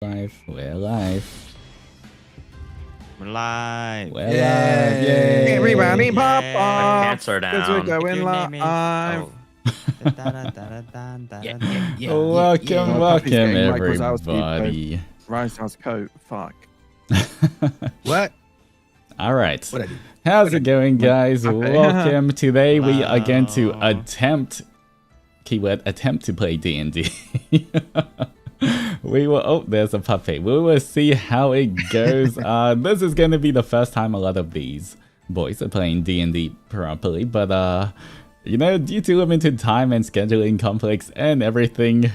We're live. We're live. We're live. Yay. Everybody pop Yay. off. My pants are Because we're down. going Your name is- live. Welcome, Mike Wazowski, everybody. Rise House coat. Fuck. What? All right. What I do? How's it going, guys? Okay. Welcome. Today we are going to Hello. attempt to play D&D. We will. Oh, there's a puppet. We will see how it goes. This is going to be the first time a lot of these boys are playing D&D properly, but you know, due to limited time and scheduling conflicts and everything,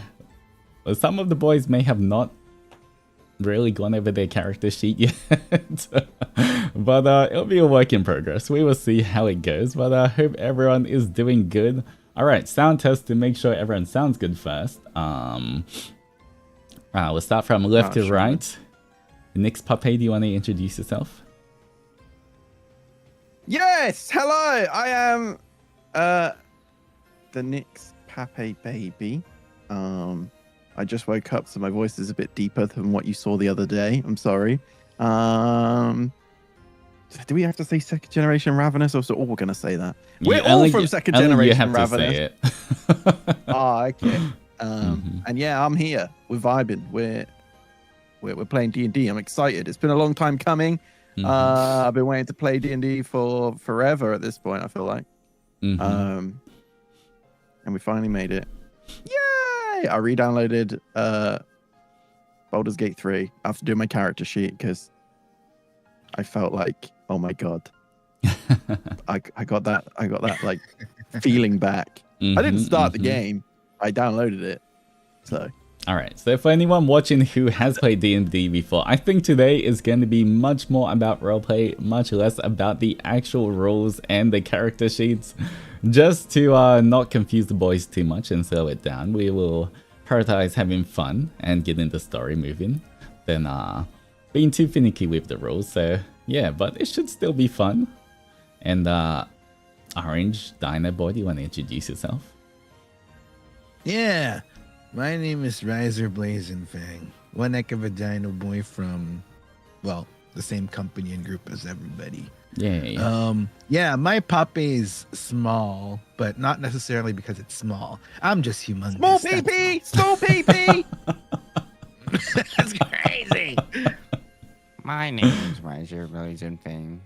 some of the boys may have not really gone over their character sheet yet. But it'll be a work in progress. We will see how it goes, but I hope everyone is doing good. Alright, sound test to make sure everyone sounds good first. We'll start from left to sure. right. Nix Pape, do you want to introduce yourself? Yes. Hello. I am the Nix Pape baby. I just woke up, so my voice is a bit deeper than what you saw the other day. I'm sorry. Do we have to say second generation Ravenous, or so all we're gonna say that? We're all from second generation you have Ravenous. to say it. Oh, okay. And yeah, I'm here. We're vibing. We're playing D&D. I'm excited. It's been a long time coming. I've been waiting to play D&D for forever at this point, I feel like. And we finally made it. Yay! I re-downloaded Baldur's Gate 3 after doing my character sheet because I felt like, oh my god, I got that like feeling back. I didn't start the game. I downloaded it. So. Alright, so for anyone watching who has played D&D before, I think today is going to be much more about roleplay, much less about the actual rules and the character sheets. Just to not confuse the boys too much and slow it down, we will prioritize having fun and getting the story moving than being too finicky with the rules. So yeah, but it should still be fun. And Orange, Dino Boy, do you want to introduce yourself? Yeah, my name is Riser Blazing Fang. One heck of a dino boy from, well, the same company and group as everybody. Yay. Yeah, my Pape is small, but not necessarily because it's small. I'm just humongous. Small that's PP! Small PP! That's crazy. My name is Riser Blazing Thing.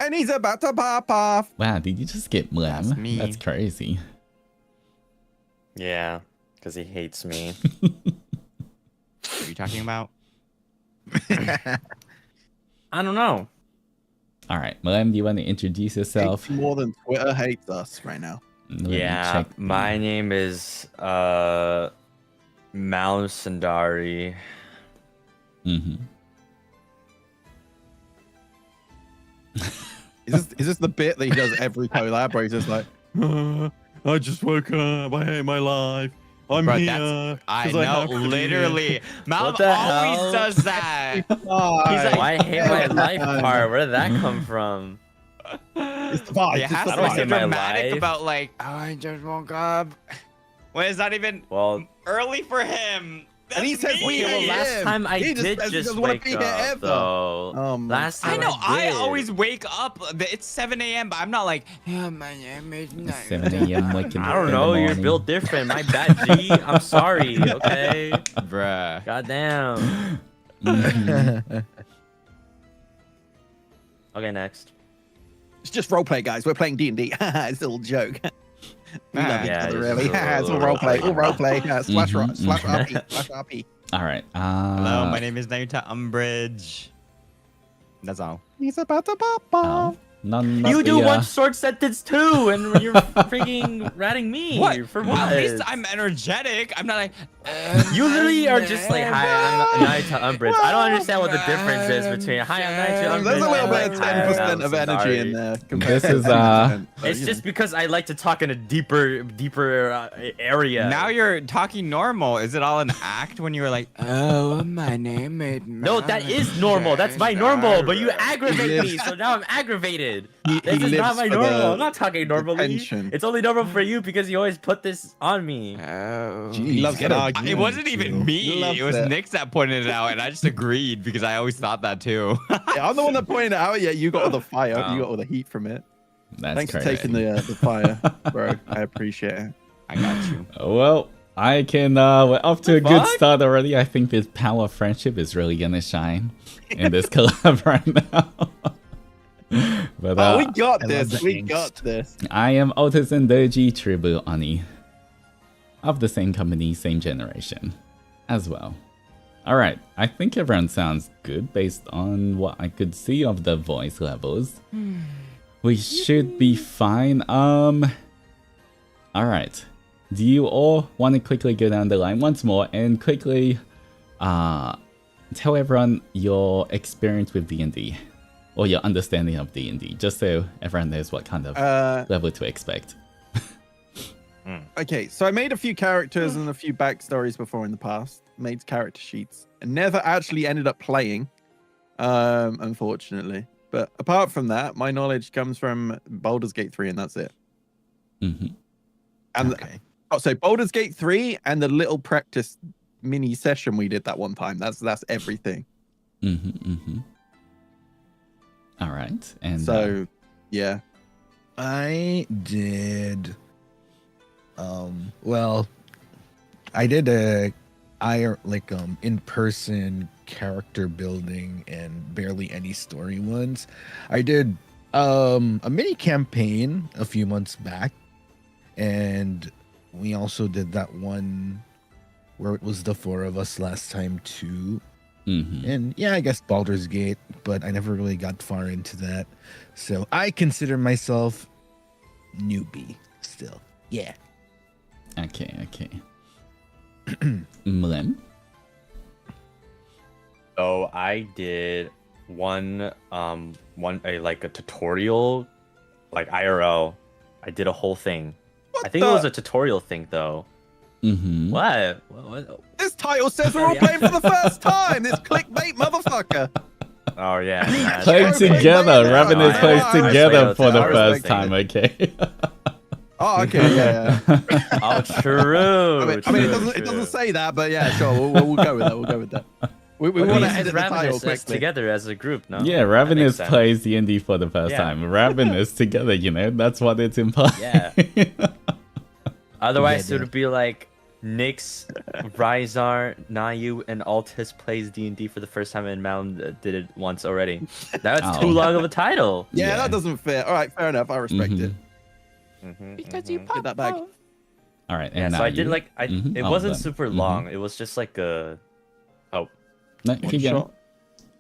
And he's about to pop off. Wow, did you just get Blam? That's me. That's crazy. Yeah, because he hates me. What are you talking about? I don't know. Alright, Blam, do you want to introduce yourself? Hates more than Twitter hates us right now. Let me Yeah, check. my name is Mal Sandari. Is this the bit that he does every collab where he's just like, I just woke up, I hate my life, I'm Bro, here. I 'cause know, have to be literally. here." Malum What the always hell? does that. He's like, I hate my life man. part. Where did that come from? It's the vibe. It It's has the to be so hate my dramatic life. about like, oh, I just woke up. When it's not even Well, early for him. And he That's says me. we well, hate last him. time I He did says he just doesn't wanna wake be here up, ever. though. My Last I time know, I did. always wake up. It's 7 a.m., but I'm not like, yeah, my name is 7 a.m. waking I up don't in the know. You're morning. built different. My bad, G. I'm sorry. Okay. bruh. Goddamn. Okay, next. It's just roleplay, guys. We're playing D&D. It's a little joke. We love each Yeah, other, this really. is a It's all little roleplay. All roleplay. roleplay. Slash Mhm, slash mhm. RP. Slash RP. Alright. Hello, my name is Naruto Umbridge. That's all. He's about to pop off. None You of do the, one short sentence too, and you're freaking ratting me. What? For Well, what? at least I'm energetic. I'm not like. You literally are just like, hi, I'm Naruto Umbridge. I don't understand what the difference is between hi, I'm Naruto Umbridge. There's a little and, bit of like, hi, 10% I'm of so energy sorry. in there. This is, It's just because I like to talk in a deeper area. Now you're talking normal. Is it all an act when you were like, oh, my name is. No, that is normal. That's my normal. But you aggravate me, so now I'm aggravated. This is not my normal. I'm not talking normally. tension. It's only normal for you because you always put this on me. He loves get it. a- It wasn't even me. He loves It was it. Nix that pointed it out, and I just agreed because I always thought that too. Yeah, I'm the one that pointed it out. Yeah, you got all the fire. Oh. You got all the heat from it. That's Thanks crazy. for taking the fire, bro. I appreciate it. I got you. Well, I can. We're off to a good fuck? start already. I think this power of friendship is really gonna shine in this collab right now. But Oh, we got I love this. the We angst. got this. I am Altus Zendoji, tribute Oni, of the same company, same generation, as well. All right, I think everyone sounds good based on what I could see of the voice levels. We should be fine. All right. Do you all want to quickly go down the line once more and quickly tell everyone your experience with D&D or your understanding of D&D, just so everyone knows what kind of level to expect? Okay, so I made a few characters and a few backstories before in the past. Made character sheets and never actually ended up playing, unfortunately. But apart from that, my knowledge comes from Baldur's Gate 3, and that's it. Mm-hmm. And Okay. so Baldur's Gate 3 and the little practice mini session we did that one time. That's everything. Mm-hmm. Mm-hmm. All right. And So, yeah. I did. Well, I did a in-person character building and barely any story ones. I did a mini campaign a few months back, and we also did that one where it was the four of us last time too. mhm. And yeah, I guess Baldur's Gate, but I never really got far into that. So I consider myself newbie still. Yeah. Okay, okay. Mlem? So I did one like a tutorial, like IRL. I did a whole thing. I think it was a tutorial thing though. Mm-hmm. What? This title says we're all playing for the first time. This clickbait motherfucker. Oh yeah. yeah, Playing that's- Play together. together. Ravenous I plays respect together it. for the I first respect time, okay? Oh, okay, yeah. Oh, true. I mean, true, it true. doesn't say that, but yeah, sure. We'll go with that. We'll go with that. We But want to this is edit the title Ravenous as quickly. together as a group, no? Yeah, That Ravenous makes sense. plays D&D for the first Yeah. time. Ravenous together, you know, that's what it's implying. Yeah. Otherwise, Yeah, it would be like Nyx, Rhizar, Nayu, and Altus plays D&D for the first time, and Mound did it once already. That's Oh. too long of a title. Yeah, Yeah. that doesn't fit. All right, fair enough. I respect Mhm. it. Because Get that back. All right, Yeah, and so now I did you. like Mhm. it Oh, wasn't then. super Mhm. long. It was just like a No, One keep going. shot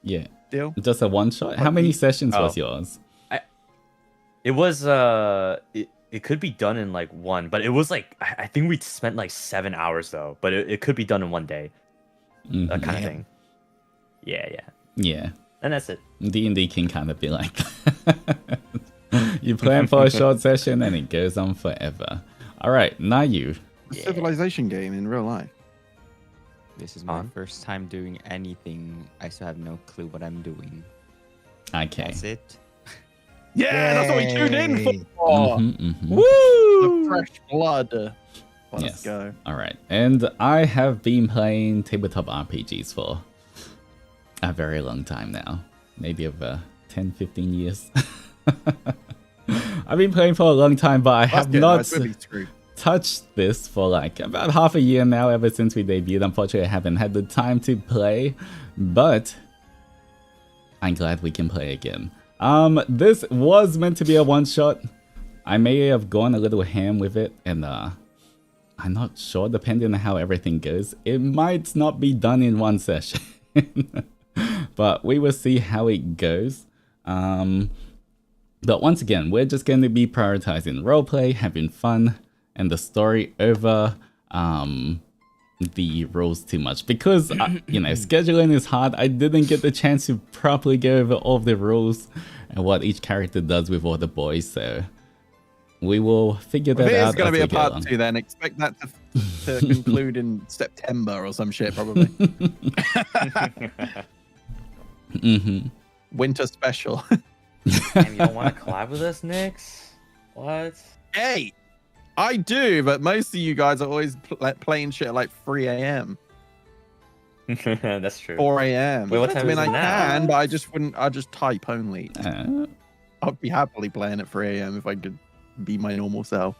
Yeah, deal. just a one shot. How many sessions was yours? it was it could be done in like one, but it was like I think we spent like 7 hours though, but it could be done in one day. Mhm. That kind of Damn. thing. Yeah. Yeah, And that's it. D&D can kind of be like that. You plan for a short session and it goes on forever. All right, now you. A civilization game in real life. This is my first time doing anything. I still have no clue what I'm doing. Okay. That's it. Yeah, that's what we tuned in Yay. for. Mhm, mhm. The fresh blood. Let's Yes. go. All right, and I have been playing tabletop RPGs for a very long time now, maybe over 10, 15 years. I've been playing for a long time, but I That's have good. not That's really screwed. touched this for like about half a year now, ever since we debuted. Unfortunately, I haven't had the time to play, but I'm glad we can play again. This was meant to be a one-shot. I may have gone a little ham with it, and I'm not sure, depending on how everything goes. It might not be done in one session, but we will see how it goes. But once again, we're just going to be prioritizing roleplay, having fun, and the story over the rules too much. Because, scheduling is hard. I didn't get the chance to properly go over all of the rules and what each character does with all the boys, so we will figure that If it out is going as to be we a go part along. 2, then expect that to conclude in September or some shit, probably. Mm-hmm. Winter special. Damn, you don't want to collab with us, Nix? What? Hey, I do, but most of you guys are always playing shit at like 3 a.m. That's true. 4 a.m. Wait, what time I mean, is it I now? can, but I just wouldn't. I just type only. Uh, I'd be happily playing at 3 a.m. if I could be my normal self.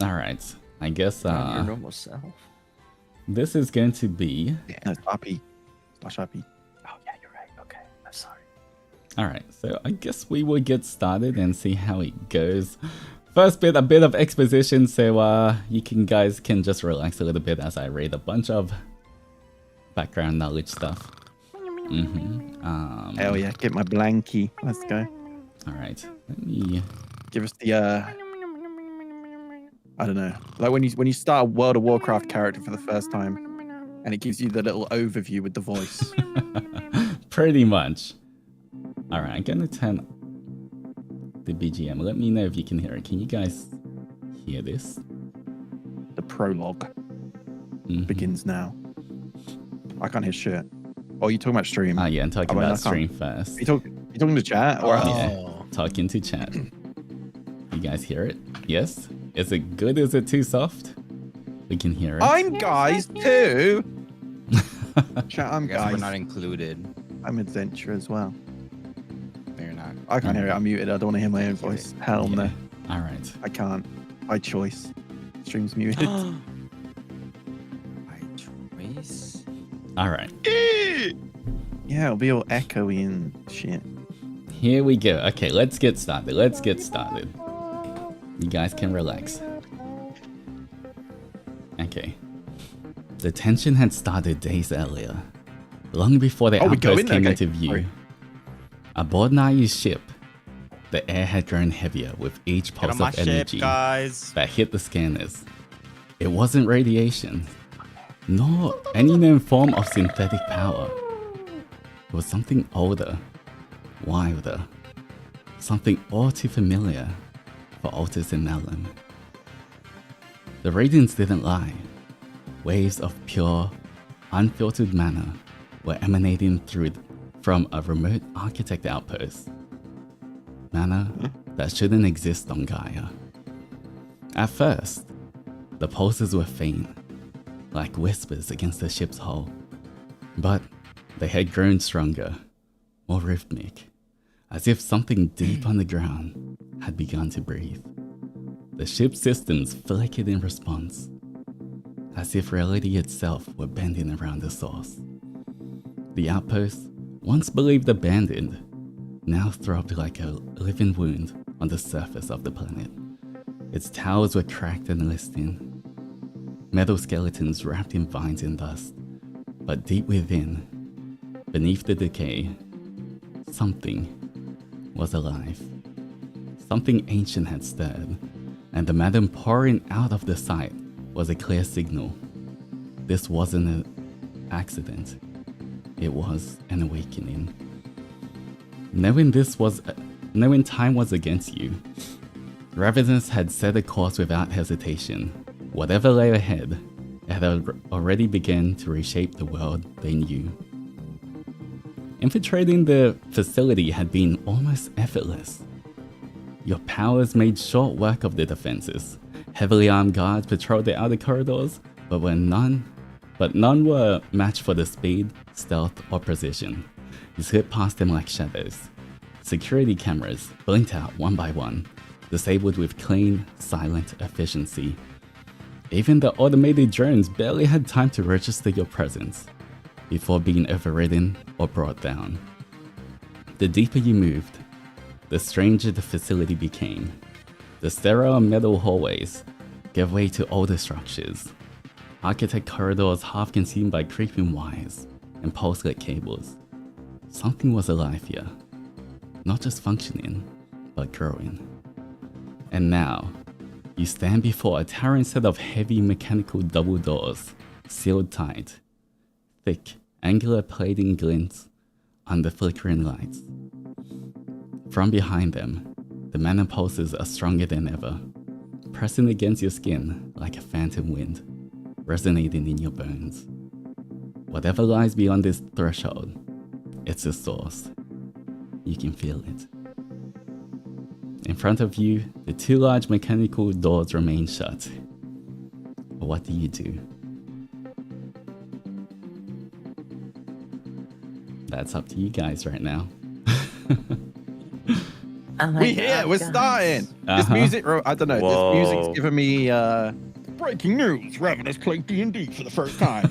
all right. I guess Your normal self. this is going to be. No, happy. Slash happy. Oh yeah, you're right. Okay, I'm sorry. All right. So I guess we will get started and see how it goes. First bit, a bit of exposition, so you guys can just relax a little bit as I read a bunch of background knowledge stuff. Hell yeah, get my blankie. Let's go. All right. Let me. Give us the I don't know. Like when you start a World of Warcraft character for the first time, and it gives you the little overview with the voice. Pretty much. All right. I'm gonna turn the BGM. Let me know if you can hear it. Can you guys hear this? The prologue begins now. I can't hear shit. Oh, you talking about stream? Ah, yeah. I'm talking about stream first. You talking to chat or Yeah, talking to chat. You guys hear it? Yes? Is it good? Is it too soft? We can hear it. I'm guys too. Chat, I'm I guess guys. we're not included. I'm adventure as well. They're not. I can't hear it. I'm muted. I don't want to hear my own voice. Hell no. All right. I can't. By choice. Stream's muted. By choice. All right. Yeah, it'll be all echoey and shit. Here we go. Okay, let's get started. You guys can relax. Okay. The tension had started days earlier, long before the outpost came into view. Sorry. Aboard Nayu's ship, the air had grown heavier with each pulse of energy that hit the scanners. It wasn't radiation, nor any known form of synthetic power. It was something older, wilder, something all too familiar for Altus and Malum. The radiance didn't lie. Waves of pure, unfiltered mana were emanating from a remote architect outpost. Mana that shouldn't exist on Gaia. At first, the pulses were faint, like whispers against the ship's hull. But they had grown stronger, more rhythmic, as if something deep underground had begun to breathe. The ship's systems flickered in response, as if reality itself were bending around the source. The outpost, once believed abandoned, now throbbed like a living wound on the surface of the planet. Its towers were cracked and listing, metal skeletons wrapped in vines and dust. But deep within, beneath the decay, something was alive. Something ancient had stirred, and the madam pouring out of the site was a clear signal. This wasn't an accident. It was an awakening. Knowing time was against you, Ravanis had set a course without hesitation. Whatever lay ahead, it had already begun to reshape the world they knew. Infiltrating the facility had been almost effortless. Your powers made short work of the defenses. Heavily armed guards patrolled the outer corridors, but none were matched for the speed, stealth, or precision. You slipped past them like shadows. Security cameras blinked out one by one, disabled with clean, silent efficiency. Even the automated drones barely had time to register your presence before being overridden or brought down. The deeper you moved, the stranger the facility became. The sterile metal hallways gave way to older structures. Architect corridors half consumed by creeping wires and pulse-lit cables. Something was alive here. Not just functioning, but growing. And now, you stand before a towering set of heavy mechanical double doors, sealed tight. Thick, angular plating glints under flickering lights. From behind them, the mana pulses are stronger than ever, pressing against your skin like a phantom wind, resonating in your bones. Whatever lies beyond this threshold, it's a source. You can feel it. In front of you, the two large mechanical doors remain shut. What do you do? That's up to you guys right now. We here. We're starting. This music, I don't know. Whoa. This music's giving me breaking news. Ravanis playing D&D for the first time.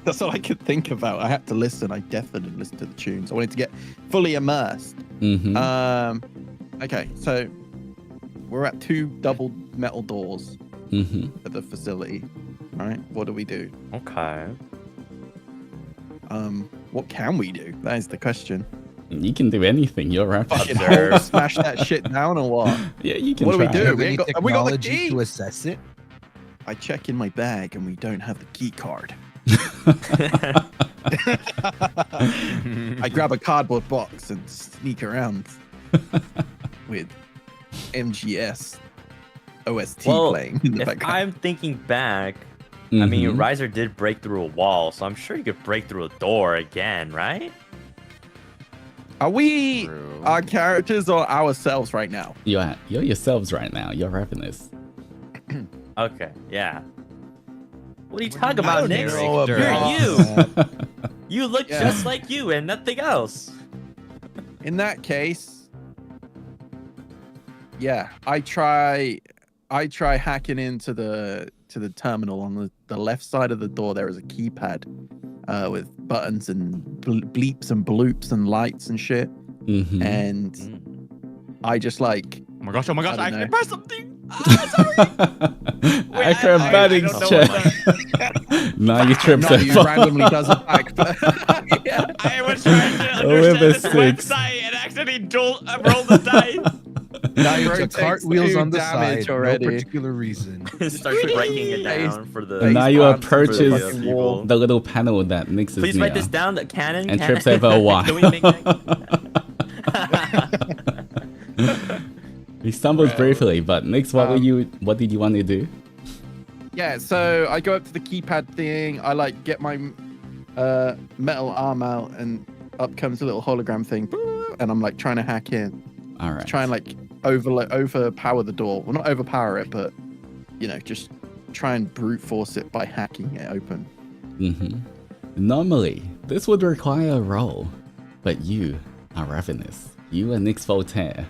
That's all I could think about. I had to listen. I definitely listened to the tunes. I wanted to get fully immersed. Okay, so we're at 2 double metal doors at the facility. All right, what do we do? Okay. What can we do? That is the question. You can do anything. You're right. Fucking hold, smash that shit down or what? Yeah, you can. What do we try. do? Have We any ain't got- have we got the technology key? to assess it? I check in my bag and we don't have the key card. I grab a cardboard box and sneak around with MGS OST playing in the if background. I'm thinking back, I mean, Riser did break through a wall, so I'm sure you could break through a door again, right? Are we True. our characters or ourselves right now? You're yourselves right now. You're Ravenous. Okay, yeah. What are you talking about, Nick? know You're about you. You look Yeah. just like you and nothing else. In that case, yeah, I try hacking into the terminal on the left side of the door. There is a keypad with buttons and bleeps and bloops and lights and shit. And I just like, Oh my gosh, I I don't know. pressed something. Acrobatics I don't know check. Now you trip so you far. randomly does it back. But yeah. I was trying to Oh, we have understand a this 6. website and accidentally rolled the dice. Now you Bro took takes cartwheels 2 on the damage side. already. No particular reason. Start breaking it down for the. And now you Face approaches plants for the fucking wall. the little panel that Nix is Please near. write this down. The cannon. And cannon. trips over a wire. Can we make that? He stumbles briefly, but Nix, what did you want to do? Yeah, so I go up to the keypad thing. I like get my metal arm out, and up comes a little hologram thing, and I'm like trying to hack in, All right. try and like overpower the door. Well, not overpower it, but you know, just try and brute force it by hacking it open. Normally, this would require a roll, but you are Ravenous. You are Nix Voltaire.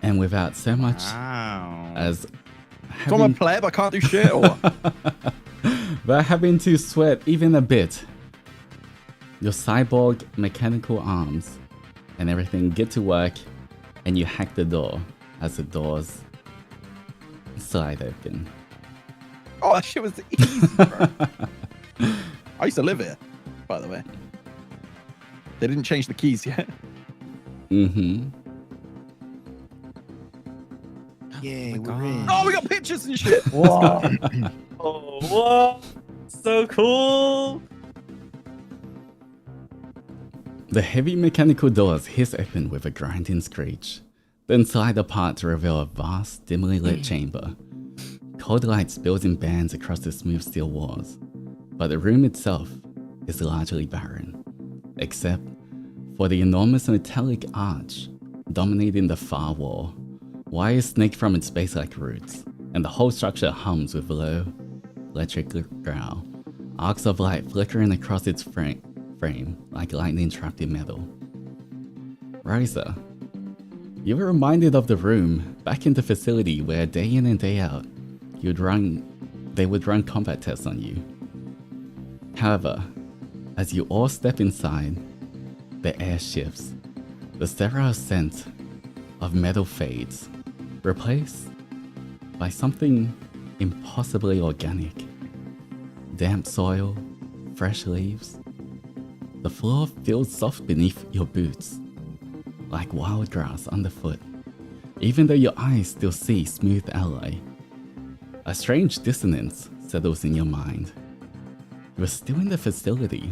And without so much Wow. as So I'm a pleb, I can't do shit, or what? but having to sweat even a bit, your cyborg mechanical arms and everything get to work, and you hack the door as the doors slide open. Oh, that shit was easy, bro. I used to live here, by the way. They didn't change the keys yet. Yeah, my we're God. in. Oh, we got pictures and shit. Whoa. Oh, whoa! So cool. The heavy mechanical doors hiss open with a grinding screech, then slide apart to reveal a vast, dimly lit chamber. Cold light spills in bands across the smooth steel walls, but the room itself is largely barren, except for the enormous metallic arch dominating the far wall. Wires snake from its base-like roots, and the whole structure hums with low, electric growl, arcs of light flickering across its frame like lightning trapped in metal. Riser, you were reminded of the room back in the facility where day in and day out, they would run combat tests on you. However, as you all step inside, the air shifts. The sterile scent of metal fades, replaced by something impossibly organic. Damp soil, fresh leaves. The floor feels soft beneath your boots, like wild grass underfoot, even though your eyes still see smooth alloy. A strange dissonance settles in your mind. You're still in the facility,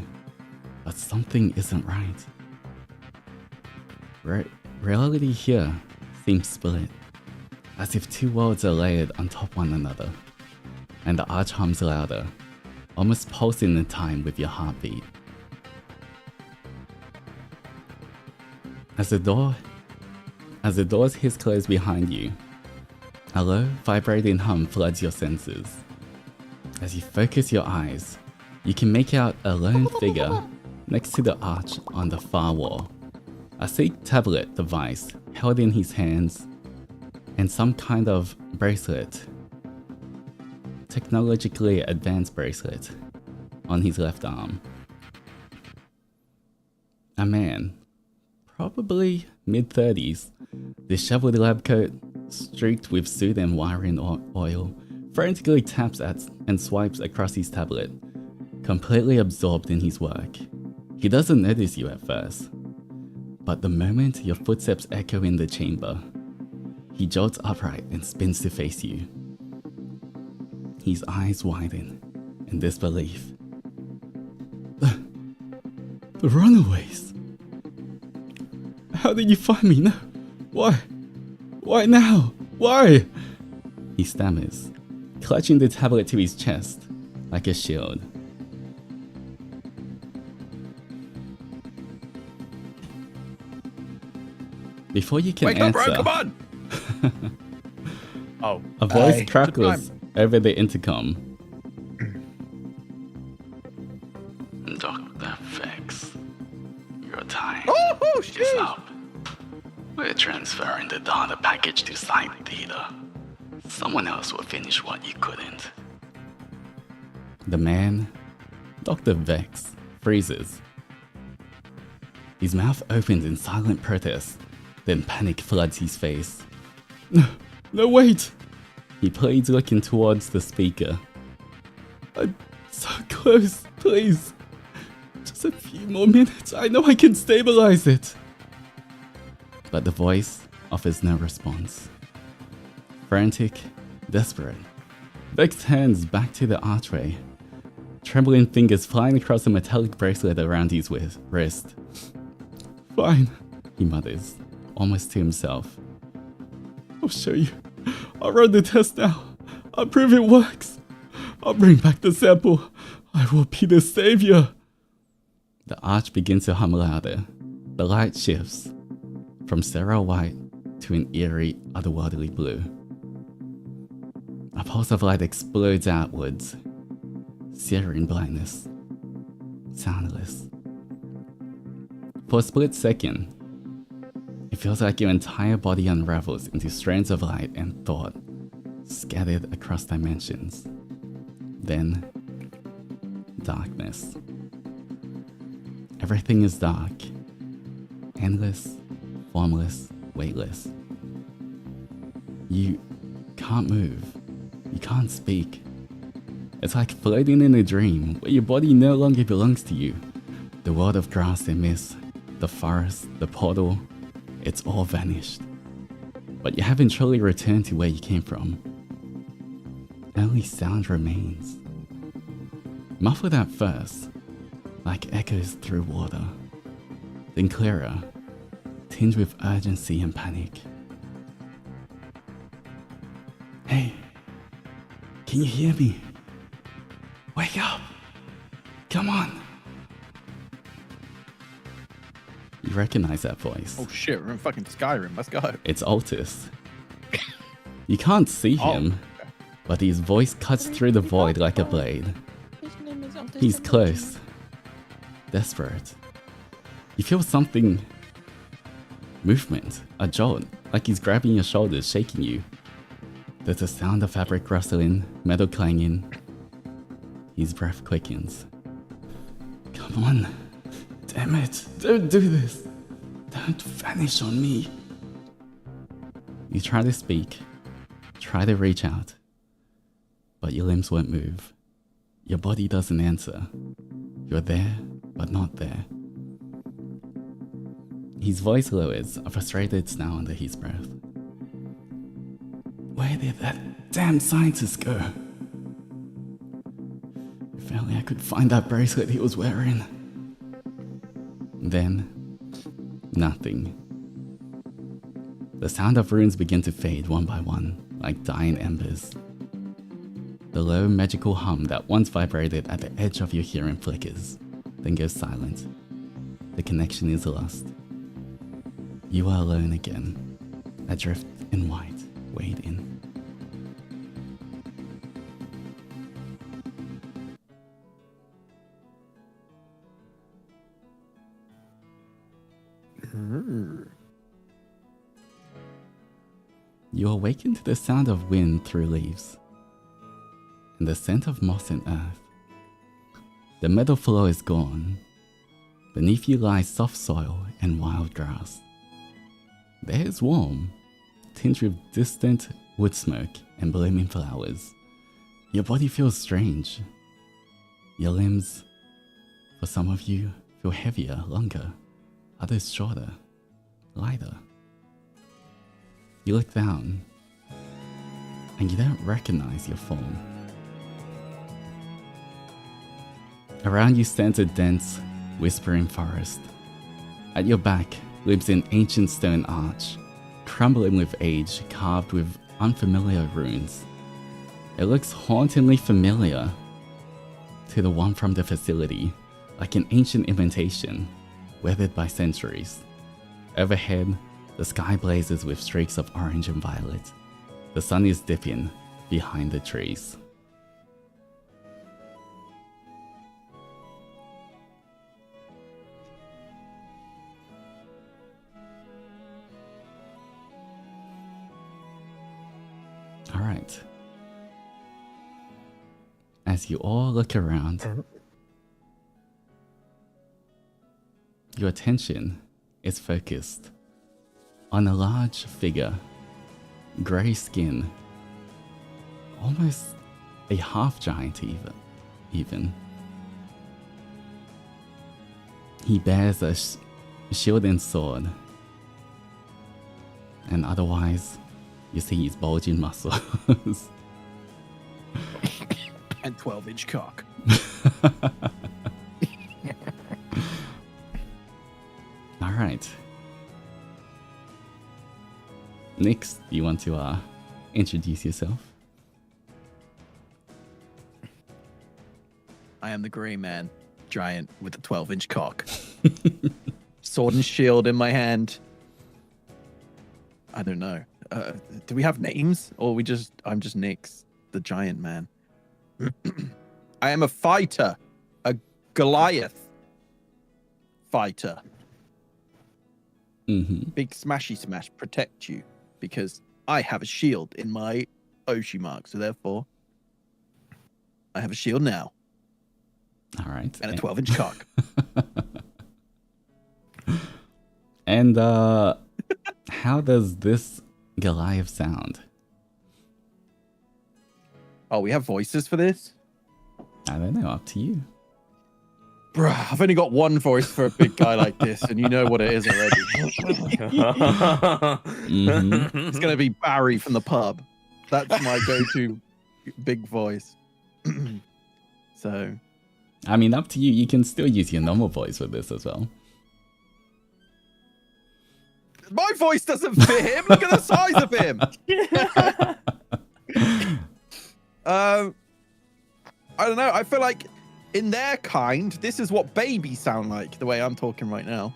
but something isn't right. Reality here seems split, as if 2 worlds are layered on top one another, and the arch hums louder, almost pulsing in time with your heartbeat. As the doors hiss closed behind you, a low, vibrating hum floods your senses. As you focus your eyes, you can make out a lone figure next to the arch on the far wall. A sleek tablet device held in his hands, and some kind of bracelet, technologically advanced bracelet, on his left arm. A man, probably mid-30s, disheveled lab coat streaked with soot and wiring oil, frantically taps at and swipes across his tablet, completely absorbed in his work. He doesn't notice you at first, but the moment your footsteps echo in the chamber, he jolts upright and spins to face you. His eyes widen in disbelief. The runaways! How did you find me? No, why? Why now? Why? He stammers, clutching the tablet to his chest like a shield. Before you can Wake answer, up, bro, come on! Oh, a voice Aye. crackles over the intercom. Dr. Vex, your time Oh, is shit! up. We're transferring the data package to site data. Someone else will finish what you couldn't. The man, Dr. Vex, freezes. His mouth opens in silent protest, then panic floods his face. No, wait! He pleads, looking towards the speaker. I'm so close, please. Just a few more minutes, I know I can stabilize it. But the voice offers no response. Frantic, desperate, Vex hands back to the archway, trembling fingers flying across a metallic bracelet around his wrist. Fine, he mutters, almost to himself. I'll show you. I'll run the test now. I'll prove it works. I'll bring back the sample. I will be the savior. The arch begins to hum louder. The light shifts from sterile white to an eerie, otherworldly blue. A pulse of light explodes outwards, searing blindness, soundless. For a split second, it feels like your entire body unravels into strands of light and thought, scattered across dimensions. Then, darkness. Everything is dark, endless, formless, weightless. You can't move. You can't speak. It's like floating in a dream where your body no longer belongs to you. The world of grass and mist, the forest, the portal, it's all vanished. But you haven't truly returned to where you came from. Only sound remains. Muffled at first, like echoes through water. Then clearer, tinged with urgency and panic. Hey, can you hear me? Wake up! Come on! You recognize that voice. Oh shit, we're in fucking Skyrim. Let's go. It's Altus. You can't see him, but his voice cuts through the void like a blade. He's close. Desperate. You feel something... movement. A jolt. Like he's grabbing your shoulders, shaking you. There's a sound of fabric rustling, metal clanging. His breath quickens. Come on. Damn it. Don't do this. Don't vanish on me. You try to speak. Try to reach out. But your limbs won't move. Your body doesn't answer. You're there, but not there. His voice lowers, a frustrated snarl under his breath. Where did that damn scientist go? If only I could find that bracelet he was wearing. Then, nothing. The sound of runes begin to fade one by one, like dying embers. The low magical hum that once vibrated at the edge of your hearing flickers, then goes silent. The connection is lost. You are alone again. Adrift in white, wade in. You awaken to the sound of wind through leaves and the scent of moss and earth. The meadow floor is gone. Beneath you lies soft soil and wild grass. The air is warm, tinged with distant wood smoke and blooming flowers. Your body feels strange. Your limbs, for some of you, feel heavier, longer, others shorter, lighter. You look down, and you don't recognize your form. Around you stands a dense, whispering forest. At your back lives an ancient stone arch, crumbling with age, carved with unfamiliar runes. It looks hauntingly familiar to the one from the facility, like an ancient imitation, weathered by centuries. Overhead, the sky blazes with streaks of orange and violet. The sun is dipping behind the trees. Alright. As you all look around, your attention is focused on a large figure, grey skin, almost a half giant even. He bears a shield and sword, and otherwise you see his bulging muscles. And 12-inch cock. Alright. Next, you want to introduce yourself? I am the grey man, giant with a 12-inch cock. Sword and shield in my hand. I don't know. Do we have names? Or I'm just Nyx, the giant man. I am a fighter. A Goliath fighter. Big smashy smash protect you because I have a shield in my Oshi mark. So therefore, I have a shield now. All right. And a 12-inch cock. And how does this Goliath sound? Oh, we have voices for this? I don't know, up to you. Bruh, I've only got one voice for a big guy like this, and you know what it is already. It's going to be Barry from the pub. That's my go-to big voice. So... I mean, up to you. You can still use your normal voice with this as well. My voice doesn't fit him. Look at the size of him. I don't know. I feel like in their kind, this is what babies sound like, the way I'm talking right now.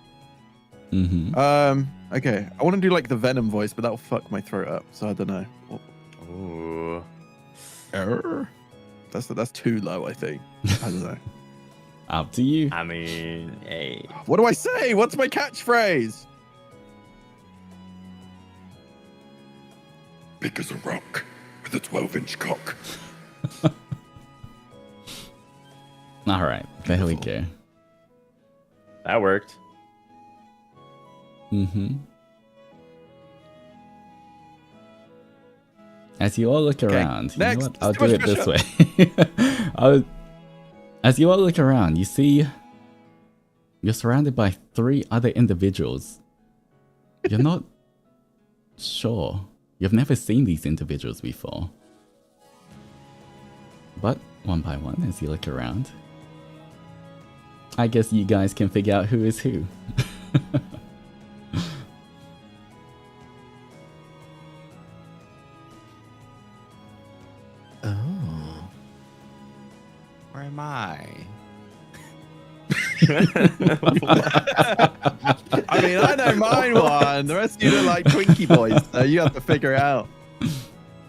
Okay. I want to do like the Venom voice, but that'll fuck my throat up. So I don't know. Ooh. That's too low, I think. I don't know. Up to you. I mean, hey. What do I say? What's my catchphrase? Big as a rock with a 12-inch cock. All right, there we go. That worked. As you all look around, you know Next. what? I'll do it this way. As you all look around, you see you're surrounded by 3 other individuals. You're not sure. You've never seen these individuals before. But one by one, as you look around, I guess you guys can figure out who is who. Where am I? I mean, I know mine one. The rest of you look like Twinkie boys, so you have to figure it out.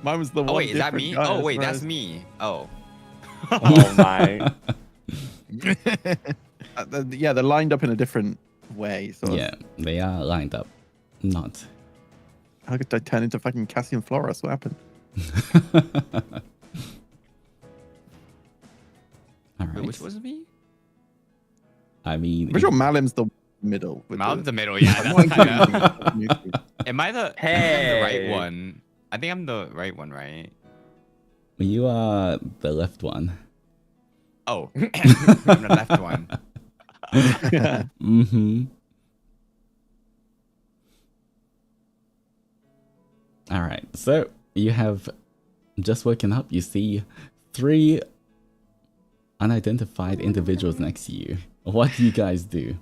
Mine was the one. Oh wait, is that different me? guy, Oh wait, that's that's me. Oh. Oh my. Yeah, they're lined up in a different way. So Yeah, they are lined up. Not. how could I turn into fucking Cassian Flores? What happened? All right. Wait, which was me? I mean, I'm sure Malim's the middle. with I'm the- the middle. Yeah, I'm that's not kinda... including- Am I the? I think I'm the right one. I think I'm the right one, right? you are the left one. Oh, I'm the left one. Mm-hmm. All right, so you have just woken up. You see 3 unidentified individuals next to you. What do you guys do?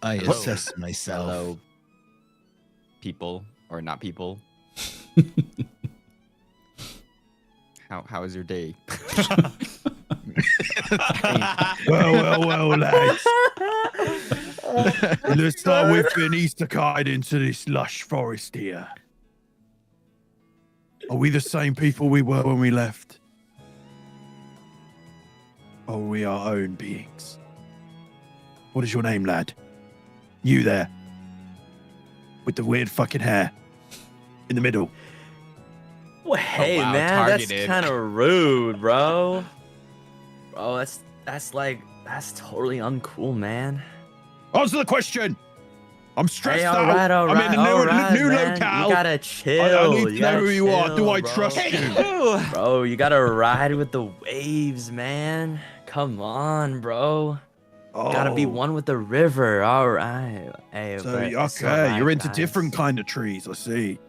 I assess myself. Hello, people or not people. How is your day? Well, lads. Looks like we've been Easter-kied into this lush forest here. Are we the same people we were when we left? Or are we our own beings? What is your name, lad? You there. With the weird fucking hair. In the middle. Well, hey wow, man, targeted. that's kind of rude, bro. Bro, that's totally uncool, man. Answer the question! I'm stressed Hey, out. all right, I'm in the new man. locale. You gotta chill. I need to You know gotta who you are. chill, Do I bro. trust you? Bro, you gotta ride with the waves, man. Come on, bro. Gotta be one with the river. All right. Hey, So, but it's okay, alright, you're into guys. different kind of trees, I see.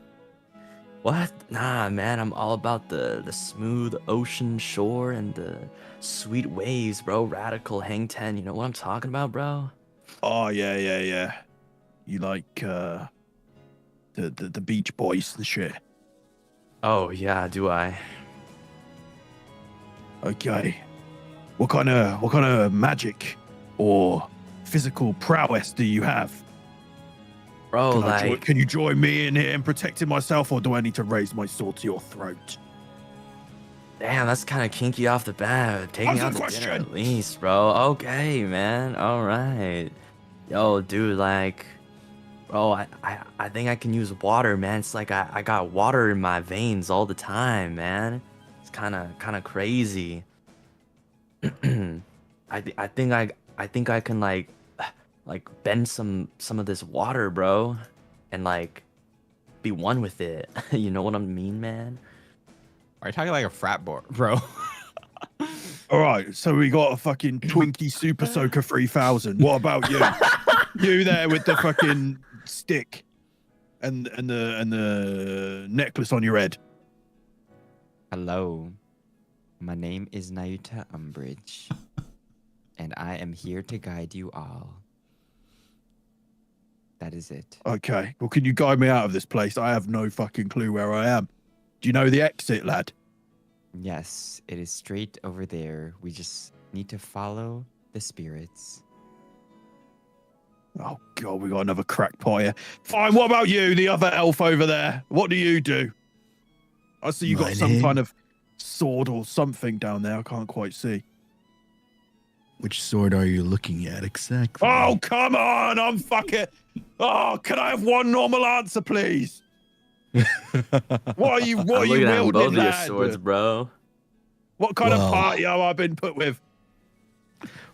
What? Nah, man. I'm all about the smooth ocean shore and the sweet waves, bro. Radical hang ten. You know what I'm talking about, bro? Oh, yeah. You like, the Beach Boys and shit. Oh yeah, do I? Okay. What kind of magic or physical prowess do you have? Bro, Can you join me in here in protecting myself, or do I need to raise my sword to your throat? damn, that's kind of kinky off the bat. Take me Answer out the to dinner question. at least, bro. Okay, man. All right. Yo, dude, like, bro, I think I can use water, man. It's like I got water in my veins all the time, man. It's kind of crazy. I think I can like bend some of this water, bro, and like be one with it. You know what I mean, man? Are you talking like a frat boy, bro? All right, so we got a fucking Twinkie Super Soaker 3000. What about you? You there with the fucking stick and the necklace on your head. Hello. My name is Nayuta Umbridge. And I am here to guide you all. That is it. Okay, well, can you guide me out of this place? I have no fucking clue where I am. Do you know the exit, lad? Yes, it is straight over there. We just need to follow the spirits. Oh, God, we got another crackpot here. Fine, what about you, the other elf over there? What do you do? I see you got My some name? kind of sword or something down there. I can't quite see. Which sword are you looking at exactly? Oh, come on, I'm fucking... Oh, can I have one normal answer, please? What are you I'm looking at wielding, both of your lad? swords, bro. What kind of Well- party have I been put with?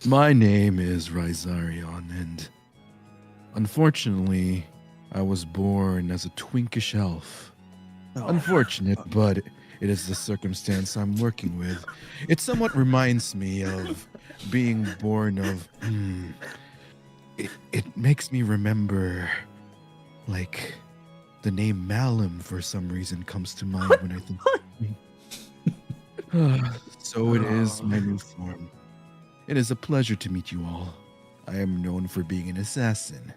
My name is Rhizarion, and unfortunately, I was born as a twinkish elf. Oh. Unfortunate, but it is the circumstance I'm working with. It somewhat reminds me of being born of... It makes me remember, like, the name Malum for some reason comes to mind when I think of me. So it is my new form. It is a pleasure to meet you all. I am known for being an assassin.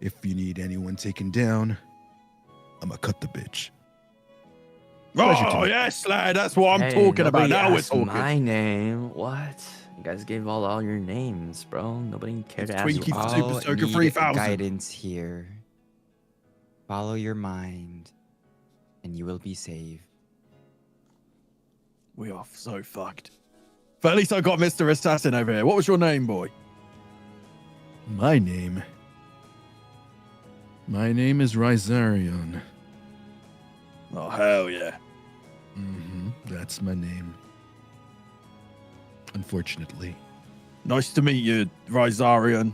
If you need anyone taken down, I'ma cut the bitch. Pleasure to Oh meet you. yes, lad. That's what I'm Hey, talking about. nobody Now we're asked talking. my name. What? You guys gave all your names, bro. Nobody cared It's to ask Twinkie you. Super All Soaker need 3000. guidance here. Follow your mind, and you will be saved. We are so fucked. But at least I got Mr. Assassin over here. What was your name, boy? My name is Rhizarion. Oh, hell yeah. That's my name. Unfortunately. Nice to meet you, Rhizarion.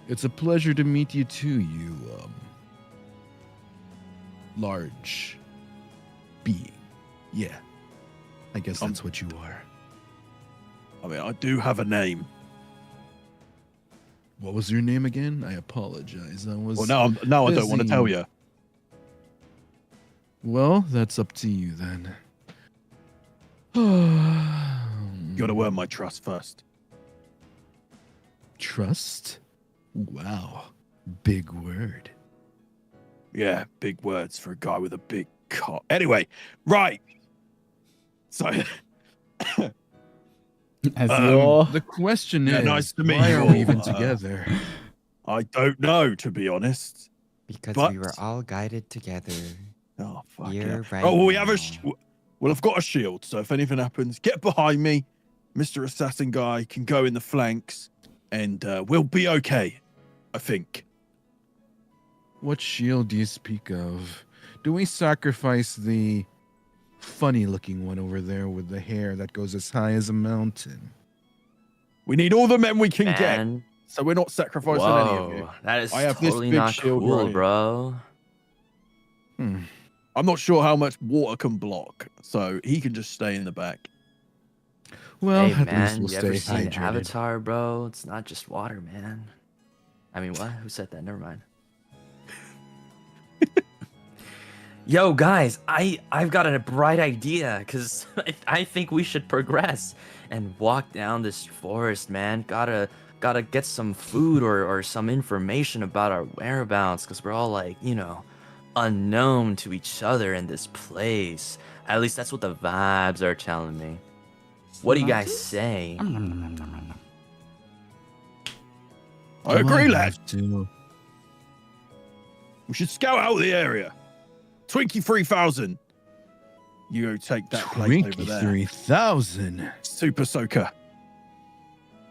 It's a pleasure to meet you too, you, large being. Yeah. I guess that's what you are. I mean, I do have a name. What was your name again? I apologize. I was Well, now I don't want to busy. tell you. Well, that's up to you then. You got to earn my trust first. Trust? Wow. Big word. Yeah, big words for a guy with a big cock. Anyway, right. So, As your The question Yeah, is, nice to meet why you are all. we even together? I don't know, to be honest. Because But- we were all guided together. Oh, fuck Here yeah. right Oh, well, we have now. well, I've got a shield, so if anything happens, get behind me. Mr. Assassin guy can go in the flanks, and we'll be okay, I think. What shield do you speak of? Do we sacrifice the funny-looking one over there with the hair that goes as high as a mountain? We need all the men we can get, Man, so we're not sacrificing any of you. whoa, that is I have this totally big not shield cool, right here. bro. I'm not sure how much water can block, so he can just stay in the back. Well, Hey at least man, we'll you ever stay seen hydrated. Avatar, bro? It's not just water, man. I mean, what? Who said that? Never mind. Yo, guys, I've got a bright idea, because I think we should progress and walk down this forest, man. Gotta get some food or some information about our whereabouts, because we're all like, you know, unknown to each other in this place. At least that's what the vibes are telling me. What do you guys say? I agree, lad. have to. We should scout out the area. Twinkie 3000. You go take that place over Twinkie there. 3000. Super Soaker.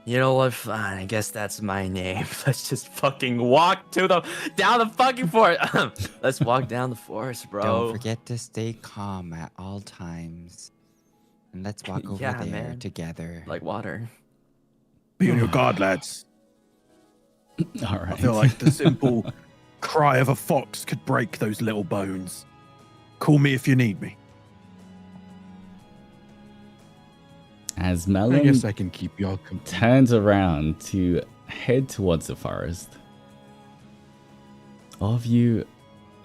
You know what? Fine. I guess that's my name. Let's just fucking walk down the fucking forest. Let's walk down the forest, bro. Don't forget to stay calm at all times. And let's walk over Yeah, there man. together. Like water. Be on your guard, lads. all right. I feel like the simple cry of a fox could break those little bones. Call me if you need me. As I Melon guess I can keep y'all company. turns around to head towards the forest, all of you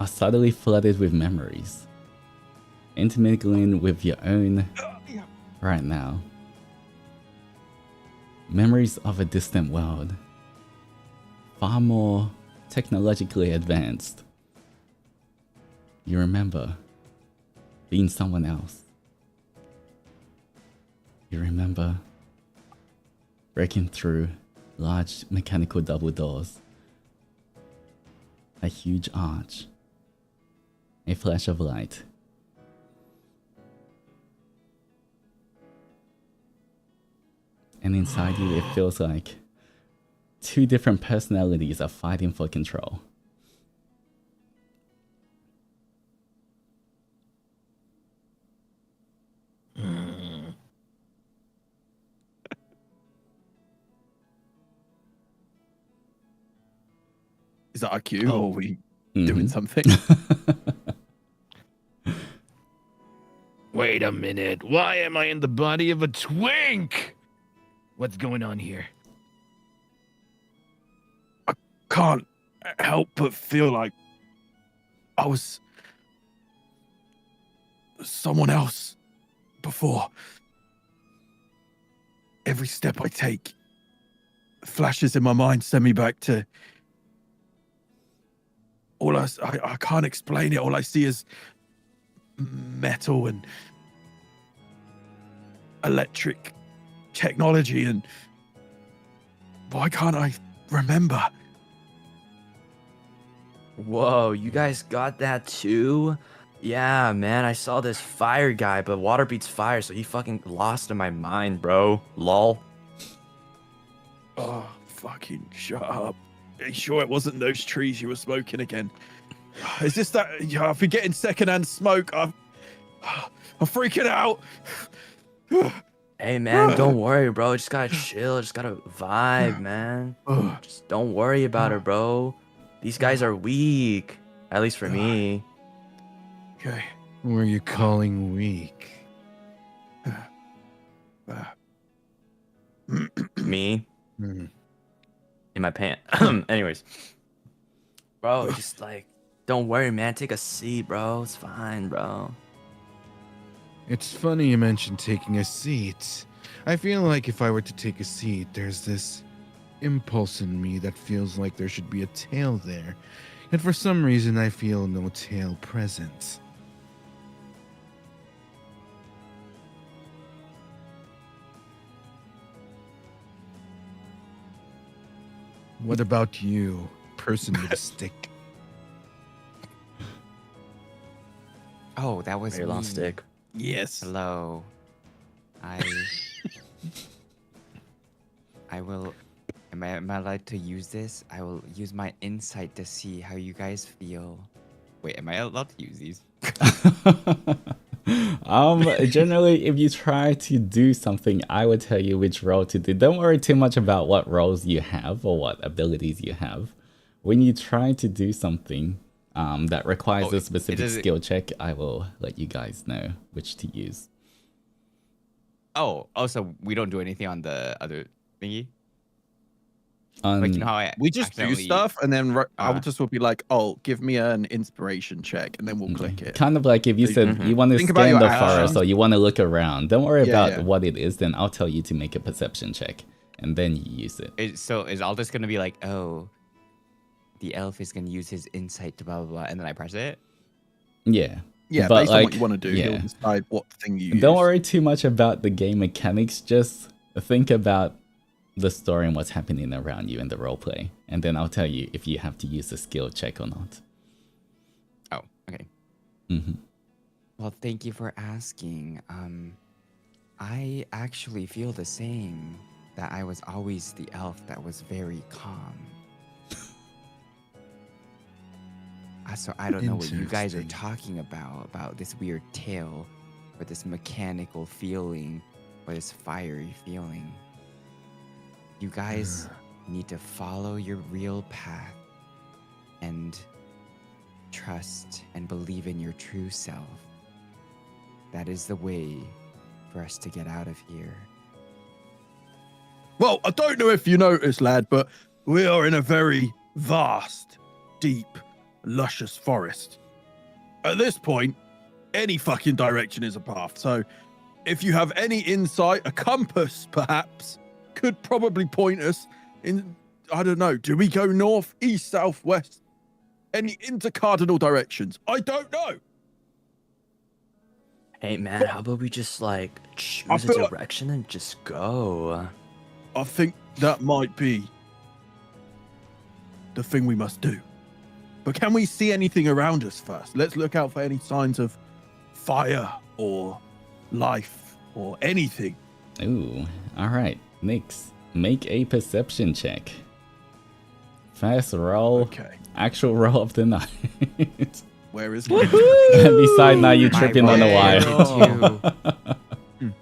are suddenly flooded with memories, intermingling with your own right now. Memories of a distant world, far more technologically advanced. You remember being someone else. You remember breaking through large mechanical double doors, a huge arch, a flash of light. And inside you, it feels like two different personalities are fighting for control. Is that our cue or are we doing Mhm. something? Wait a minute. Why am I in the body of a twink? What's going on here? Can't help but feel like I was someone else before. Every step I take, flashes in my mind send me back to I can't explain it. All I see is metal and electric technology, and why can't I remember? Whoa, you guys got that too? Yeah, man, I saw this fire guy, but water beats fire, so he fucking lost in my mind, bro. Lol. Oh, fucking shut up. Are you sure it wasn't those trees you were smoking again? Is this that? Yeah, I've been getting secondhand smoke. I'm freaking out. Hey, man, don't worry, bro. Just gotta chill. Just gotta vibe, man. Just don't worry about it, bro. These guys are weak. At least for me. Okay. Who are you calling weak? Me? Hmm. In my pants. Anyways. Bro, just like, don't worry, man. Take a seat, bro. It's fine, bro. It's funny you mentioned taking a seat. I feel like if I were to take a seat, there's this impulse in me that feels like there should be a tail there. And for some reason, I feel no tail present. What about you, person with a stick? Oh, that was Very me. long stick. Yes. Hello. I will. Am I allowed to use this? I will use my insight to see how you guys feel. Wait, am I allowed to use these? Generally, if you try to do something, I would tell you which role to do. Don't worry too much about what roles you have or what abilities you have. When you try to do something that requires a specific skill check, I will let you guys know which to use. Oh, so we don't do anything on the other thingy? Um, Like, you know how I We just do accidentally- stuff, and then Altus will be like, "Oh, give me an inspiration check," and then we'll click it. Kind of like if you said you want to Think about scan your the forest actions. or you want to look around, don't worry Yeah, about yeah. what it is, then I'll tell you to make a perception check, and then you use it. So is Aldous gonna be like, oh, the elf is gonna use his insight to blah blah blah, and then I press it? Yeah. Yeah, But, based on what like, you want to do, yeah. he'll decide what thing you use. Don't worry too much about the game mechanics, just think about the story and what's happening around you in the roleplay, and then I'll tell you if you have to use a skill check or not. Oh, okay. Mm-hmm. Well, thank you for asking. I actually feel the same. That I was always the elf that was very calm. So I don't know what you guys are Interesting. talking about this weird tail, or this mechanical feeling, or this fiery feeling. You guys need to follow your real path and trust and believe in your true self. That is the way for us to get out of here. Well, I don't know if you noticed, lad, but we are in a very vast, deep, luscious forest. At this point, any fucking direction is a path. So if you have any insight, a compass perhaps could probably point us in, I don't know, do we go north, east, south, west? Any intercardinal directions? I don't know. Hey, man, how about we just, like, choose a feel like- direction and just go? I think that might be the thing we must do. But can we see anything around us first? Let's look out for any signs of fire or life or anything. Ooh, alright. Nix, make a perception check. First roll, Okay. actual roll of the night. Where is Beside now you My tripping on the roll wire. is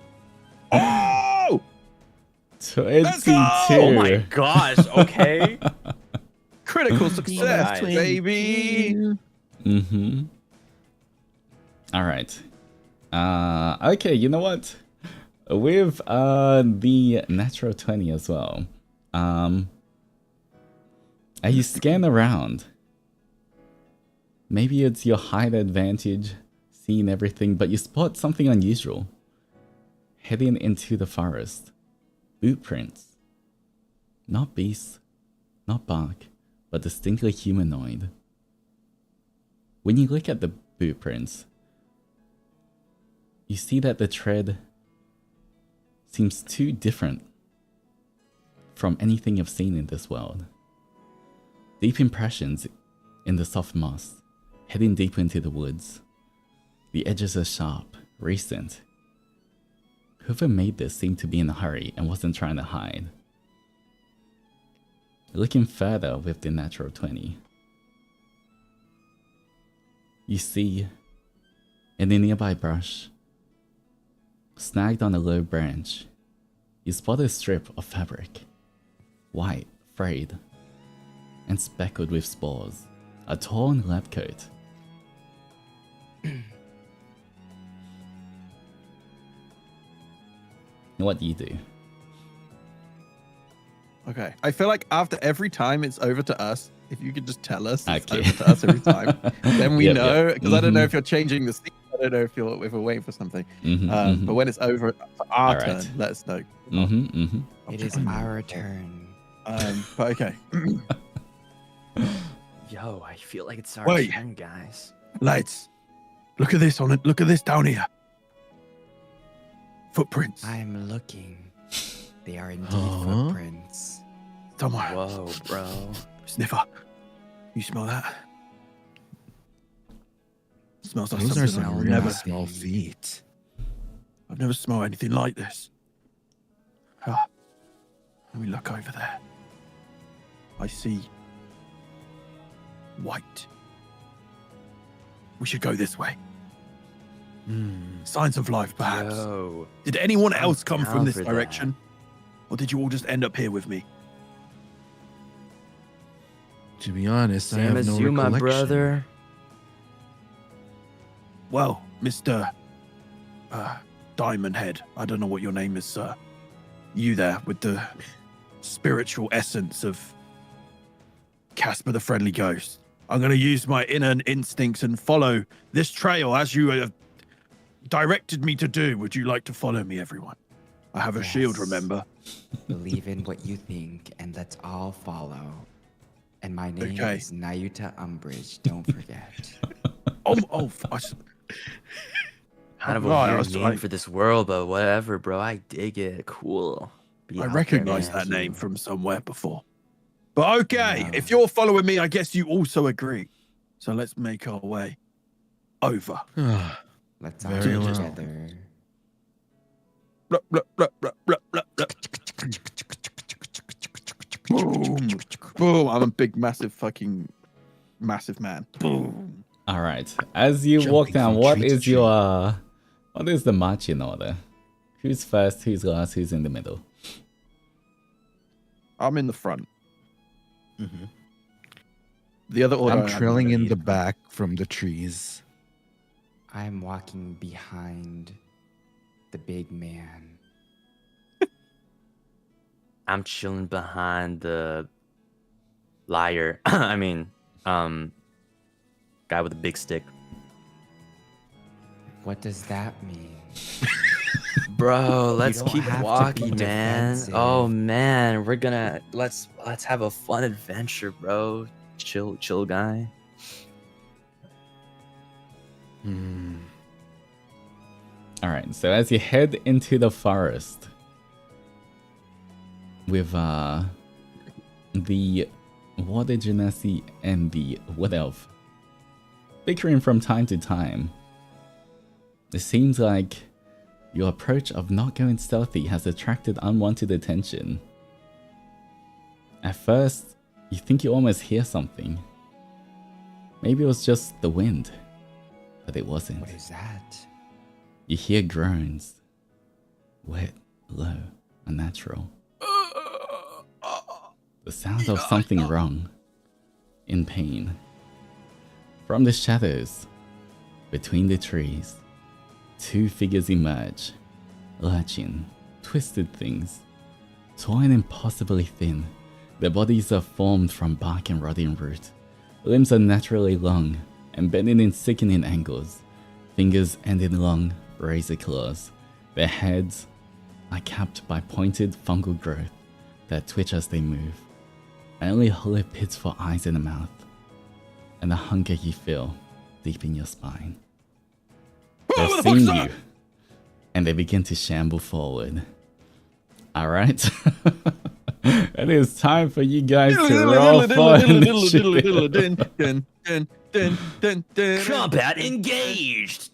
Oh! 22. Oh my gosh, okay. critical success, Nice. baby? Mm-hmm. Alright. Okay, you know what? With the natural 20 as well. You scan around. Maybe it's your height advantage, seeing everything, but you spot something unusual. Heading into the forest. Boot prints. Not beasts, not bark, but distinctly humanoid. When you look at the boot prints, you see that the tread seems too different from anything you've seen in this world. Deep impressions in the soft moss, heading deeper into the woods. The edges are sharp, recent. Whoever made this seemed to be in a hurry and wasn't trying to hide. Looking further with the natural 20, you see, in the nearby brush, snagged on a low branch, you spot a strip of fabric, white, frayed, and speckled with spores, a torn lab coat. What do you do? Okay. I feel like after every time it's over to us, if you could just tell us it's Okay. over to us every time, then we Yep, know. yep. Because I don't know if you're changing the scene. I don't know if we're waiting for something. But when it's over to our All right. turn, let us know. It is our turn. But okay. Yo, I feel like it's our Wait. turn, guys. Lads, look at this on it. Look at this down here. Footprints. I'm looking. They are indeed Huh? footprints. Somewhere. Whoa, bro. Sniffer. You smell that? Smells like Those are something some I've really never, small feet. I've never smelled anything like this. Ah, let me look over there. I see white. We should go this way. Signs of life, perhaps. Yo. Did anyone I'm else come down from this for that. direction? Or did you all just end up here with me? To be honest, I Same have as no you, my recollection. brother. Well, Mr. Diamond Head, I don't know what your name is, sir. You there with the spiritual essence of Casper the Friendly Ghost. I'm going to use my inner instincts and follow this trail as you have directed me to do. Would you like to follow me, everyone? I have a shield, Yes. remember? Believe in what you think, and let's all follow. And my name Okay. is Nayuta Umbridge. Don't forget. Kind of a Right, I weird was- name I- for this world, but whatever, bro. I dig it. Cool. Be I out there, recognize man. that name from somewhere before. But okay, No. if you're following me, I guess you also agree. So let's make our way over. Let's all Very do well. together. Blah, blah, blah, blah, blah, blah, blah. Boom. Boom. I'm a big, massive man. Boom. All right. As you walk Jumping down, from what tree to is what is the marching order? Who's first? Who's last? Who's in the middle? I'm in the front. Mhm. The other order. I I'm haven't trailing in made. the back from the trees. I'm walking behind the big man. I'm chilling behind the liar. I mean, guy with a big stick. What does that mean? Bro, let's don't keep have to be walking, man. defensive. Oh man, we're gonna let's have a fun adventure, bro. Chill guy. All right. So as you head into the forest with the water genasi and the wood elf bickering from time to time, it seems like your approach of not going stealthy has attracted unwanted attention. At first, you think you almost hear something. Maybe it was just the wind, but it wasn't. What is that? You hear groans. Wet, low, unnatural. The sound of something wrong. In pain. From the shadows, between the trees, two figures emerge. Lurching, twisted things. Torn impossibly thin. Their bodies are formed from bark and rotting root. Limbs are naturally long and bending in sickening angles. Fingers end in long, razor claws. Their heads are capped by pointed fungal growth that twitch as they move. And only hollow pits for eyes and a mouth. And the hunger you feel deep in your spine. They've what the seen fuck's you. that? and they begin to shamble forward. All right. It is time for you guys to roll for initiative. Combat engaged.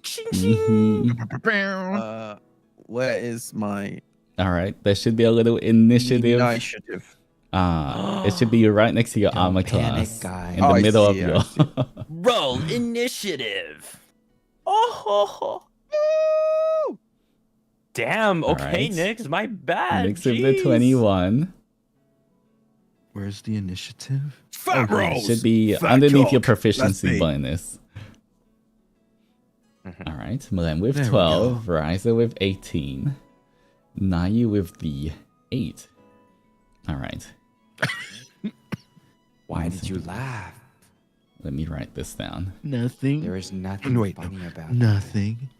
Where is my All right, there should be a little initiative. initiative? It should be right next to your Don't armor panic, class, guys. in the Oh, I middle of see, your. I see. Roll initiative. Oh. Damn. Okay, right. Nix, my bad. Mix of the jeez. 21. Where's the initiative? Fat It rolls. should be Fat underneath your cock. proficiency That's me. bonus. All right, Milan with There we 12, Ryza with 18, Nayu with the 8. All right, Why did you laugh? let me write this down. Nothing. There is nothing Wait, no, funny about it. Nothing.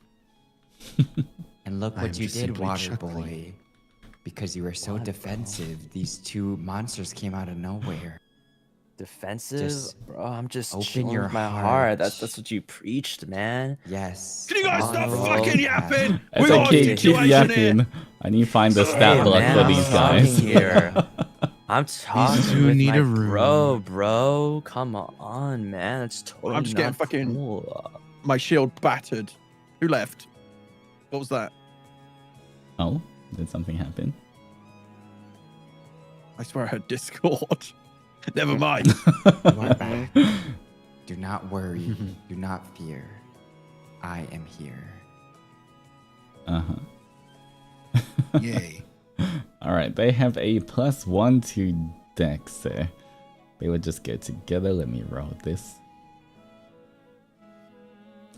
And look I'm what you just did, simply Water chuckling. Boy. Because you were so defensive, these two monsters came out of nowhere. Defensive, Just bro. I'm just open chilling your with my heart. heart. That's what you preached, man. Yes. Can you guys stop honorable fucking path. yapping? It's We got a okay, keep situation here. yapping. I need to find the stat Hey, block man, for I'm these talking guys. here. I'm talking two with need my a room. bro. Come on, man. That's totally I'm just getting not fucking- cool. My shield battered. Who left? What was that? Oh, did something happen? I swear I heard Discord. Never mind. You are back. Do not worry. Do not fear. I am here. Yay. All right, they have a +1 to Dex, so they would just get together. Let me roll this.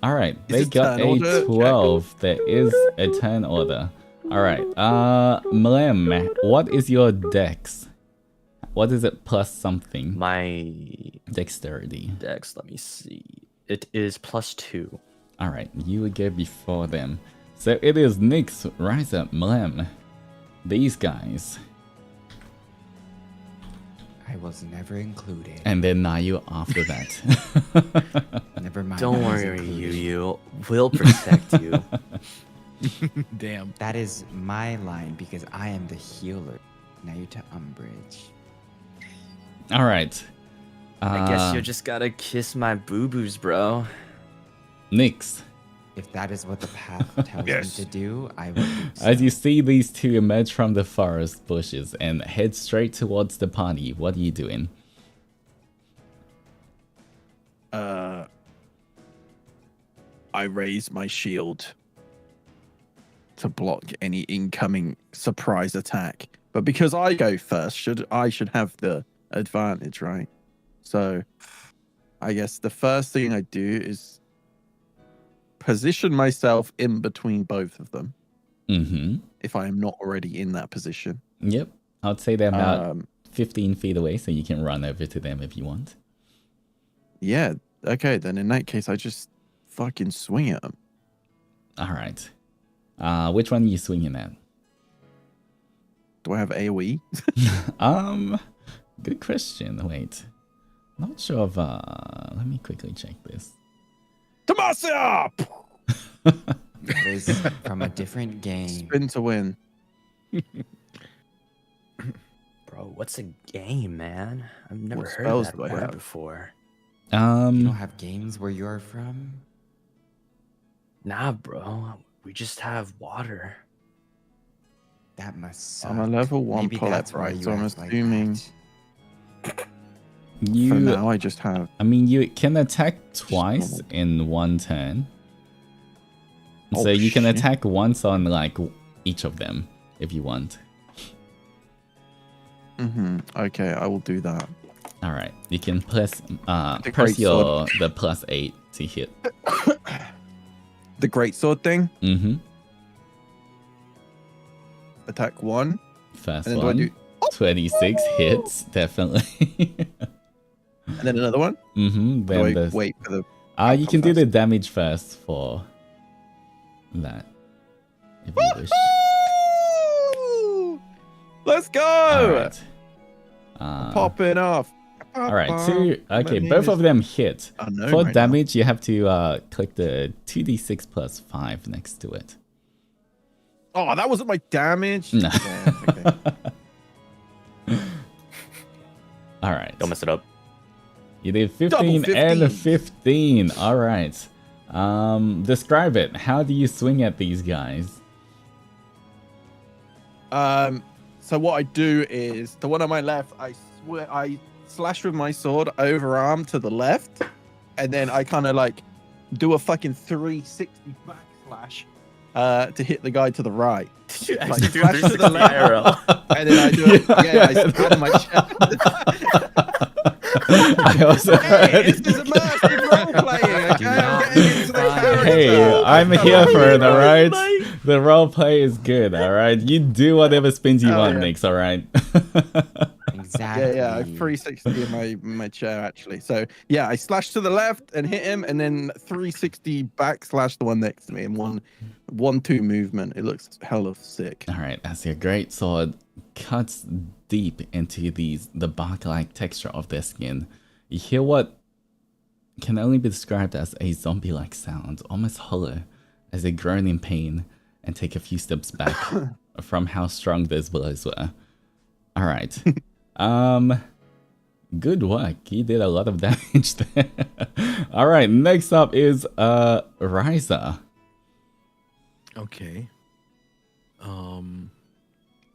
All right, they it got turn order, a Jackal? 12. There is a turn order. All right, Mlem, what is your Dex? What is it plus something? My Dexterity. dex, let me see. It is +2. All right, you would go before them. So it is Nyx, Rise Up, Mlem. These guys. I was never included. And then Nayu after that. Never mind. Don't I was worry, included. you. We'll protect you. Damn. That is my line because I am the healer. Now you're to Umbrage. All right. I guess you just gotta kiss my boo-boos, bro. Nyx. If that is what the path tells Yes. me to do, I will do so. As you see these two emerge from the forest bushes and head straight towards the party, what are you doing? I raise my shield to block any incoming surprise attack. But because I go first, I should have the advantage, right? So I guess the first thing I do is position myself in between both of them Mm-hmm. if I am not already in that position. Yep. I'd say they're about Um, 15 feet away, so you can run over to them if you want. Yeah, okay, then in that case I just fucking swing at them. All right. Which one are you swinging at? Do I have AoE? Good question. Wait. Not sure if, let me quickly check this. Tomasa! That is from a different game. Spin to win. Bro, what's a game, man? I've never What heard spells that do I word have? before. You don't have games where you're from? Nah, bro. We just have water. That must suck. I'm a level 1 Maybe that's polyp, why right? you So I'm act like assuming that. for now I just have. I mean, you can attack twice in one turn. So Oh, you can shit. attack once on like each of them if you want. Okay, I will do that. All right, you can press The press great your sword. the +8 to hit. The greatsword thing. Mm-hmm. Attack 1. First And then do I one, do? 26 hits definitely. And then another one. Mm-hmm. Do I Then the wait for the? you can do the damage first for that if you wish. Woo! Let's go! All right. Popping off. All right, okay, both of them hit. unknown For right now. damage, you have to click the 2d6 + 5 next to it. Oh, that wasn't my damage. No. Yeah, okay. All right. Don't mess it up. You did 15 Double and 15. 15. All right. Describe it. How do you swing at these guys? So what I do is the one on my left, I slash with my sword overarm to the left, and then I kind of like do a fucking 360 backslash to hit the guy to the right. You Like, actually do slash to the 360 left, arrow. and then I do it. Yeah, I stab my chest. I also Hey, this is immersive role playing. Okay, I'm getting into the character. Hey, I'm here for it, alright? Like- The role play is good, alright? You do whatever spins you want, yeah. Nix, alright? Exactly. Yeah, 360 in my chair actually. So yeah, I slash to the left and hit him, and then 360 backslash the one next to me in 1-2 movement. It looks hella sick. Alright, as your great sword cuts deep into the bark-like texture of their skin, you hear what can only be described as a zombie-like sound, almost hollow, as they groan in pain and take a few steps back from how strong those blows were. Alright. Good work. You did a lot of damage there. Alright, next up is Ryza. Okay.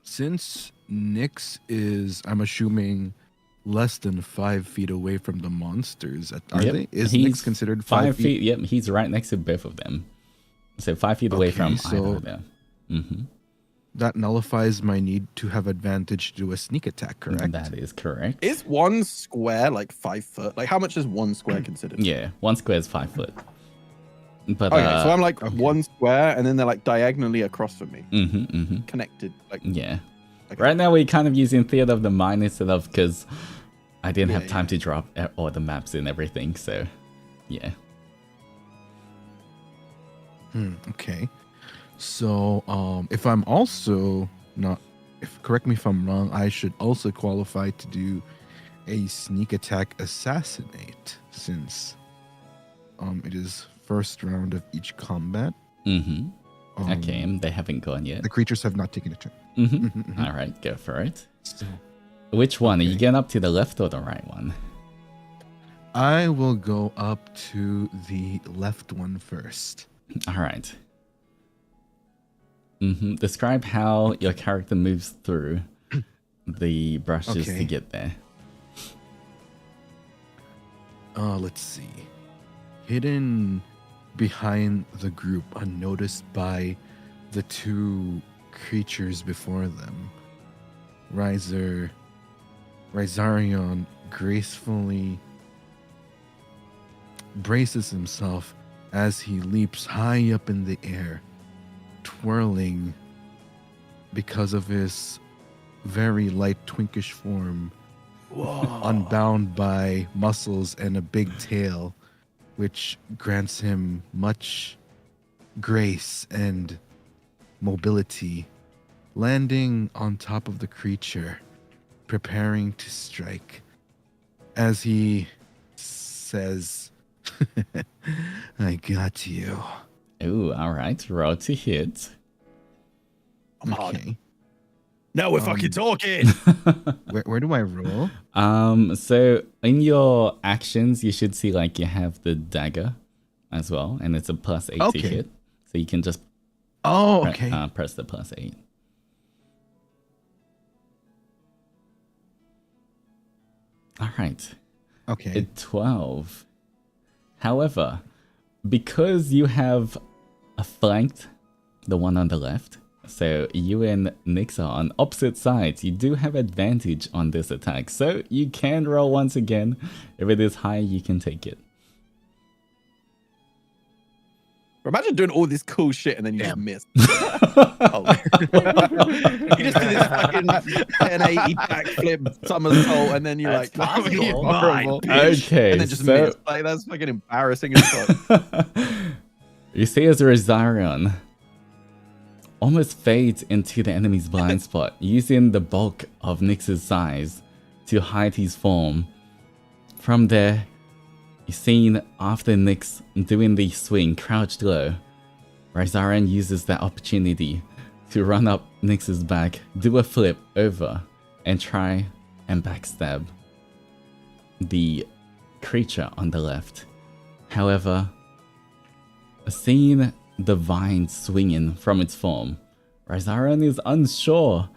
Since Nyx is, I'm assuming, less than 5 feet away from the monsters, are Yep, they? Is he's Nyx considered 5 feet? Yep, he's right next to both of them. So 5 feet away Okay, from so- either of them. Mm-hmm. That nullifies my need to have advantage to do a sneak attack, correct? That is correct. Is one square like 5 foot? Like how much is one square considered? Yeah, 1 square is 5 foot. But Okay, so I'm like okay. 1 square, and then they're like diagonally across from me, mm-hmm. connected. Like Yeah. okay. Right now we're kind of using Theater of the Mind instead of, because I didn't have Yeah, time to drop all the maps and everything, so yeah. Okay. So, if I'm also not, correct me if I'm wrong, I should also qualify to do a sneak attack assassinate, since it is first round of each combat. Mm-hmm. Okay, they haven't gone yet. The creatures have not taken a turn. Mm-hmm. All right, go for it. So, Which one? Are you Okay. getting up to the left or the right one? I will go up to the left one first. All right. Mm-hmm. Describe how your character moves through the brushes to Okay. get there. Let's see. Hidden behind the group, unnoticed by the 2 creatures before them, Rizarion gracefully braces himself as he leaps high up in the air, twirling because of his very light twinkish form, unbound by muscles and a big tail, which grants him much grace and mobility, landing on top of the creature, preparing to strike, as he says, I got you. Ooh, all right. Roll to hit. I'm hard. Okay. Now we're fucking talking. Where do I roll? So in your actions, you should see like you have the dagger as well, and it's a +8 to Okay. hit. So you can just Oh, okay. press the +8. All right. Okay. 12. However, because you have flanked the one on the left, so you and Nyx are on opposite sides, you do have advantage on this attack. So you can roll once again. If it is high, you can take it. Imagine doing all this cool shit and then you just miss. Oh. You just do this fucking 1080 backflip somersault, and then you're That's like, "Oh, you're possible. horrible." Okay, And then just so miss. Like that's fucking embarrassing as fuck. you see as Rizarion almost fades into the enemy's blind spot, using the bulk of Nyx's size to hide his form. From there, you're seen after Nyx doing the swing, crouched low. Rizarion uses that opportunity to run up Nyx's back, do a flip over, and try and backstab the creature on the left. However, seeing the vine swinging from its form, Rhizarion is unsure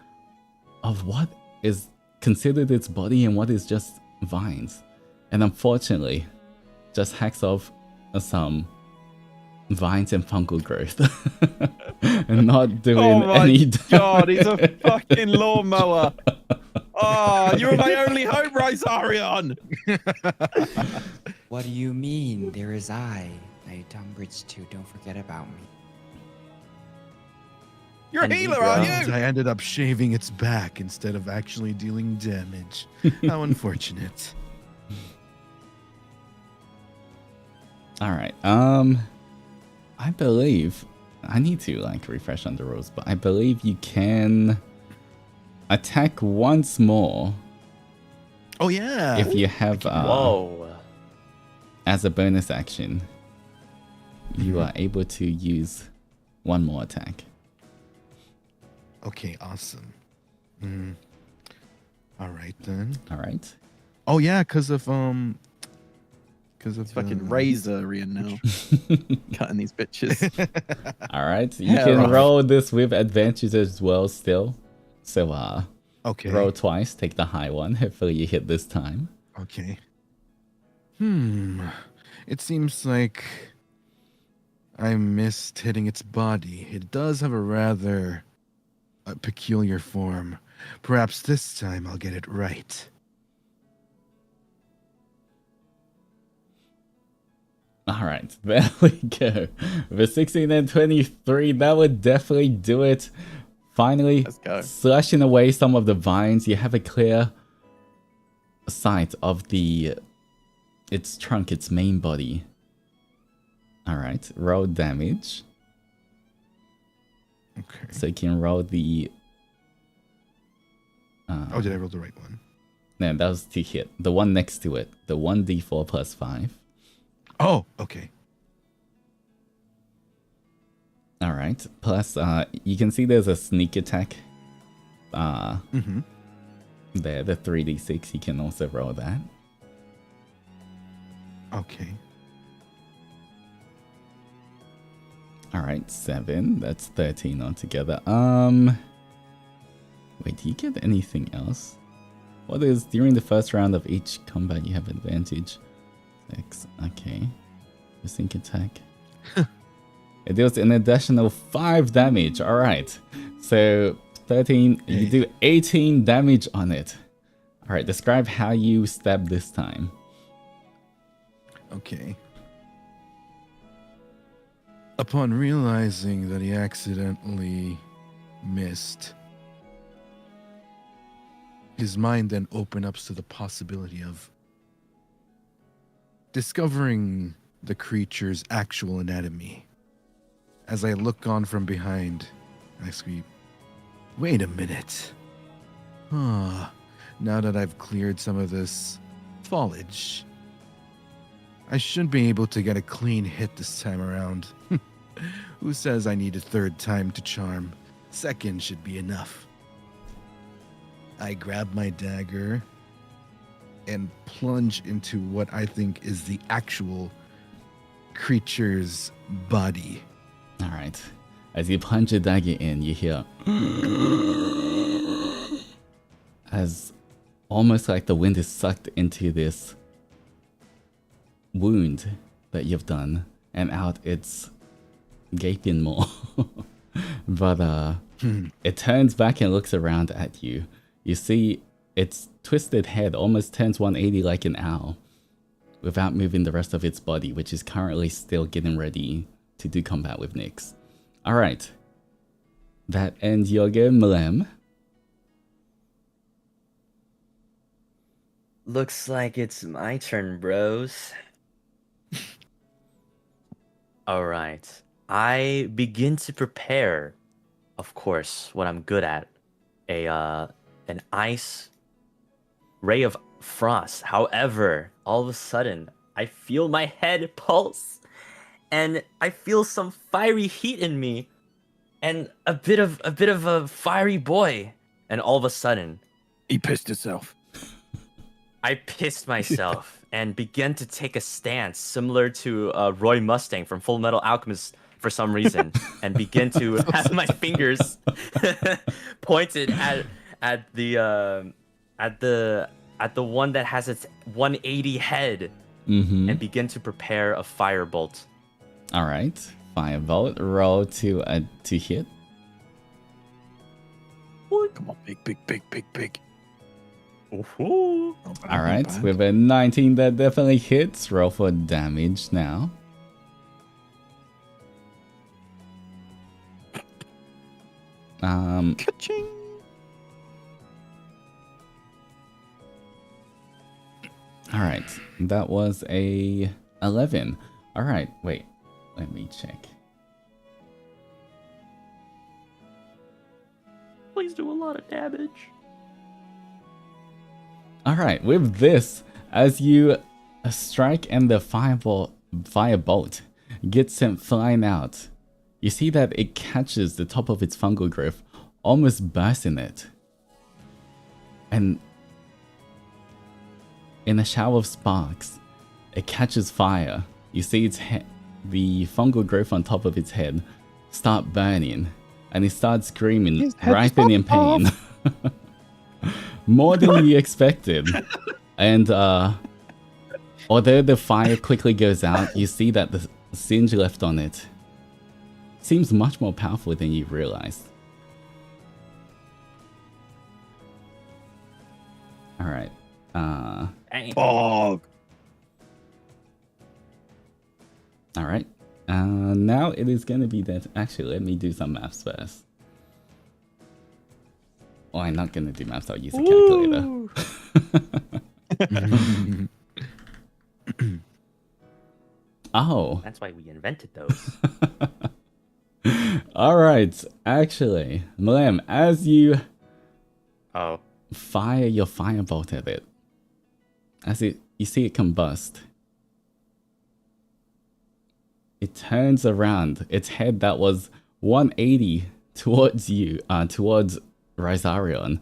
of what is considered its body and what is just vines. And unfortunately, just hacks off some vines and fungal growth. And not doing any damage. God, he's a fucking lawnmower. Oh, you're my only hope, Rhizarion. What do you mean? There is I, Knight Umbridge too. Don't forget about me. You're a And healer, we aren't grow. you? I ended up shaving its back instead of actually dealing damage. How unfortunate. Alright, I believe I need to like refresh on the rules, but I believe you can attack once more Oh yeah. if you have Whoa. as a bonus action. You are able to use one more attack. Okay, awesome. All right then. Alright. Oh yeah, because of Fucking Razorian now. Cutting these bitches. Alright. You Yeah, can right. roll this with advantage as well still. So Okay. roll twice, take the high one. Hopefully you hit this time. Okay. It seems like I missed hitting its body. It does have a rather peculiar form. Perhaps this time I'll get it right. Alright, there we go. With 16 and 23, that would definitely do it. Finally, Let's go. slashing away some of the vines, you have a clear sight of its trunk, its main body. Alright, roll damage. Okay. So you can roll the... Oh, did I roll the right one? No, that was to hit. The one next to it. The 1d4 plus 5. Oh, okay. Alright, plus you can see there's a sneak attack. There, the 3d6, you can also roll that. Okay. Alright, 7. That's 13 altogether. Wait, do you get anything else? What is during the first round of each combat you have advantage? 6. Okay. The sneak attack. It deals an additional 5 damage. Alright. So 13, you do 18 damage on it. Alright, describe how you stab this time. Okay. Upon realizing that he accidentally missed, his mind then opened up to the possibility of discovering the creature's actual anatomy. As I look on from behind, I scream, "Wait a minute. Now that I've cleared some of this foliage, I should be able to get a clean hit this time around. Who says I need a third time to charm? Second should be enough." I grab my dagger and plunge into what I think is the actual creature's body. Alright. As you plunge a dagger in, you hear as almost like the wind is sucked into this wound that you've done, and out it's gaping more. But it turns back and looks around at you. You see its twisted head almost turns 180 like an owl, without moving the rest of its body, which is currently still getting ready to do combat with Nyx. Alright. That ends your game, Malem. Looks like it's my turn, bros. Alright. I begin to prepare, of course, what I'm good at. An ice ray of frost. However, all of a sudden, I feel my head pulse, and I feel some fiery heat in me. and a bit of a fiery boy. And all of a sudden, He pissed himself. I pissed myself and began to take a stance similar to Roy Mustang from Full Metal Alchemist for some reason, and begin to have my fingers pointed at the one that has its 180 head, and begin to prepare a firebolt. All right, firebolt. Roll to hit. Come on, big. Ooh. All right, with a 19 that definitely hits. Roll for damage now. Ka-ching. All right, that was a 11. All right, wait, let me check. Please do a lot of damage. All right, with this, as you strike and the firebolt gets sent flying out, you see that it catches the top of its fungal growth, almost bursting it. And in a shower of sparks, it catches fire. You see its the fungal growth on top of its head start burning, and it starts screaming, writhing in pain. More than you expected. And although the fire quickly goes out, you see that the singe left on it seems much more powerful than you realized. All right. Bog. All right. Now it is going to be that. Actually, let me do some maths first. Oh, I'm not going to do maths. I'll use a calculator. Oh. That's why we invented those. All right. Actually, Mlem, as you fire your firebolt at it, you see it combust. It turns around. Its head that was 180 towards you, towards Rhizarion,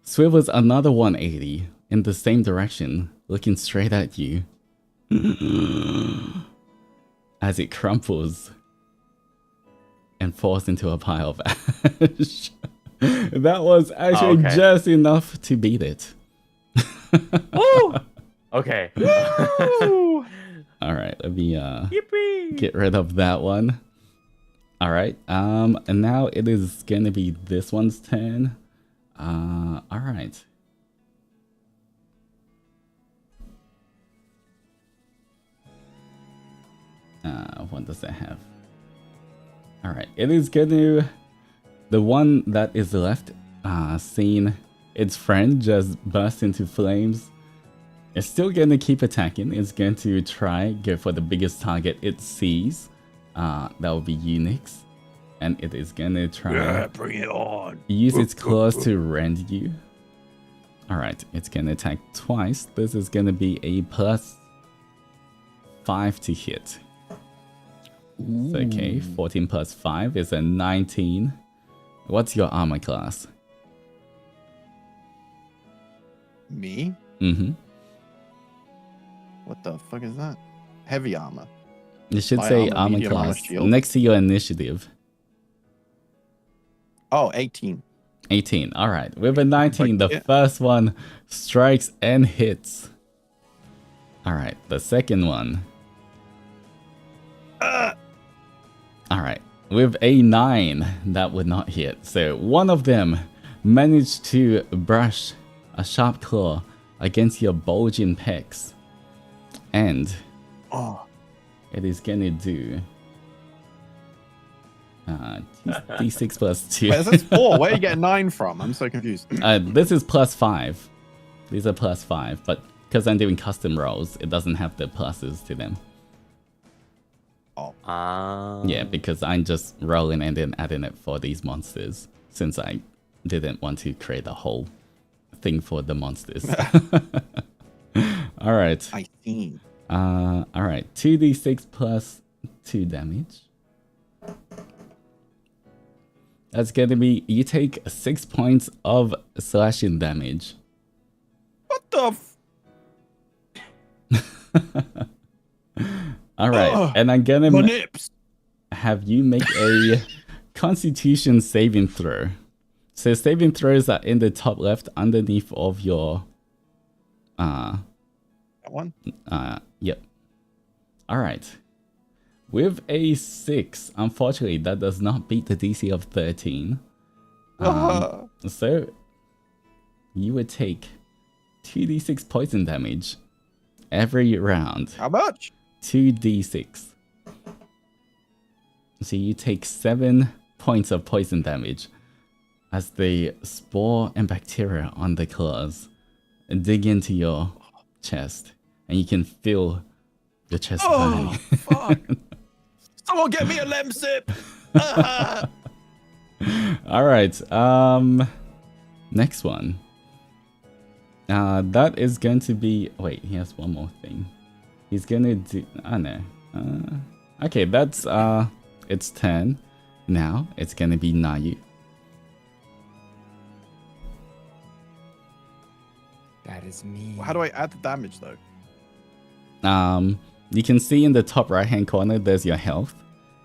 swivels another 180 in the same direction, looking straight at you. As it crumples and falls into a pile of ash. That was actually just enough to beat it. Woo! Okay. All right, let me get rid of that one. All right, and now it is gonna be this one's turn. All right. What does it have? All right, it is gonna. The one that is left, seeing its friend just burst into flames, it's still gonna keep attacking. It's going to go for the biggest target it sees. That will be Unix, and it is gonna try. Bring it on. Use its claws to rend you. All right, it's gonna attack twice. This is gonna be a +5 to hit. So, okay, 14 plus 5 is a 19. What's your armor class? Me? Mm-hmm. What the fuck is that? Heavy armor. You should Light say armor, armor medium armor, class shield. next to your initiative. Oh, 18. 18. All right. With a 19, Like, the first one strikes and hits. All right. The second one. All right. With a 9, that would not hit. So one of them managed to brush a sharp claw against your bulging pecs. And it is going to do D6 plus 2. Wait, this is 4. Where are you getting 9 from? I'm so confused. This is +5. These are +5, but because I'm doing custom rolls, it doesn't have the pluses to them. Yeah, because I'm just rolling and then adding it for these monsters, since I didn't want to create a whole thing for the monsters. All right. I see. All right. 2d6 plus 2 damage. That's gonna be, you take 6 points of slashing damage. What the? Alright, Ugh, and I'm gonna my nips. have you make a Constitution saving throw. So saving throws are in the top left underneath of your That one. Yep. Alright. With a 6, unfortunately that does not beat the DC of 13. So you would take 2d6 poison damage every round. How much? 2d6. So you take 7 points of poison damage as the spore and bacteria on the claws dig into your chest, and you can feel your chest burning. Fuck. Someone get me a lem sip. Alright, next one. That is going to be, wait, he has one more thing. He's gonna do, no. Okay, that's, it's 10. Now, it's gonna be Nayu. That is me. How do I add the damage though? You can see in the top right hand corner, there's your health.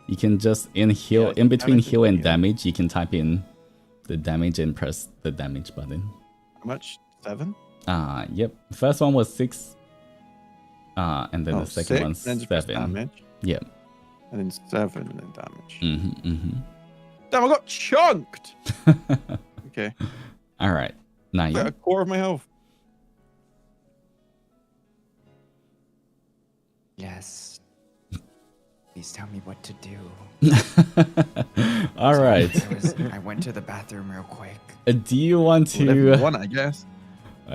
You can just, in between heal and damage, you can type in the damage and press the damage button. How much? 7? Yep. First one was 6. And then the second 6, one's then just press 7. damage. Yep. And then 7 and then damage. Mm-hmm. Damn, I got chunked. Okay. Alright. Now Got a quarter of my health. Yes. Please tell me what to do. Alright. I went to the bathroom real quick. Do you want to... Level 1, I guess.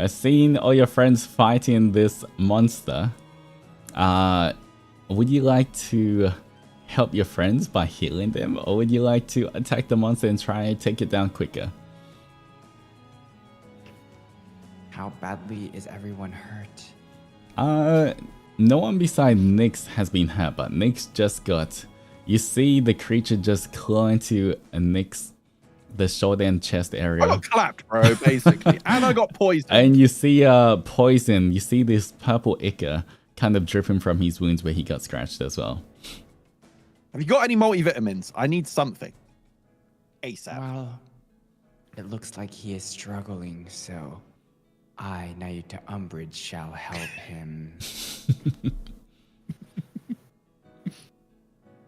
Seeing all your friends fighting this monster, would you like to help your friends by healing them, or would you like to attack the monster and try and take it down quicker? How badly is everyone hurt? No one beside Nyx has been hurt, but Nyx just got... You see the creature just claw into Nyx, the shoulder and chest area. I got clapped, bro, basically. And I got poisoned. And you see poison. You see this purple ichor kind of dripping from his wounds where he got scratched as well. Have you got any multivitamins? I need something. ASAP. Well, it looks like he is struggling, so I, Nayu Umbridge, shall help him.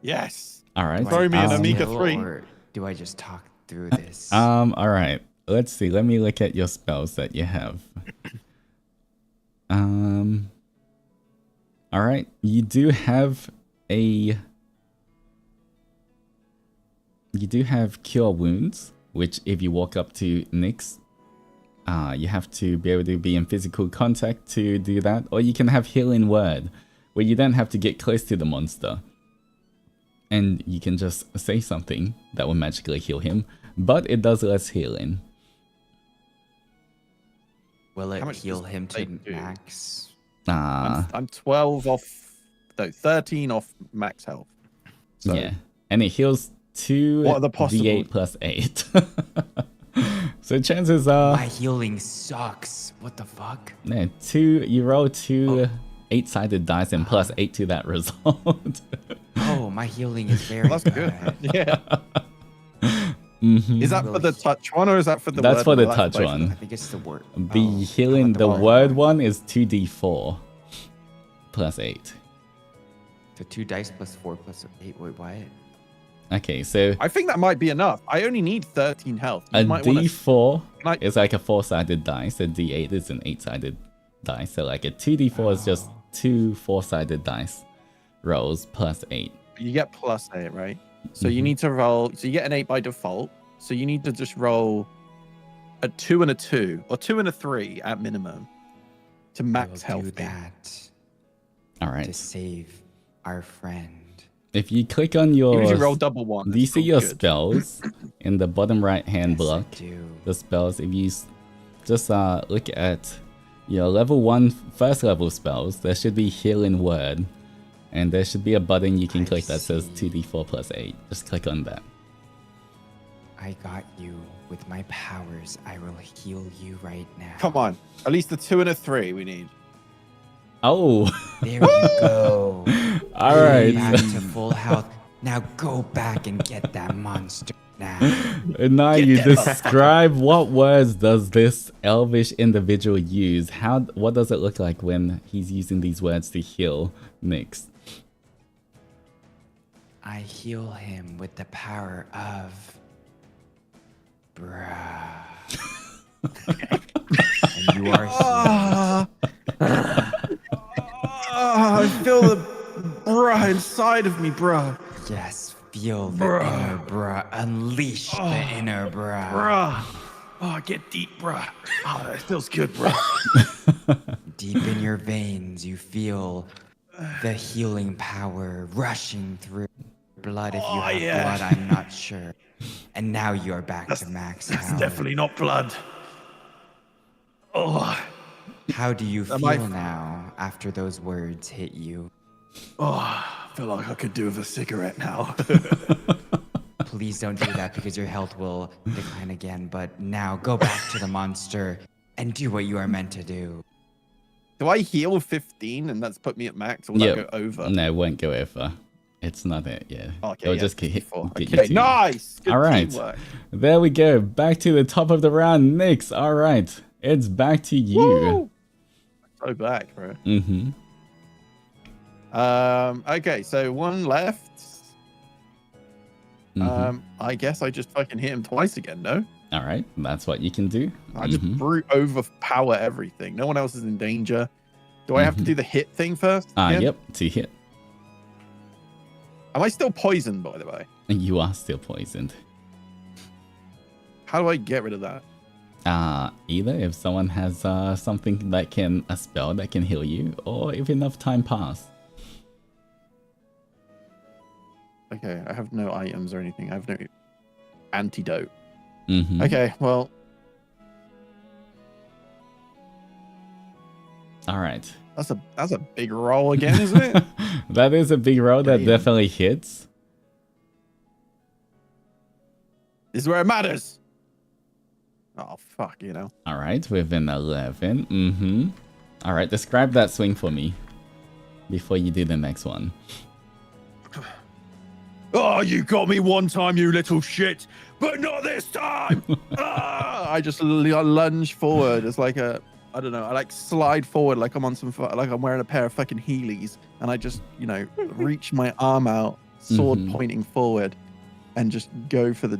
Yes. All right. Throw me an Amiga Skill, 3. or do I just talk through this? All right. Let's see. Let me look at your spells that you have. All right. You do have Cure Wounds, which if you walk up to Nyx, you have to be able to be in physical contact to do that. Or you can have Healing Word, where you don't have to get close to the monster. And you can just say something that will magically heal him, but it does less healing. Will it How much heal does him that to do? max? I'm 12 off, no, 13 off max health. So Yeah, and it heals 2 What are the possible- d8 plus 8. So chances are, My healing sucks. What the fuck? yeah, you roll 2 8-sided dice and plus 8 to that result. Oh, my healing is very that's good. bad. Yeah. Mhm. Is that for the touch one or is that for the That's word for the one? touch both. one. I think it's the word. The Oh, healing, I the want word one is 2d4 plus 8. So 2 dice plus 4 plus 8. Wait, what? Okay, so I think that might be enough. I only need 13 health. You a might wanna- d4 Can I- is like a 4-sided dice. A d8 is an 8-sided dice. So like a 2d4 is just 2 4-sided dice rolls plus 8. You get plus 8, right? So you need to roll. So you get an 8 by default. So you need to just roll a 2 and a 2, or 2 and a 3 at minimum to max We'll health. do gain. that All to right. save our friend. If you click on your, Usually roll double one. do you it's see still your good. spells in the bottom right hand Yes, I block? do. The spells. If you just look at your level 1 first level spells, there should be Healing Word, and there should be a button you can I click that says see. 2d4 plus 8. Just click on that. I got you. With my powers, I will heal you right now. Come on. At least a 2 and a 3 we need. Oh. There you go. All You're right. back to full health. Now go back and get that monster now. And now you describe what words does this elvish individual use? What does it look like when he's using these words to heal Nyx? I heal him with the power of... Bruh. And you are healed. I feel the bruh inside of me, bruh. Yes, feel the inner bruh. Unleash the inner bruh. Bruh. Oh, get deep, bruh. Oh, that feels good, bruh. Deep in your veins, you feel the healing power rushing through blood. If you have blood, I'm not sure. And now you're back to max health. That's definitely not blood. Oh. How do you feel now after those words hit you? Oh, I feel like I could do with a cigarette now. Please don't do that because your health will decline again. But now go back to the monster and do what you are meant to do. Do I heal 15 and that's put me at max, or will that go over? No, it won't go over. It's not it, yeah. Okay, It'll just get okay, nice! Good all right. teamwork. There we go. Back to the top of the round. Nyx, all right. It's back to you. Woo! So back, bro. Mm-hmm. Okay, so one left. I guess I just fucking hit him twice again, no? All right, that's what you can do. I just brute overpower everything. No one else is in danger. Do I have to do the hit thing first? Yep, to hit. Am I still poisoned, by the way? You are still poisoned. How do I get rid of that? Either if someone has something that can, a spell that can heal you, or if enough time pass. Okay, I have no items or anything. I have no antidote. Mm-hmm. Okay, well. All right. That's a big roll again, isn't it? That is a big roll that definitely hits. This is where it matters. Oh, fuck, you know. All right, within 11. Mm-hmm. All right, describe that swing for me before you do the next one. Oh, you got me one time, you little shit, but not this time. I just lunge forward. It's like I don't know. I like slide forward like I'm on some, like I'm wearing a pair of fucking Heelys, and I just, you know, reach my arm out, sword pointing forward, and just go for the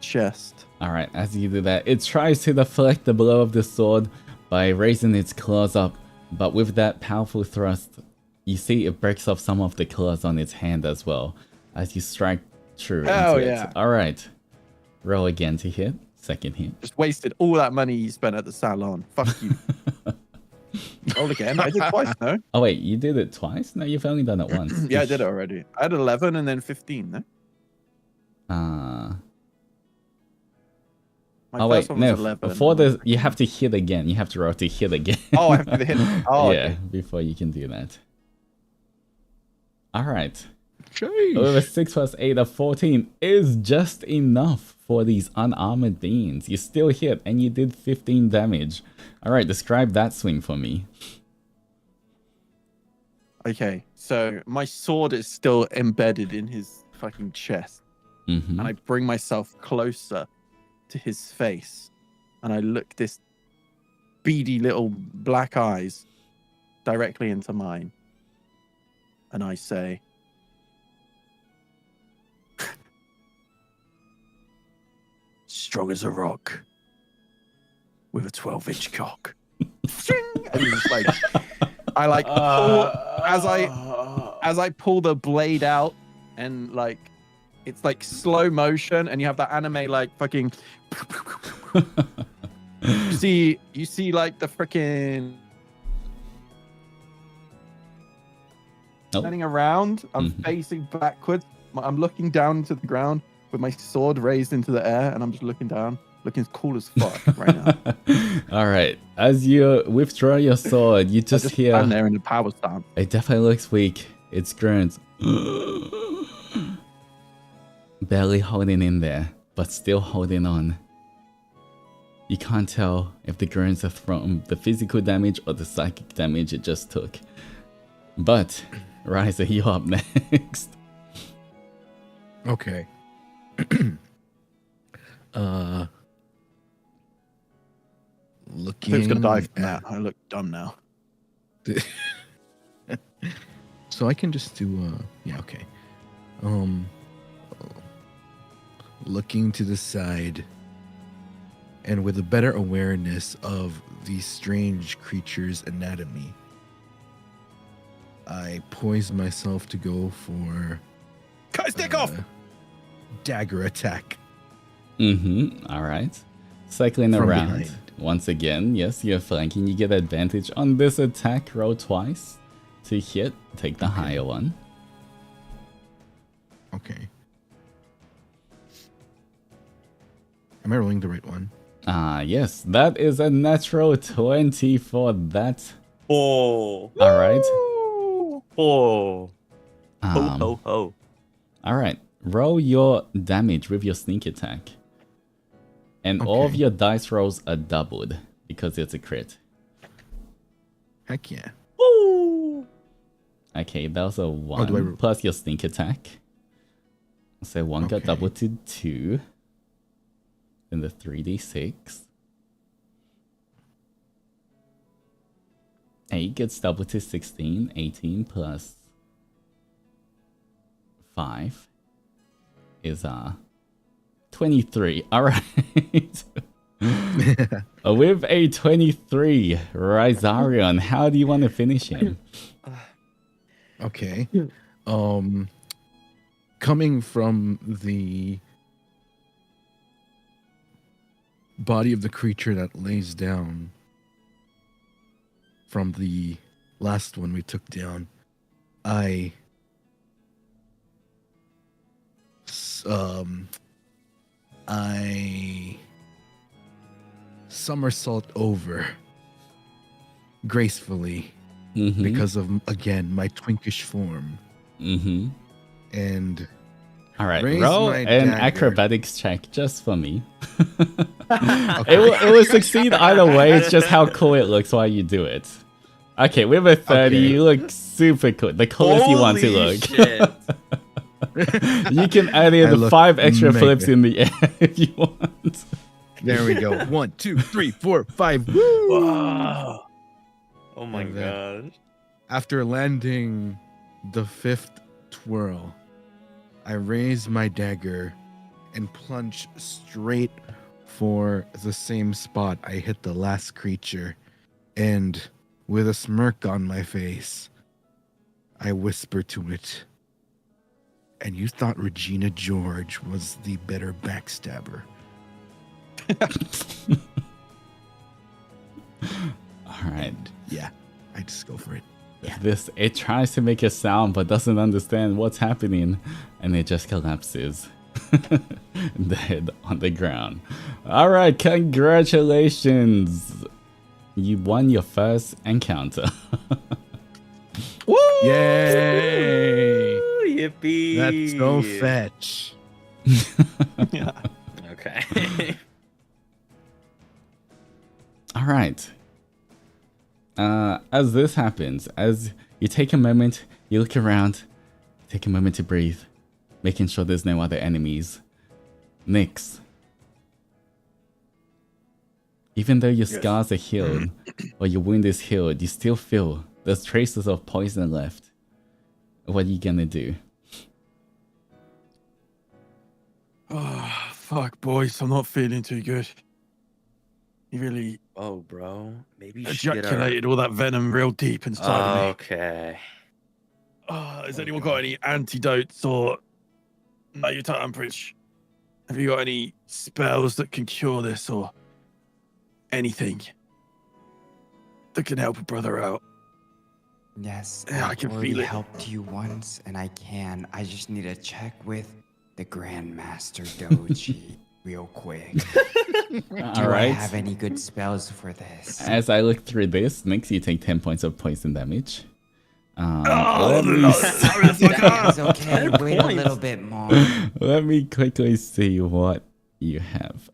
chest. All right, as you do that, it tries to deflect the blow of the sword by raising its claws up, but with that powerful thrust, you see it breaks off some of the claws on its hand as well as you strike true into it. All right, roll again to hit. Second hit. Just wasted all that money you spent at the salon. Fuck you. Roll again. I did twice, no? Oh wait, you did it twice? No, you've only done it once. Yeah, I did it already. I had 11 and then 15, no? My wait, one no. was 11. Before the, you have to hit again. You have to roll to hit again. Oh, I have to hit. Oh, yeah, okay. before you can do that. All right. Jeez. Over 6 plus 8 of 14 is just enough for these unarmored beings. You still hit and you did 15 damage. All right, describe that swing for me. Okay, so my sword is still embedded in his fucking chest. And I bring myself closer to his face. And I look this beady little black eyes directly into mine. And I say, strong as a rock with a 12-inch cock. And he's just like, I like pull, as I pull the blade out, and like it's like slow motion, and you have that anime like fucking. you see like the freaking turning around. I'm facing backwards. I'm looking down to the ground with my sword raised into the air, and I'm just looking down, looking as cool as fuck right now. All right, as you withdraw your sword, you just hear. Stand there in the power stance. It definitely looks weak. It groans, barely holding in there. but still holding on. You can't tell if the groans are from the physical damage or the psychic damage it just took. But, Ryza, you're up next. Okay. Looking. Who's gonna die from that? I look dumb now. So I can just do yeah, okay. Looking to the side and with a better awareness of the strange creature's anatomy, I poise myself to go for Cut his dick off! dagger attack. Alright. Cycling From around. behind. Once again, yes, you're flanking. You get advantage on this attack. Roll twice to hit. Take the higher one. Okay. Am I rolling the right one? Yes, that is a natural 20 for that. Oh. Alright. Oh. Ho ho ho. Alright. Roll your damage with your sneak attack. And all of Okay. your dice rolls are doubled because it's a crit. Heck yeah. Ooh. Okay, that was a do I 1 roll? plus your sneak attack. So 1 got Okay. doubled to 2. Then the 3d6. 8 gets doubled to 16. 18 plus 5 is 23. Alright. With a 23, Rizarion, how do you want to finish him? Okay. Coming from the body of the creature that lays down from the last one we took down, I somersault over gracefully because of, again, my twinkish form. And Alright, raise roll my an dagger. acrobatics check just for me. It will succeed either way, it's just how cool it looks while you do it. Okay, with a 30, Okay. you look super cool. The coolest you want to Holy look. shit. You can add in I the look 5 extra mega. flips in the air if you want. there we go. 1, 2, 3, 4, 5. Woo! Wow. Oh my And then- god. After landing the 5th twirl, I raise my dagger and plunge straight for the same spot I hit the last creature. And with a smirk on my face, I whisper to it, "And you thought Regina George was the better backstabber." Alright. Yeah, I just go for it. It tries to make a sound but doesn't understand what's happening, and it just collapses dead on the ground. Alright, congratulations! You won your first encounter. Woo! Yay! Ooh, yippee. That's so fetch. Okay. Alright. As this happens, as you take a moment, you look around, take a moment to breathe, making sure there's no other enemies. Nyx. Even though your scars are healed, or your wound is healed, you still feel there's traces of poison left. What are you gonna do? Oh, fuck, boys. I'm not feeling too good. You really Oh, bro. Maybe you should get ejaculated all that venom real deep inside of me. Okay. Oh, has anyone got any antidotes or Amperage? Have you got any spells that can cure this or anything that can help a brother out? Yes, Yeah, I I've can already feel it. helped you once, and I can. I just need to check with the Grandmaster Doji real quick. Do I Alright. have any good spells for this? As I look through this, Nyx, you take 10 points of poison damage. Oh, let, me no, s- That is okay. Wait a little bit more. let me quickly see what you have.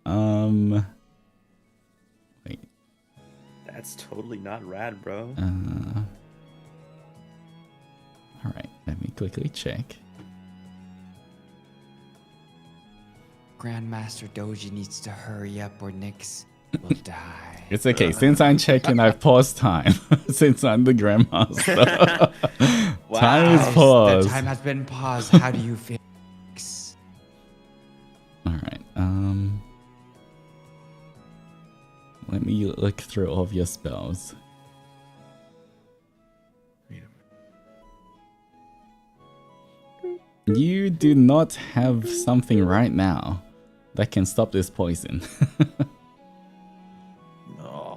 Wait. That's totally not rad, bro. All right, let me quickly check. Grandmaster Doji needs to hurry up or Nyx will die. It's okay. Since I'm checking, I've paused time. Since I'm the Grandmaster. Time is paused. The time has been paused. How do you feel? All right. Let me look through all of your spells. You do not have something right now that can stop this poison.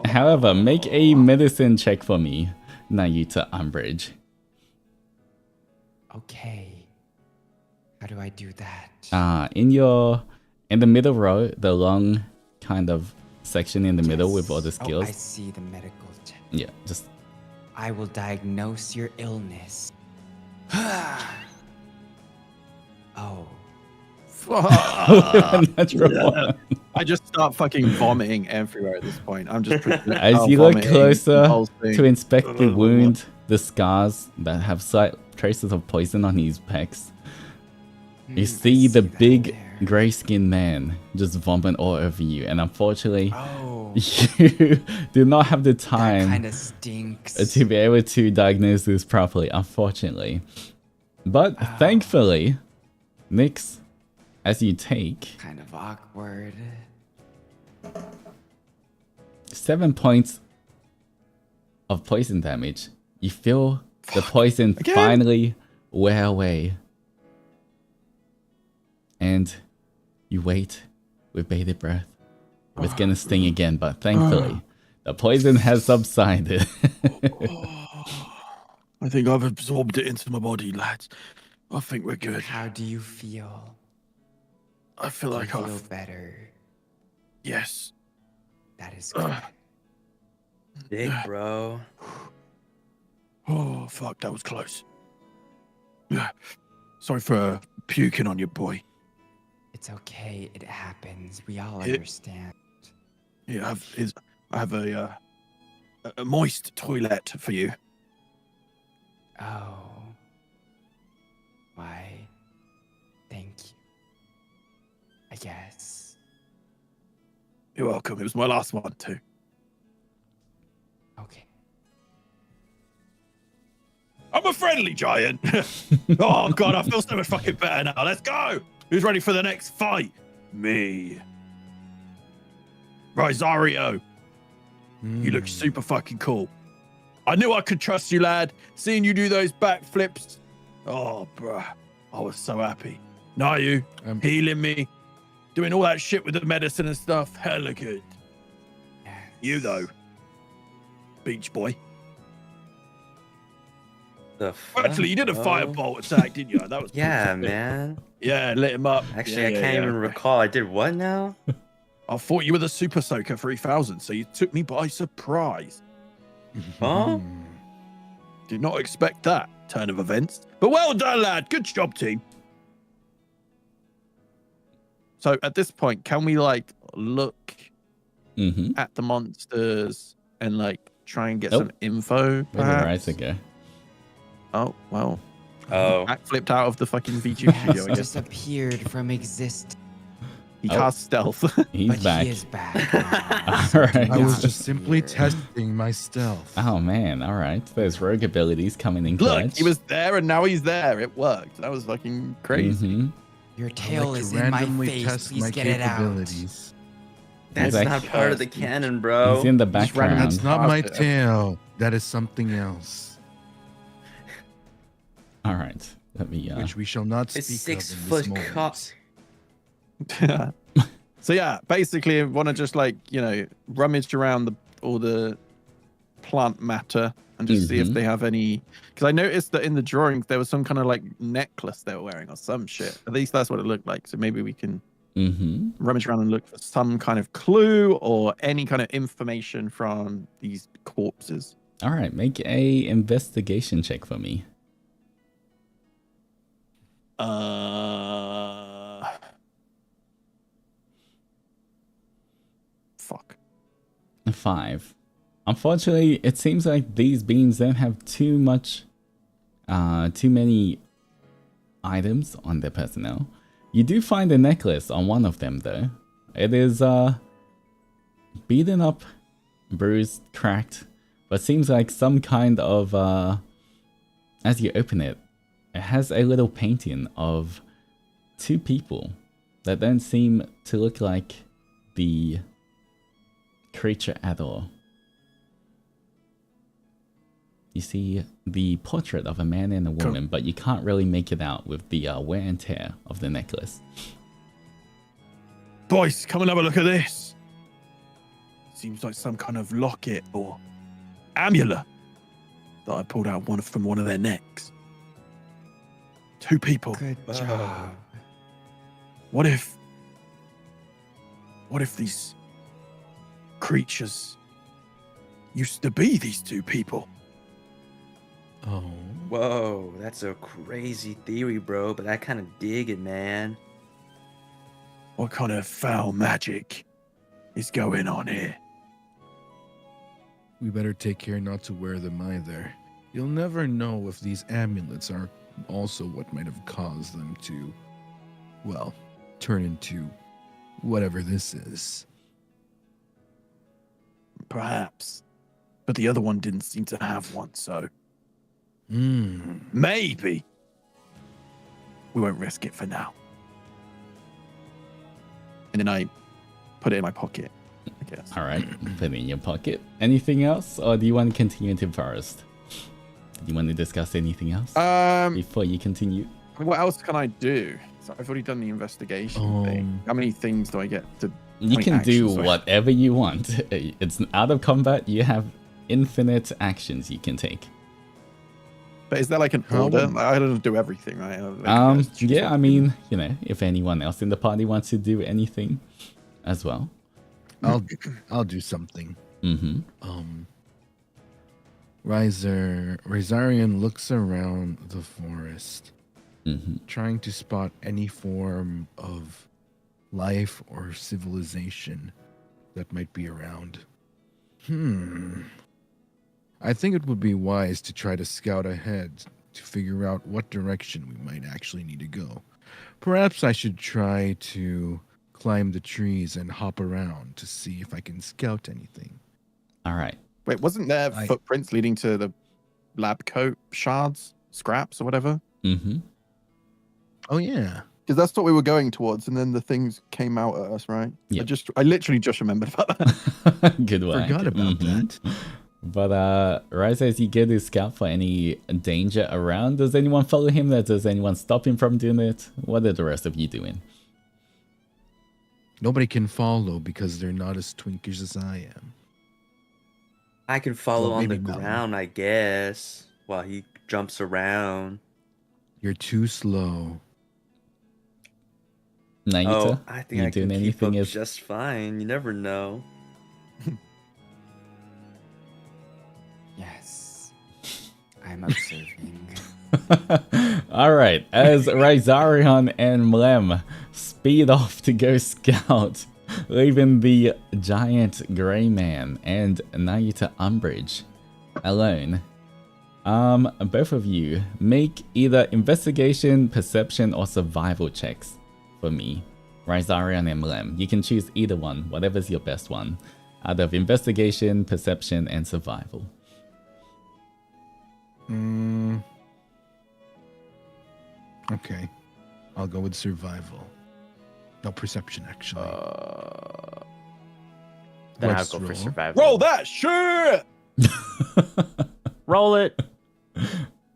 However, make a medicine check for me, Nayuta Umbridge. Okay. How do I do that? In the middle row, the long kind of section in the middle with all the skills. Oh, I see the medical check. Yeah, just... I will diagnose your illness. Oh. Natural one. I just start fucking vomiting everywhere at this point. I'm just as you look closer to inspect the wound, the scars that have slight traces of poison on his pecs, you see the big gray-skinned man just vomit all over you, and unfortunately, you do not have the time kind of stinks. to be able to diagnose this properly, unfortunately. But thankfully, Nyx, as you take kind of awkward 7 points of poison damage, you feel the poison finally wear away. And you wait with bated breath. It's gonna sting again, but thankfully, the poison has subsided. I think I've absorbed it into my body, lads. I think we're good. How do you feel? I feel like I feel better. Yes. That is good. Big bro. Oh fuck, that was close. Sorry for puking on your boy. It's okay. It happens. We all understand. Yeah, I have a moist toilet for you. Oh. Why? Thank you. I guess. You're welcome. It was my last one too. Okay. I'm a friendly giant. Oh god, I feel so much fucking better now. Let's go. Who's ready for the next fight? Me. Rosario. You look super fucking cool. I knew I could trust you, lad. Seeing you do those backflips. Oh, bruh. I was so happy. Now you healing me. Doing all that shit with the medicine and stuff. Hella good. Yes. You, though. Beach boy. The fuck, Actually, you did a firebolt attack, didn't you? That was yeah, cool. man. Yeah, lit him up. Actually, I can't even recall. I did what now? I thought you were the Super Soaker 3000, so you took me by surprise. Huh? Did not expect that turn of events. But well done, lad. Good job, team. So at this point, can we like look at the monsters and like try and get some info? Perhaps? Right, okay. Oh well. Oh. Back flipped out of the fucking VTube studio. I guess Disappeared from existence. he cast stealth. He's But back. he is back. now. All right. I was just simply testing my stealth. Oh man, all right. Those rogue abilities coming in Look, clutch. he was there and now he's there. It worked. That was fucking crazy. Your I tail like is to in my randomly face. test Please my get it out. capabilities. That's He's not part of the canon, bro. He's in the Just random- background. That's not my Positive. tail. That is something else, All right. Let me. which we shall not It's speak of 6 in foot this cock. moment. So yeah, basically, I want to just like rummage around all the plant matter and just see if they have any. Because I noticed that in the drawings there was some kind of like necklace they were wearing or some shit. At least that's what it looked like. So maybe we can rummage around and look for some kind of clue or any kind of information from these corpses. All right. Make a investigation check for me. 5. Unfortunately, it seems like these beings don't have too many items on their personnel. You do find a necklace on one of them though. It is beaten up, bruised, cracked, but seems like some kind of as you open it, it has a little painting of 2 people that don't seem to look like the creature at all. You see the portrait of a man and a woman, but you can't really make it out with the wear and tear of the necklace. Boys, come and have a look at this. Seems like some kind of locket or amulet that I pulled out from one of their necks. 2 people. Good job. What if these creatures used to be these 2 people? Oh. Whoa, that's a crazy theory, bro, but I kind of dig it, man. What kind of foul magic is going on here? We better take care not to wear them either. You'll never know if these amulets are also what might have caused them to, well, turn into whatever this is. Perhaps. But the other one didn't seem to have one, so Hmm. maybe we won't risk it for now. And then I put it in my pocket, I guess. Alright, put it in your pocket. Anything else, or do you want to continue into forest? Do you want to discuss anything else before you continue? What else can I do? So I've already done the investigation thing. How many things do I get to? You can do whatever you want. It's out of combat, you have infinite actions you can take. But is there like an order? I don't do everything, right? Yeah, I mean, you know, if anyone else in the party wants to do anything as well. I'll do something. Mm-hmm. Rizarian looks around the forest, Mm-hmm. trying to spot any form of life or civilization that might be around. I think it would be wise to try to scout ahead to figure out what direction we might actually need to go. Perhaps I should try to climb the trees and hop around to see if I can scout anything. All right. Wait, wasn't there footprints leading to the lab coat shards, scraps, or whatever? Mm-hmm. Oh yeah, Because that's what we were going towards, and then the things came out at us, right? Yeah. I literally just remembered about that. Good one. forgot about that. But right as you get to scout for any danger around, does anyone follow him? Does anyone stop him from doing it? What are the rest of you doing? Nobody can follow because they're not as twinkish as I am. I can follow Well, on the maybe not. ground, I guess, while he jumps around. You're too slow. Nagita, Oh, I think you I doing can keep anything up as just fine. You never know. Yes. I'm observing. All right, as Rizarion and Mlem speed off to go scout, leaving the giant gray man and Nagita Umbridge alone. Both of you make either investigation, perception, or survival checks for me. Rizarion and Mlem. You can choose either one, whatever's your best one, out of investigation, perception, and survival. Okay. I'll go with survival. No, perception, actually. Then I'll Let's go for roll. survival. Roll that shit! Roll it.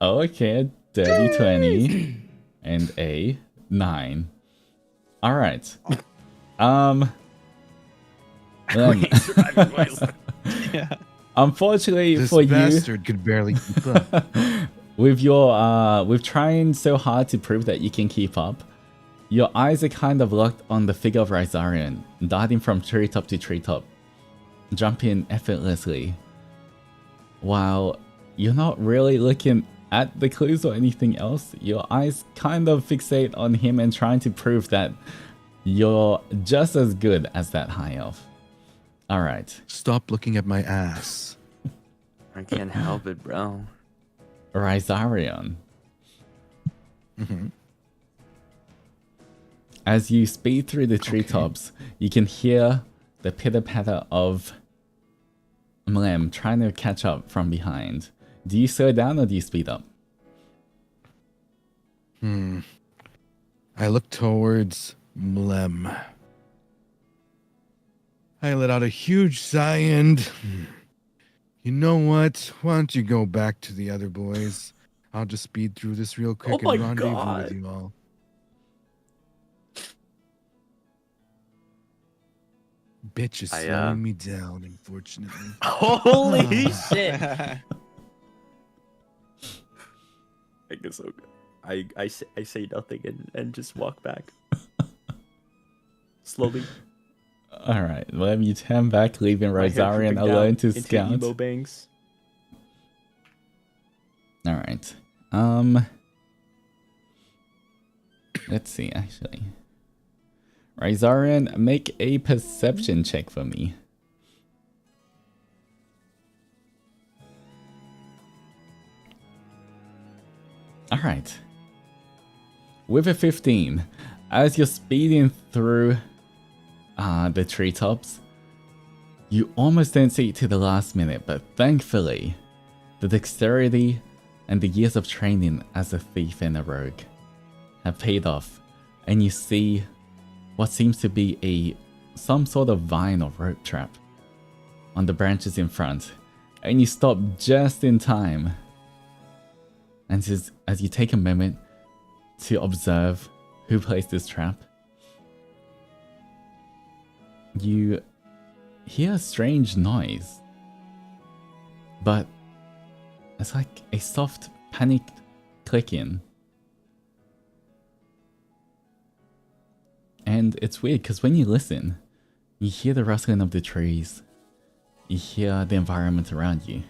Okay, dirty 20 and a 9. All right. Yeah. Unfortunately This for bastard could barely keep up. you, with trying so hard to prove that you can keep up, your eyes are kind of locked on the figure of Rizarian, darting from treetop to treetop, jumping effortlessly, while you're not really looking at the clues or anything else. Your eyes kind of fixate on him and trying to prove that you're just as good as that high elf. All right. Stop looking at my ass. I can't help it, bro. Rhizarion. Mm-hmm. As you speed through the treetops, you can hear the pitter-patter of Mlem trying to catch up from behind. Do you slow down or do you speed up? I look towards Mlem. I let out a huge sigh and... You know what? Why don't you go back to the other boys? I'll just speed through this real quick Oh and my rendezvous God. with you all. Bitch is slowing me down, unfortunately. Holy shit! I guess so. I say nothing and just walk back. Slowly. Alright, well, you turn back, leaving My hair Rhizarion dripping alone down to into scout. emo bangs. Alright. Let's see, actually. Rhizarion, make a perception check for me. Alright. With a 15, as you're speeding through the treetops, you almost don't see it to the last minute, but thankfully, the dexterity and the years of training as a thief and a rogue have paid off, and you see what seems to be some sort of vine or rope trap on the branches in front, and you stop just in time. And as you take a moment to observe who placed this trap, you hear a strange noise, but it's like a soft, panicked clicking. And it's weird because when you listen, you hear the rustling of the trees, you hear the environment around you.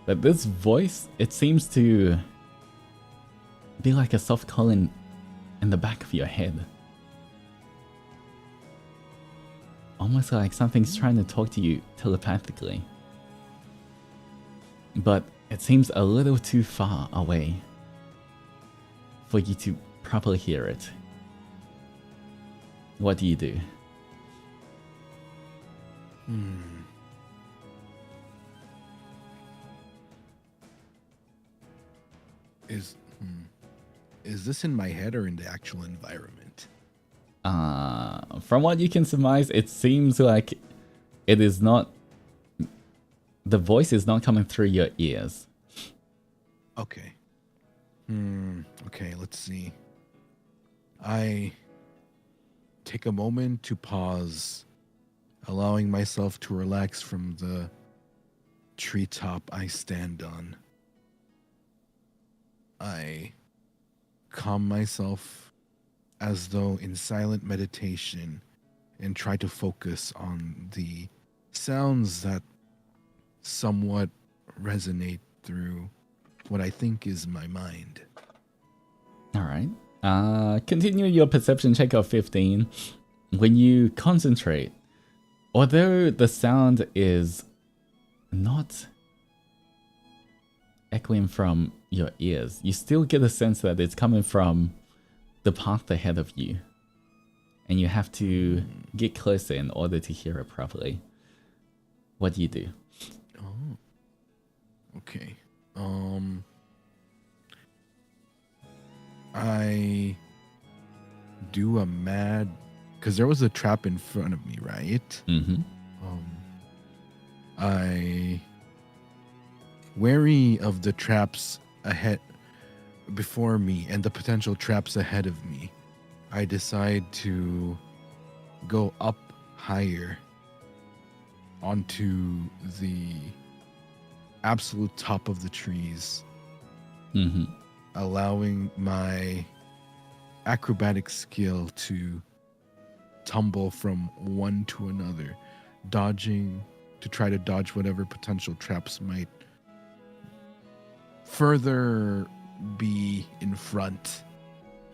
But this voice, it seems to be like a soft calling in the back of your head. Almost like something's trying to talk to you telepathically. But it seems a little too far away for you to properly hear it. What do you do? Is this in my head or in the actual environment? From what you can surmise, it seems like it is not... The voice is not coming through your ears. Okay. Okay, let's see. I take a moment to pause, allowing myself to relax from the treetop I stand on. I calm myself as though in silent meditation and try to focus on the sounds that somewhat resonate through what I think is my mind. Alright. Continue your perception check of 15. When you concentrate, although the sound is not echoing from your ears, you still get a sense that it's coming from the path ahead of you. And you have to get closer in order to hear it properly. What do you do? Oh. Okay. I do a mad... Because there was a trap in front of me, right? Mm-hmm. I... Wary of the traps ahead before me and the potential traps ahead of me, I decide to go up higher onto the absolute top of the trees, allowing my acrobatic skill to tumble from one to another, dodging to try to dodge whatever potential traps might further be in front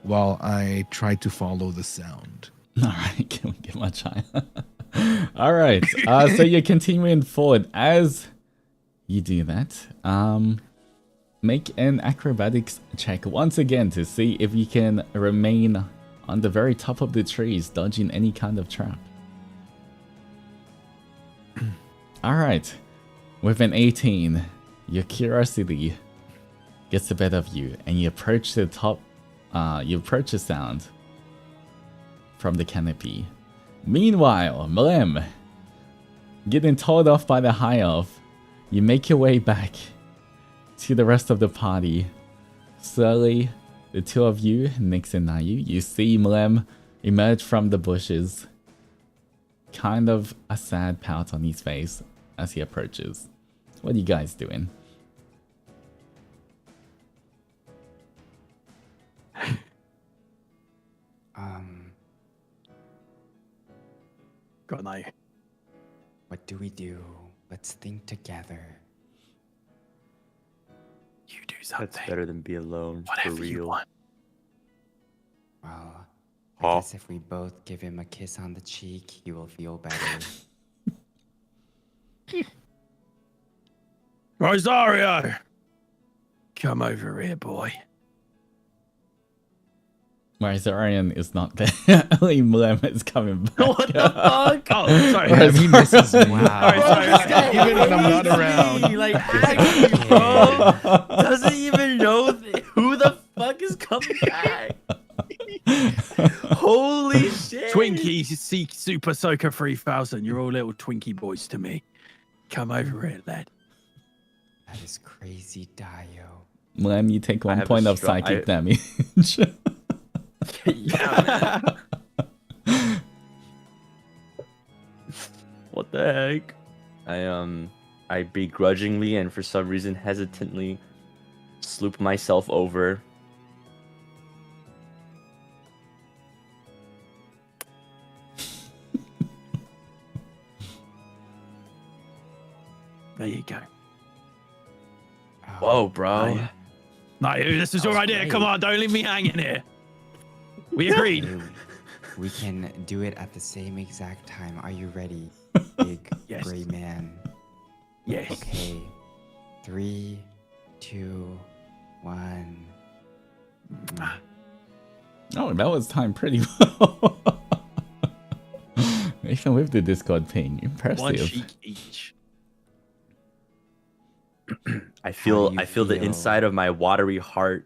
while I try to follow the sound. Alright, can we get much higher? All right. So you're continuing forward. As you do that, make an acrobatics check once again to see if you can remain on the very top of the trees, dodging any kind of trap. All right. With an 18, your curiosity gets the better of you, and you approach the top. You approach the sound from the canopy. Meanwhile, Mlem, getting told off by the high elf, you make your way back to the rest of the party. Slowly, the two of you, Nyx and Nayu, you see Mlem emerge from the bushes. Kind of a sad pout on his face as he approaches. What are you guys doing? Got no. What do we do? Let's think together. You do something. That's better than be alone. Whatever for you real. want. Well, I Huh? guess if we both give him a kiss on the cheek, he will feel better. Rosario! Come over here, boy. Rhizarian is not there. Only Mlem is coming back. What the fuck? Oh, sorry. Whereas He misses me. Wow. Even when I'm not around. Like, actually, bro, doesn't even know who the fuck is coming back. Holy shit. Twinkie, Seek Super Soaker 3000. You're all little Twinkie boys to me. Come over here, lad. That is crazy, Dio. Mlem, you take I 1 have a point of strong- psychic I- damage. Yeah, man. What the heck? I begrudgingly and for some reason hesitantly sloop myself over. There you go. Whoa, bro. No, this is your was idea. great. Come on, don't leave me hanging here. We agreed. Ooh, we can do it at the same exact time. Are you ready, big Yes. gray man? Yes. Okay. 3, 2, 1. Oh, that was timed pretty well. Even with the Discord ping, One impressive. cheek each. I feel do you I feel the feel? inside of my watery heart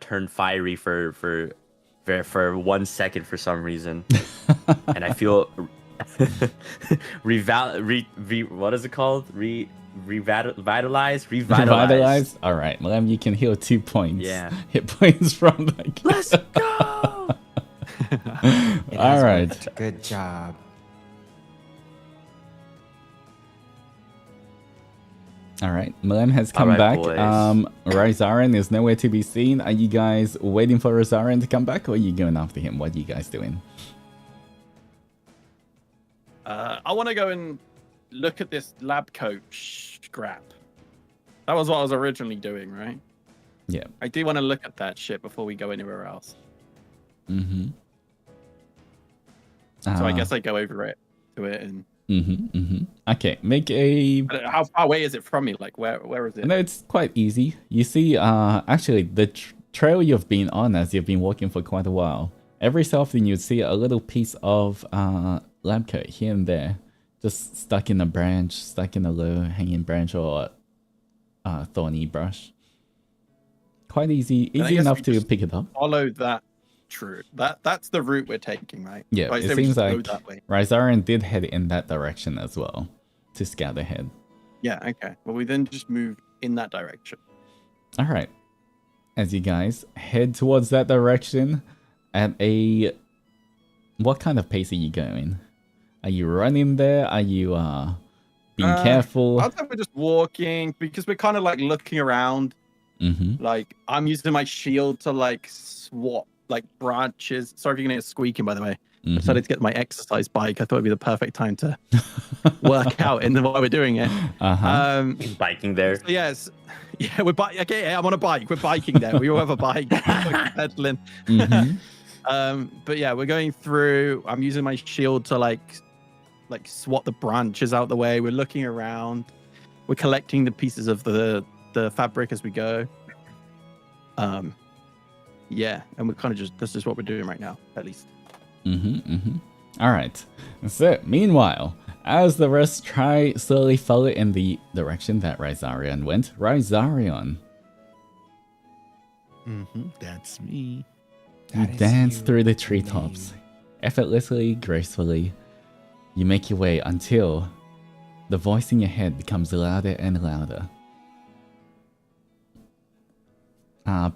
turn fiery for 1 second for some reason, and I feel what is it called? Revitalized. Revitalized? Alright, Mlem, you can heal 2 points. Yeah. Hit points from that. Let's go. It has Alright. worked. Good job. Alright, Mlem has come Alright, back. boys. Rhizarian is nowhere to be seen. Are you guys waiting for Rhizarian to come back, or are you going after him? What are you guys doing? I want to go and look at this lab coat scrap. That was what I was originally doing, right? Yeah. I do want to look at that shit before we go anywhere else. Mm-hmm. So I guess I go over it to it and. Okay, make a... How far away is it from me? Like, where is it? No, it's quite easy. You see, actually, the trail you've been on as you've been walking for quite a while, every so often you'd see a little piece of lab coat here and there, just stuck in a branch, stuck in a low hanging branch or thorny brush. Quite easy I guess enough we to just pick it up. Follow that. True. That's the route we're taking, right? Yeah, So I it say we seems just go like that way. Rhizarian did head in that direction as well to scout ahead. Yeah. Okay. Well, we then just move in that direction. All right. As you guys head towards that direction at a... What kind of pace are you going? Are you running there? Are you being careful? I'd say we're just walking because we're kind of like looking around. Mm-hmm. Like I'm using my shield to like swap like branches. Sorry if you're gonna get squeaking, by the way. I decided to get my exercise bike. I thought it'd be the perfect time to work out in the while we're doing it. Biking there. Oh, So yes, yeah, we're okay. Yeah, I'm on a bike. We're biking there. We all have a bike. We're pedaling. Mm-hmm. But yeah, we're going through. I'm using my shield to like like swat the branches out the way. We're looking around. We're collecting the pieces of the fabric as we go. Yeah, and we're kind of just, this is what we're doing right now, at least. All right. So, meanwhile, as the rest try slowly follow in the direction that Rhizarion went, Rhizarion, That's me. you That is dance you, through the treetops, effortlessly, gracefully. You make your way until the voice in your head becomes louder and louder.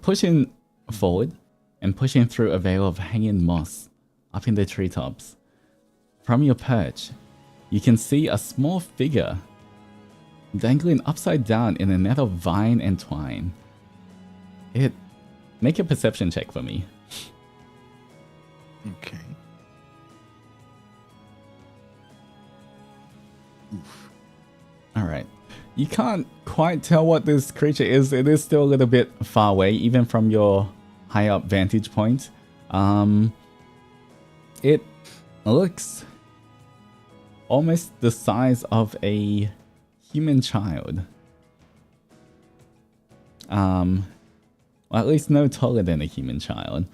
Pushing forward and pushing through a veil of hanging moss up in the treetops. From your perch, you can see a small figure dangling upside down in a net of vine and twine. Make a perception check for me. Okay. Oof. Alright. You can't quite tell what this creature is. It is still a little bit far away, even from your high up vantage point. It looks almost the size of a human child. Well, at least no taller than a human child.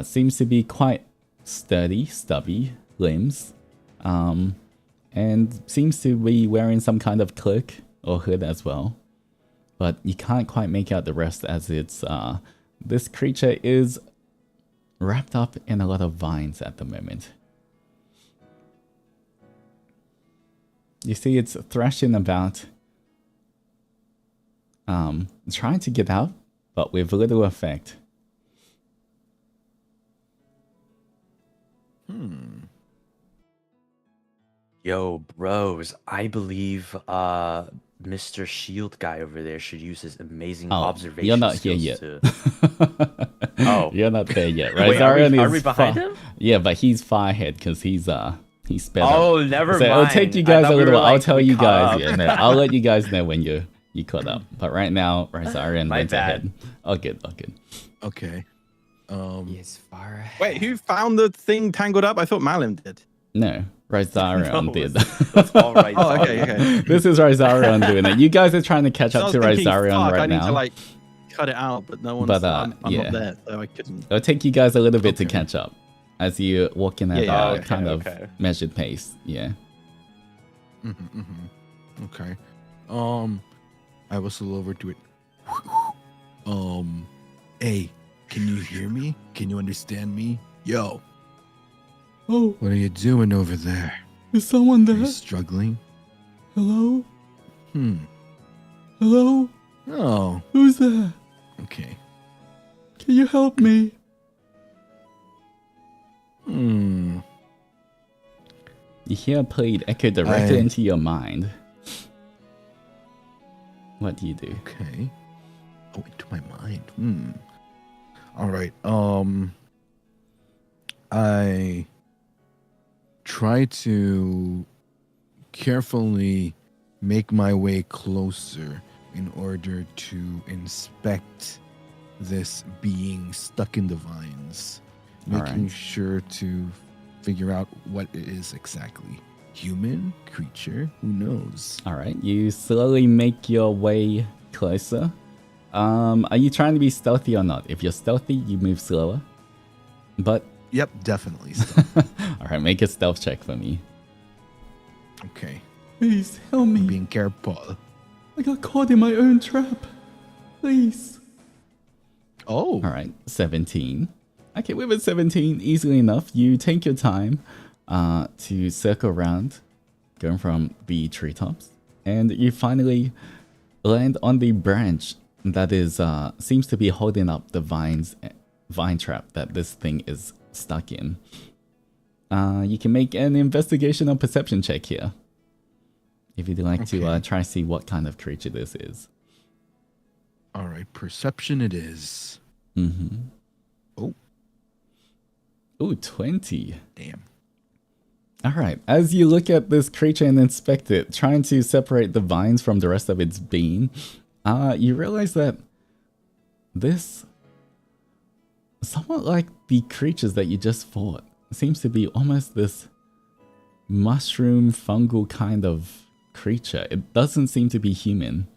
Seems to be quite sturdy, stubby limbs. And seems to be wearing some kind of cloak or hood as well. But you can't quite make out the rest, as it's this creature is wrapped up in a lot of vines at the moment. You see it's thrashing about, trying to get out, but with little effect. Yo, bros, I believe Mr. Shield guy over there should use his amazing observation you're not here skills yet. Oh, You're not there yet, right? wait, are we behind him? Yeah, but he's far ahead because he's sped up. Oh, never So mind. it'll take you I guys thought a we little were, while. I'll like, tell we you caught guys. up. Yeah, no, I'll let you guys know when you caught up. But right now, Rhizarion My went bad. ahead. All good, all good. Okay. He is far ahead. Wait, who found the thing tangled up? I thought Malim did. No, Rhizarion No, did. It's all right. Oh, okay. This is Rhizarion doing it. You guys are trying to catch So I up was to thinking, Rhizarion fuck, right I need now. to like cut it out, but no one's. But, I'm yeah. not there, so I couldn't. It'll take you guys a little bit to Okay. catch up as you walk in at Yeah, a yeah. kind of Okay. measured pace. Yeah. Okay. I whistle over to it. Hey, can you hear me? Can you understand me? Yo, Oh, what are you doing over there? is someone Are you struggling? Hello? Hmm. Hello? Oh, Who's there? okay. Can you help me? Hmm. You hear a plate echo directly I- into your mind. What do you do? Okay. Oh, into my mind. Hmm. All right. I try to carefully make my way closer in order to inspect this being stuck in the vines, All making right. sure to figure out what it is exactly. Human creature, who knows? All right, you slowly make your way closer. Are you trying to be stealthy or not? If you're stealthy, you move slower. But Yep, definitely. Stuff. all right, make a stealth check for me. Okay, Please help me. being careful. I got caught in my own trap. Please. Oh, All right, 17. Okay, with a 17, easily enough, you take your time to circle around, going from the treetops, and you finally land on the branch that is seems to be holding up the vine trap that this thing is stuck in. You can make an investigation or perception check here, if you'd like to Okay. try to see what kind of creature this is. all right. Perception it is. Mm-hmm. Oh, Ooh, 20. damn. All right. As you look at this creature and inspect it, trying to separate the vines from the rest of its being, you realize that this, somewhat like the creatures that you just fought, seems to be almost this mushroom fungal kind of creature. It doesn't seem to be human.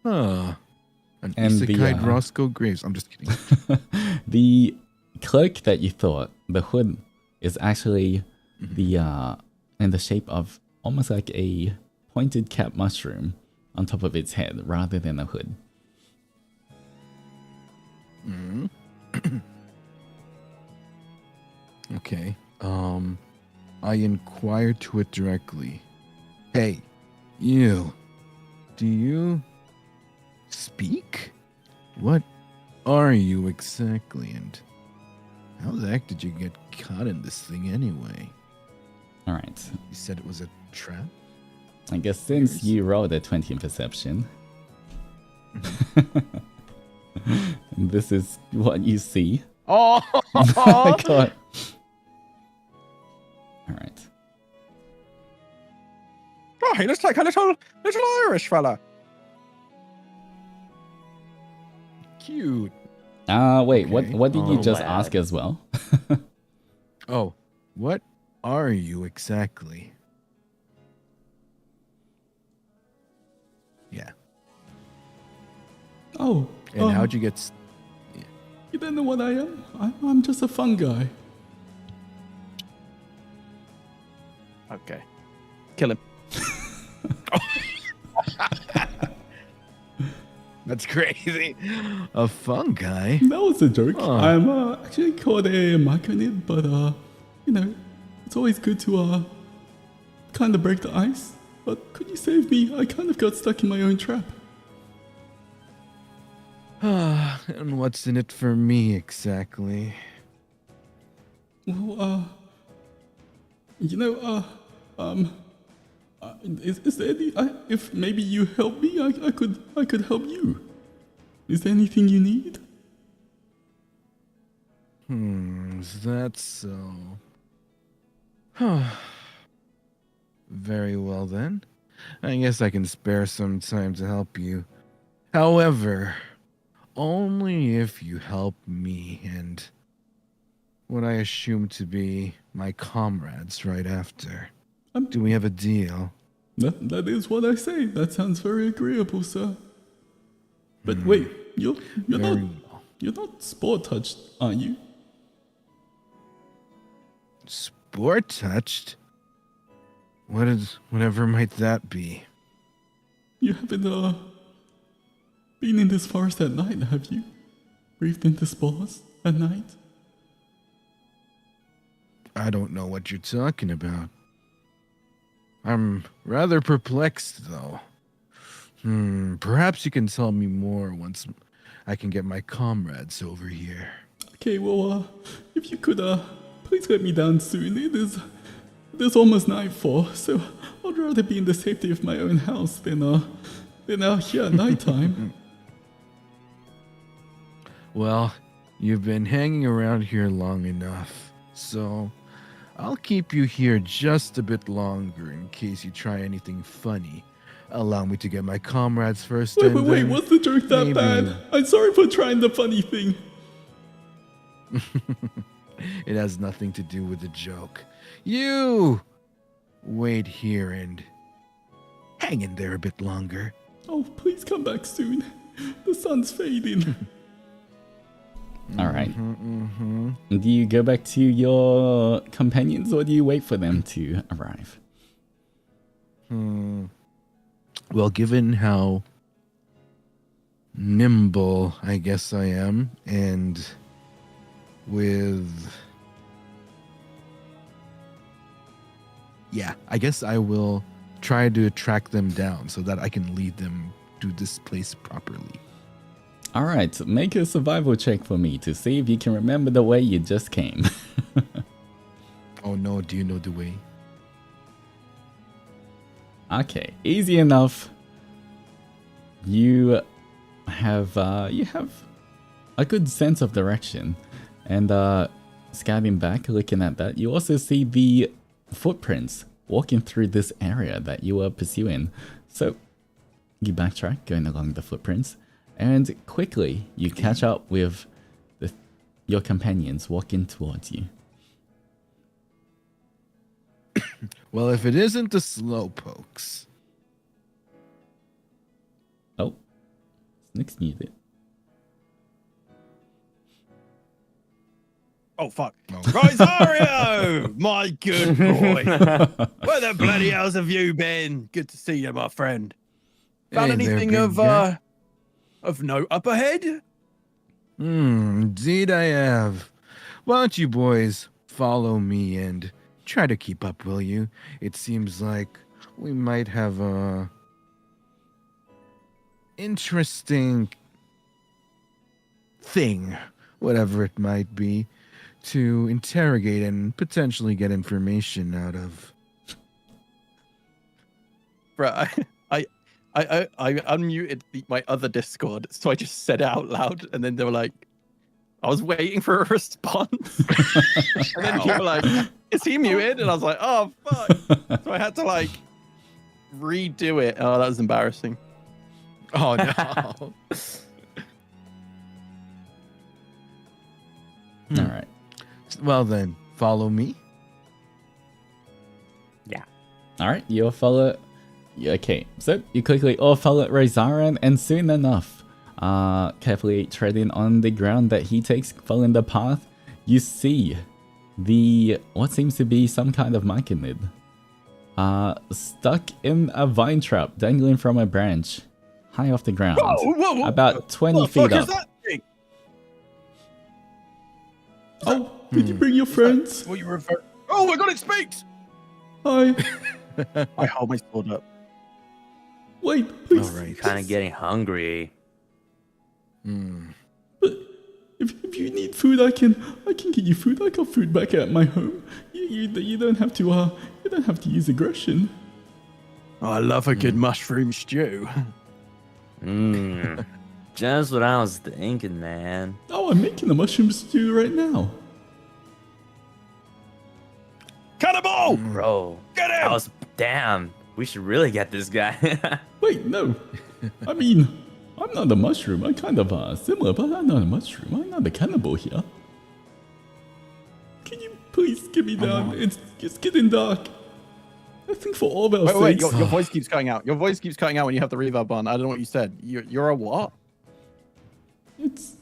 Huh. An And the, isekai Roscoe Graves. I'm just kidding. The cloak that you thought, the hood, is actually the in the shape of almost like a pointed cap mushroom on top of its head rather than a hood. Okay. I inquired to it directly. Hey, you. Do you speak? What are you exactly? And how the heck did you get caught in this thing anyway? Alright. You said it was a trap? I guess since you rolled a 20 in perception, this is what you see. Oh, God. Alright. right, let's take a little Irish fella. Cute. Wait, Okay. what did you Oh, just man. ask as well? Oh, what are you exactly? Yeah. Oh, And how'd you get... you don't know what I am? I'm just a fun guy. Okay, kill him. That's crazy. A fun guy? That was a joke. Oh. I'm actually called a Maconid, but you know, it's always good to kind of break the ice. But could you save me? I kind of got stuck in my own trap. And what's in it for me exactly? Well, you know, is there any? If maybe you help me, I could help you. Is there anything you need? Is that so? Very well then. I guess I can spare some time to help you. However, only if you help me and what I assume to be my comrades right after. Do we have a deal? That is what I say. That sounds very agreeable, sir. But wait, you're Very not well. you're not spore touched, are you? Spore touched? Whatever might that be? You haven't been in this forest at night, have you? Breathed into spores at night? I don't know what you're talking about. I'm rather perplexed, though. Perhaps you can tell me more once I can get my comrades over here. Okay, well, if you could please let me down soon. It is almost nightfall, so I'd rather be in the safety of my own house than out here at nighttime. Well, you've been hanging around here long enough, so I'll keep you here just a bit longer in case you try anything funny. Allow me to get my comrades first. Wait, and wait, wait, then was the joke that maybe- bad? I'm sorry for trying the funny thing. It has nothing to do with the joke. You wait here and hang in there a bit longer. Oh, please come back soon. The sun's fading. All right. Do you go back to your companions or do you wait for them to arrive? Well, given how nimble I guess I am, and with... Yeah, I guess I will try to track them down so that I can lead them to this place properly. All right, make a survival check for me to see if you can remember the way you just came. Oh no, do you know the way? Okay, easy enough. You have a good sense of direction, and scouting back, looking at that, you also see the footprints walking through this area that you were pursuing. So you backtrack, going along the footprints, and quickly you catch up with your companions walking towards you. Well, if it isn't the slowpokes. Oh, Snick's muted. Oh, fuck. Oh. Rosario! My good boy. Where the bloody hells have you been? Good to see you, my friend. Found Hey there, anything big guy. of note up ahead? Indeed I have. Why don't you boys follow me and try to keep up, will you? It seems like we might have a interesting thing, whatever it might be, to interrogate and potentially get information out of. Bro, I unmuted my other Discord, so I just said it out loud, and then they were like, I was waiting for a response. And then you were like, is he muted? And I was like, oh, fuck. So I had to like redo it. Oh, that was embarrassing. Oh no. All right. Well then, follow me. All right, you all follow. Okay, so you quickly all follow Rosaran, and soon enough, carefully treading on the ground that he takes, following the path, you see what seems to be some kind of machinid, stuck in a vine trap, dangling from a branch, high off the ground, Whoa. about 20 What the feet fuck up. is that thing? Oh, did you bring your friends? What you refer? Oh my god, it speaks! Hi. I hold my sword up. Wait, please. All right. Kind of getting hungry. But if you need food, I can get you food. I got food back at my home. You don't have to use aggression. Oh, I love a good mushroom stew. Just what I was thinking, man. Oh, I'm making a mushroom stew right now. Cannibal! Bro, Get that him! was damn. We should really get this guy. Wait, no. I mean, I'm not a mushroom. I'm kind of similar, but I'm not a mushroom. I'm not a cannibal here. Can you please get me down? It's getting dark. I think for all of our Wait, sakes. your voice keeps cutting out. Your voice keeps cutting out when you have the reverb on. I don't know what you said. You're a what? It's...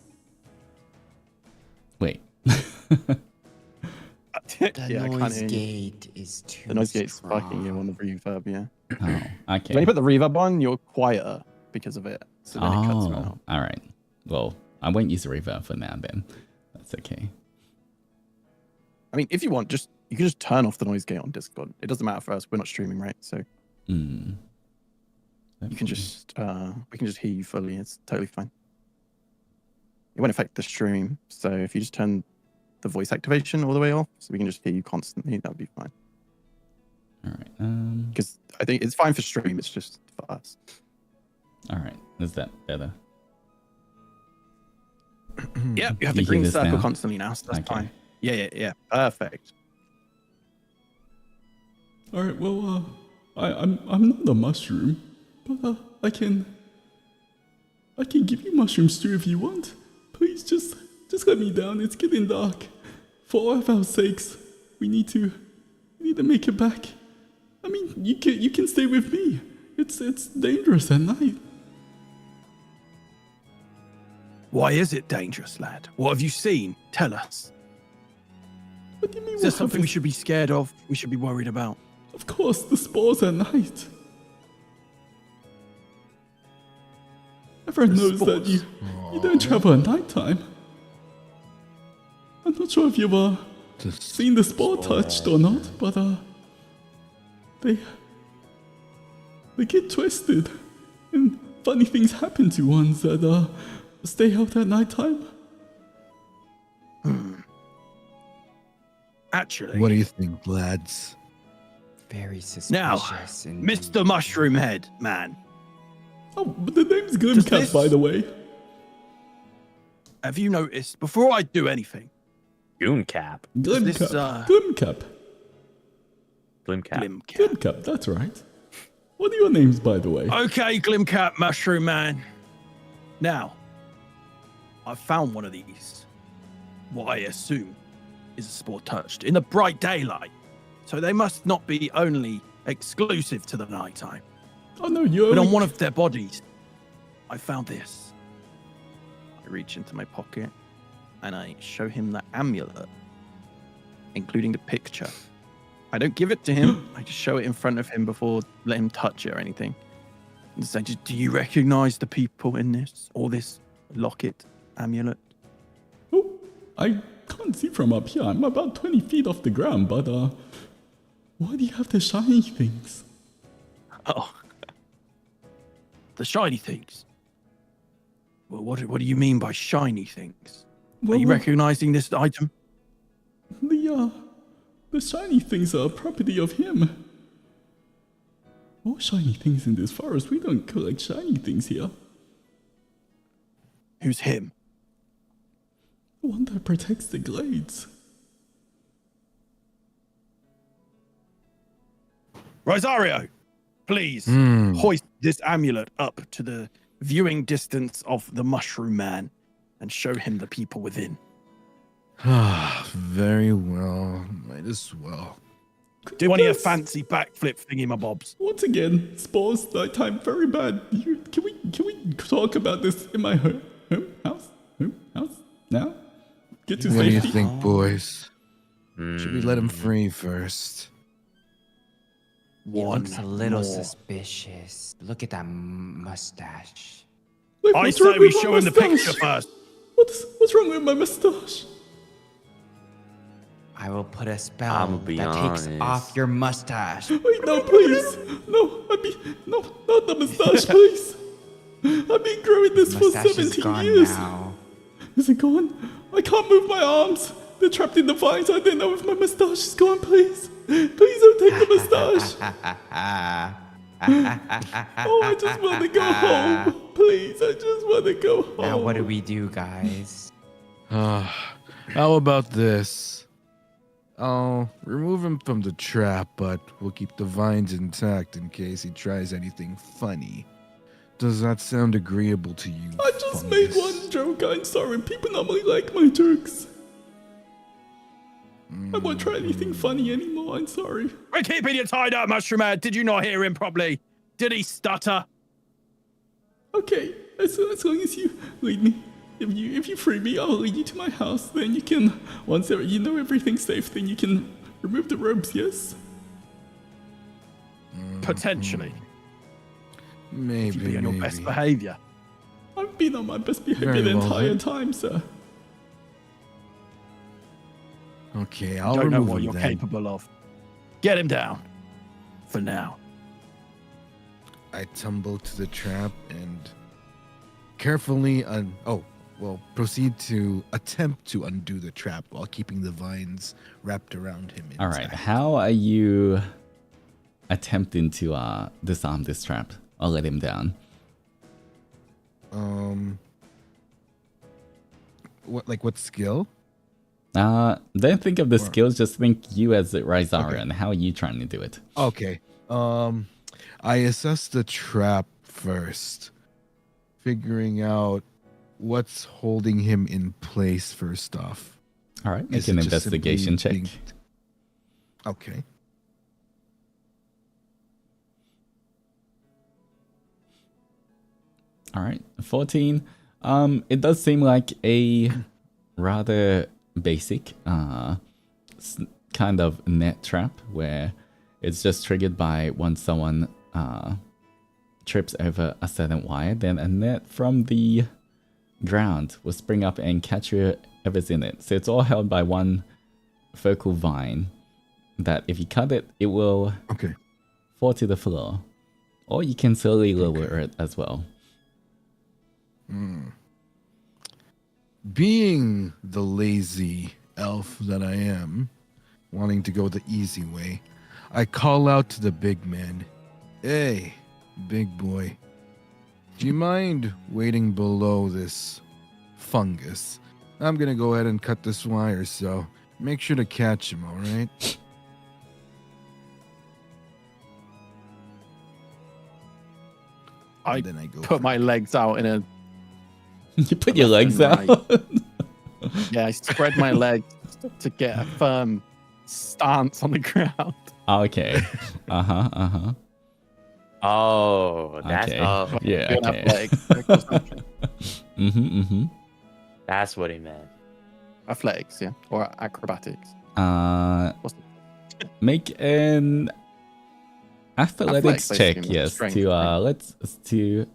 Wait. The Yeah, I can't noise hear you. gate is too The noise gate's strong. fucking you on the reverb, yeah. Oh, okay. When you put the reverb on, you're quieter because of it. So then it cuts you out. All right. Well, I won't use the reverb for now then. That's okay. I mean, if you want, you can just turn off the noise gate on Discord. It doesn't matter for us. We're not streaming, right? So you can just we can just hear you fully. It's totally fine. It won't affect the stream. So if you just turn the voice activation all the way off, so we can just hear you constantly, that would be fine. All right. Because I think it's fine for stream. It's just for us. All right. Is that better? Yeah, you have Do the you hear green this circle now? constantly now, so that's Okay. fine. Yeah. Perfect. All right. Well, I'm not a mushroom, but I can give you mushroom stew if you want. Please just let me down. It's getting dark. For all of our sakes, we need to make it back. I mean, you can stay with me. It's dangerous at night. Why is it dangerous, lad? What have you seen? Tell us. What do you mean? Is there what something we happens? should be scared of? We should be worried about? Of course, the spores at night. Everyone knows that you don't travel at night time. I'm not sure if you've seen the spore touched or not, but they get twisted, and funny things happen to ones that stay out at night time. Actually, What do you think, lads? Very now, suspicious. indeed. Mr. Mushroom Head, man, Oh, but the name's Glimcap, this- by the way. have you noticed, before I do anything, Glimcap. Glimcap. this, Glimcap. Glimcap. Glimcap. Glimcap, that's right. What are your names, by the way? Okay, Glimcap, Mushroom Man. Now, I found one of these what I assume is a spore touched in the bright daylight. So they must not be only exclusive to the nighttime. Oh no, you. But on one of their bodies, I found this. I reach into my pocket and I show him the amulet, including the picture. I don't give it to him. I just show it in front of him before let him touch it or anything. And say, do you recognize the people in this or this locket amulet? Oh, I can't see from up here. I'm about 20 feet off the ground, but why do you have the shiny things? Oh, the shiny things. Well, what do you mean by shiny things? Well, Are you recognizing this item? The shiny things are a property of him. All shiny things in this forest. We don't collect shiny things here. Who's him? The one that protects the glades. Rosario, please hoist this amulet up to the viewing distance of the mushroom man and show him the people within. Very well. Might as well. Do any of fancy backflip thingy-mabobs? Once again, Spore's nighttime very bad. Can we talk about this in my home house now? Get to What safety. do you think, boys? Should we let him free first? He looks a little more. suspicious. Look at that mustache. Wait, I what's say wrong we with my show him the mustache? picture first. What's wrong with my mustache? I will put a spell I'ma be that takes honest. off your mustache. Wait, no, please. No, not the mustache, please. I've been growing this for Mustache is 17 gone years. now. Is it gone? I can't move my arms. They're trapped in the vines. I don't know if my mustache is gone, please. Please don't take the mustache. Oh, I just want to go home. Please, I just want to go home. Now what do we do, guys? How about this? I'll remove him from the trap, but we'll keep the vines intact in case he tries anything funny. Does that sound agreeable to you? I just made fungus? one joke. I'm sorry. People normally like my jokes. I won't try anything funny anymore. I'm sorry. We're keeping you tied up, Mushroom Man. Did you not hear him properly? Did he stutter? Okay, as long as you lead me. If you free me, I'll lead you to my house. Then you can, once you know everything's safe, then you can remove the robes, yes? Potentially. Maybe, If you be on your maybe. best behavior. I've been on my best behavior Very the well, entire then. time, sir. Okay, I'll Don't know remove what him you're then. capable of. Get him down. For now. I tumble to the trap and carefully proceed to attempt to undo the trap while keeping the vines wrapped around him. All right, intact. how are you attempting to disarm this trap or let him down? What skill? Don't think of the skills, just think you as Rizara and how are you trying to do it? Okay. I assess the trap first, figuring out what's holding him in place first off. All right, make Is an it just investigation check. simply Okay. All right, 14. It does seem like a rather basic kind of net trap where it's just triggered by once someone trips over a certain wire, then a net from the ground will spring up and catch whoever's in it. So it's all held by one focal vine that if you cut it, it will fall to the floor. Or you can slowly lower it as well. Being the lazy elf that I am, wanting to go the easy way, I call out to the big man. Hey, big boy. Do you mind waiting below this fungus? I'm gonna go ahead and cut this wire, so make sure to catch him, alright? I put my legs out in a You put your legs Left out? and Yeah, I spread my legs to get a firm stance on the ground. Okay. Uh-huh. Oh, that's Okay. oh, Yeah, Good okay. athletics. that's what he meant. Athletics, yeah, or acrobatics. What's Make an athletics I check, assume, yes. strength, To right? to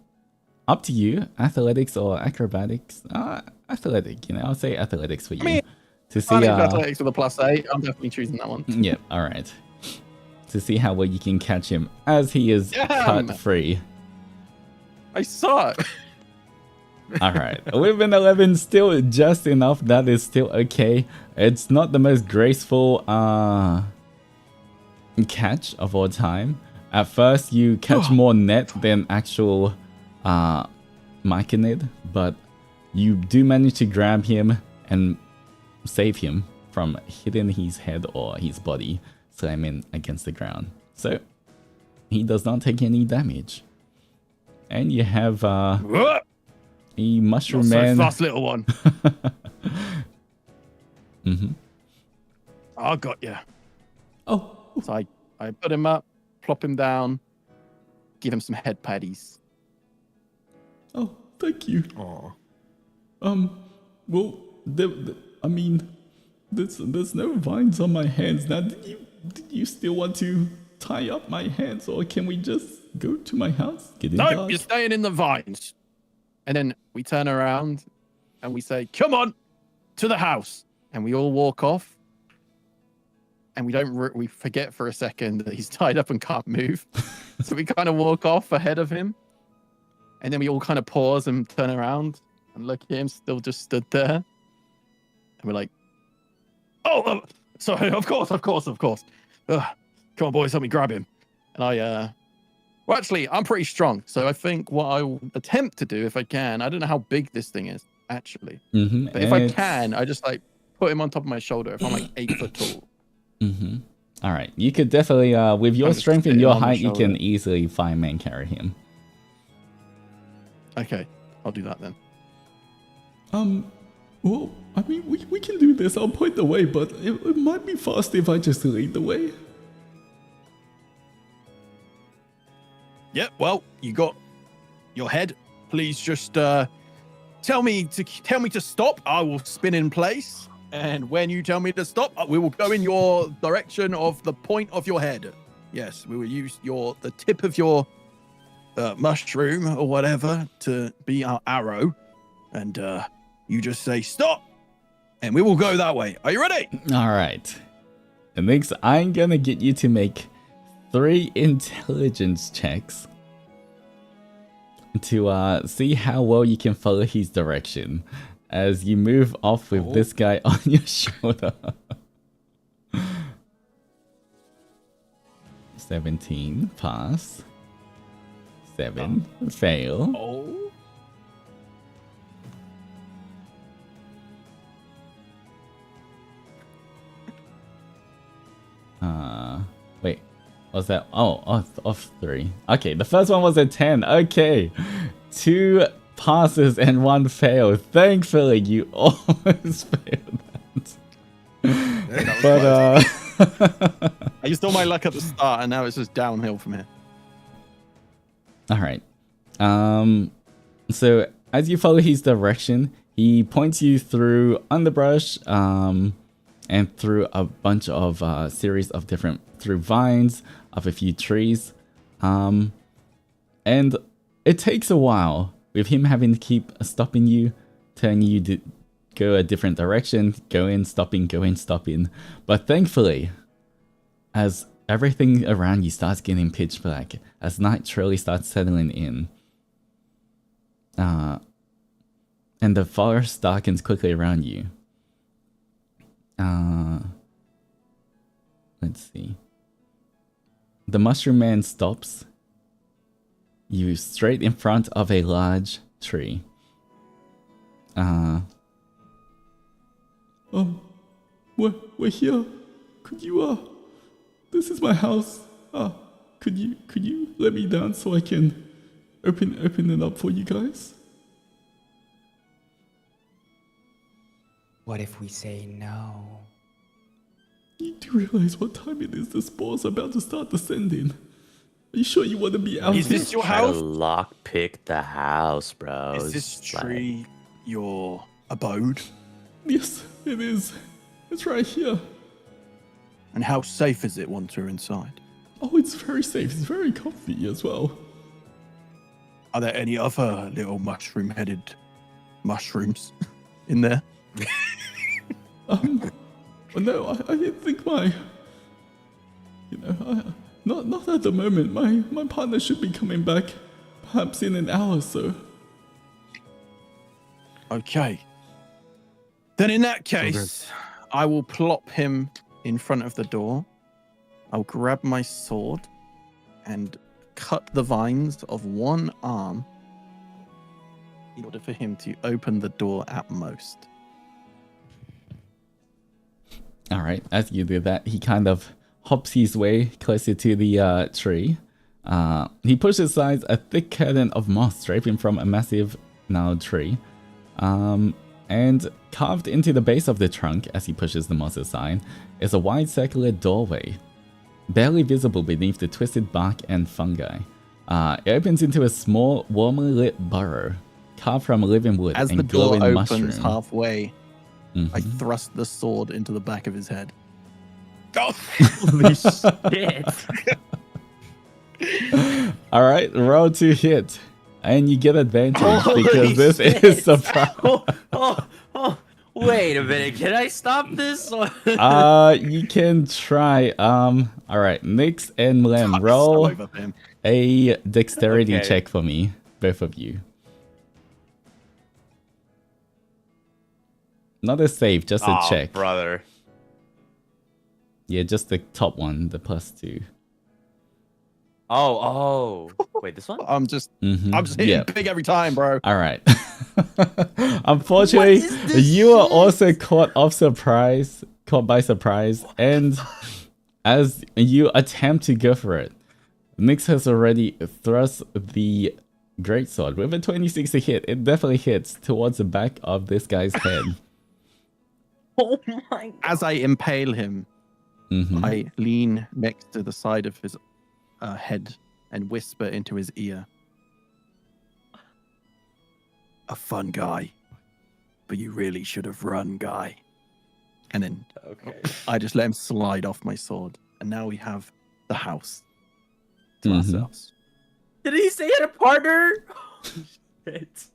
up to you, athletics or acrobatics. Athletic, I'll say athletics for you. mean, to see athletics with a +8. I'm definitely choosing that one. Yep, alright. To see how well you can catch him as he is Damn! cut free. I suck. Alright. With an 11, still just enough. That is still okay. It's not the most graceful catch of all time. At first, you catch more net than actual Machinid, but you do manage to grab him and save him from hitting his head or his body slamming against the ground. So, he does not take any damage. And you have a mushroom Not so man. fast, little one. Mm-hmm. I got you. Oh, So I put him up, plop him down, give him some head patties. oh, thank you. Aw. Well, I mean, there's no vines on my hands now. Did you still want to tie up my hands, or can we just go to my house? Get in No, dark? you're staying in the vines. And then we turn around and we say, come on, to the house. And we all walk off. And we forget for a second that he's tied up and can't move. So we kind of walk off ahead of him. And then we all kind of pause and turn around and look at him, still just stood there. And we're like, oh, sorry, of course. Ugh, come on, boys, help me grab him. And well, actually, I'm pretty strong. So I think what I will attempt to do, if I can, I don't know how big this thing is, actually. Mm-hmm. But if I can, I just like put him on top of my shoulder if I'm like 8 foot tall. Mm-hmm. All right, you could definitely, with your I'm just strength and sitting your on the height, you can shoulder. easily fireman carry him. Okay, I'll do that then. Well, I mean, we can do this. I'll point the way, but it might be faster if I just lead the way. Yep. Well, you got your head. Please just tell me to stop. I will spin in place, and when you tell me to stop, we will go in your direction of the point of your head. Yes, we will use the tip of your mushroom or whatever to be our arrow, and you just say stop, and we will go that way. Are you ready? All right. And next, I'm gonna get you to make 3 intelligence checks to see how well you can follow his direction as you move off with this guy on your shoulder. 17 pass. 7 fail. Oh. Wait, what's that? Oh, off 3. Okay, the first one was a 10. Okay, 2 passes and 1 fail. Thankfully, you almost failed that. But I used all my luck at the start, and now it's just downhill from here. all right. So as you follow his direction, he points you through underbrush, and through a bunch of series of different through vines of a few trees, and it takes a while with him having to keep stopping you, telling you to go a different direction, go in, stopping. But thankfully, as everything around you starts getting pitch black, as night truly starts settling in, and the forest darkens quickly around you. Let's see. The mushroom man stops you straight in front of a large tree. We're here. Could you, this is my house. Could you let me down so I can open it up for you guys? What if we say no? You do realize what time it is? The Spore's about to start descending. Are you sure you want to be out Is here? this your Try to house? lockpick the house, bro. Is this It's like- tree your abode? Yes, it is. It's right here. And how safe is it once we're inside? Oh, it's very safe. It's very comfy as well. Are there any other little mushroom-headed mushrooms in there? Well, no, I think my, not at the moment. My partner should be coming back, perhaps in an hour or so. Okay. Then in that case, I will plop him in front of the door. I'll grab my sword and cut the vines of one arm in order for him to open the door at most. All right, as you do that, he kind of hops his way closer to the tree. He pushes aside a thick curtain of moss draping from a massive gnarled tree. And carved into the base of the trunk as he pushes the moss aside is a wide circular doorway, barely visible beneath the twisted bark and fungi. It opens into a small, warmly lit burrow, carved from living wood As and the door glowing opens mushroom. halfway, Mhm. I thrust the sword into the back of his head. Holy shit. All right, roll to hit, and you get advantage Holy because this shit. is surprise. Oh, wait a minute. Can I stop this? You can try. All right, Nix and Lem, So roll over him. a dexterity Okay. check for me, both of you. Not a save, just a check. brother. Yeah, just the top one, the +2. Oh. Wait, this one? I'm just Mhm. I'm just hitting Yeah. big every time, bro. All right. Unfortunately, What is this you are shit? also caught by surprise, and as you attempt to go for it, Nix has already thrust the greatsword with a 26 to hit. It definitely hits towards the back of this guy's head. Oh my god. As I impale him, Mhm. I lean next to the side of his head and whisper into his ear. A fun guy. But you really should have run, guy. And then Okay. I just let him slide off my sword. And now we have the house to Mhm. ourselves. Did he say it a partner? Shit.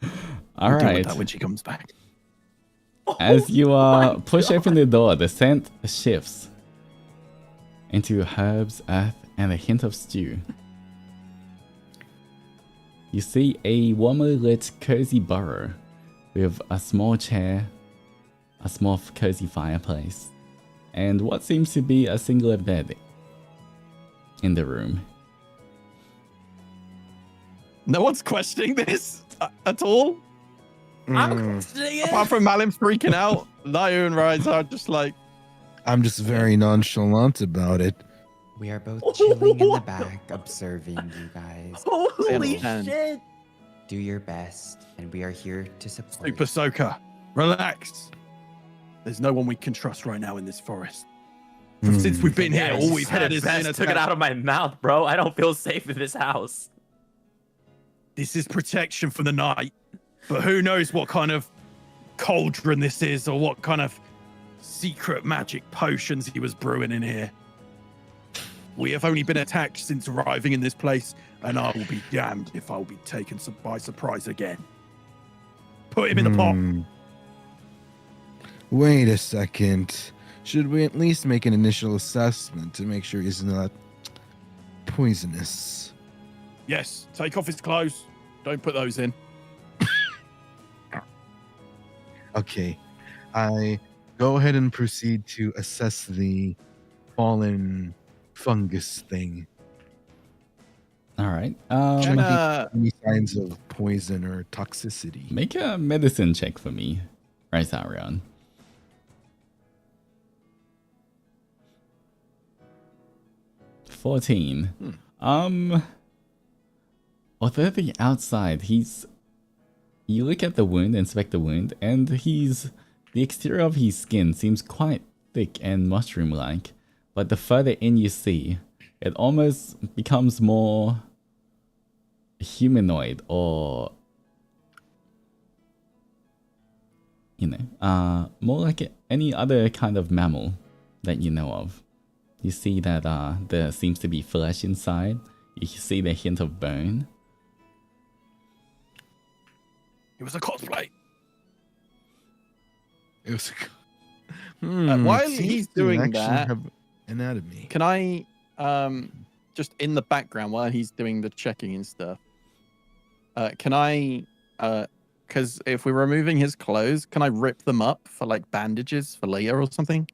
All We'll deal with right. that when she comes back. As you my push open the door, the scent shifts into herbs, earth, and a hint of stew. You see a warmly lit, cozy burrow with a small chair, a small cozy fireplace, and what seems to be a singular bed in the room. No one's questioning this at all. I'm questioning it. Apart from Malim freaking out, Nayu and Rise are just like, I'm just very nonchalant about it. We are both chilling in the back, observing you guys. Holy understand. shit. Do your best, and we are here to support. Super Soaker, relax. There's no one we can trust right now in this forest. Since we've been here, all we've had is Best took it out of my mouth, bro. I don't feel safe in this house. This is protection from the night, but who knows what kind of cauldron this is or what kind of secret magic potions he was brewing in here. We have only been attacked since arriving in this place, and I will be damned if I'll be taken by surprise again. Put him in the pot. Wait a second. Should we at least make an initial assessment to make sure he's not poisonous? Yes, take off his clothes. Don't put those in. Okay. I go ahead and proceed to assess the fallen fungus thing. All right. Can, Any signs of poison or toxicity? Make a medicine check for me, right, Arion. $14. Although the outside, you look at the wound, inspect the wound, and he's The exterior of his skin seems quite thick and mushroom-like, but the further in you see, it almost becomes more humanoid or, you know, more like any other kind of mammal that you know of. You see that there seems to be flesh inside. You see the hint of bone. It was a cosplay. It was. While seems he's to doing actually that, have anatomy. can I, just in the background while he's doing the checking and stuff, can I, because if we're removing his clothes, can I rip them up for like bandages for later or something?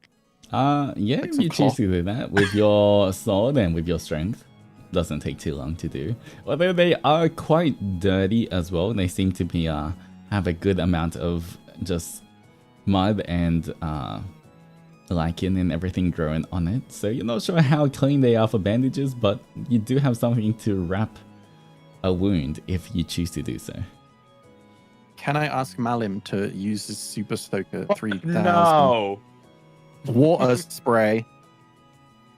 Yeah, Like if some you choose cloth. to do that with your sword and with your strength. Doesn't take too long to do. Although they are quite dirty as well. They seem to be have a good amount of just mud and lichen and everything growing on it. So you're not sure how clean they are for bandages, but you do have something to wrap a wound if you choose to do so. Can I ask Malim to use his Super Soaker 3000 No. water spray?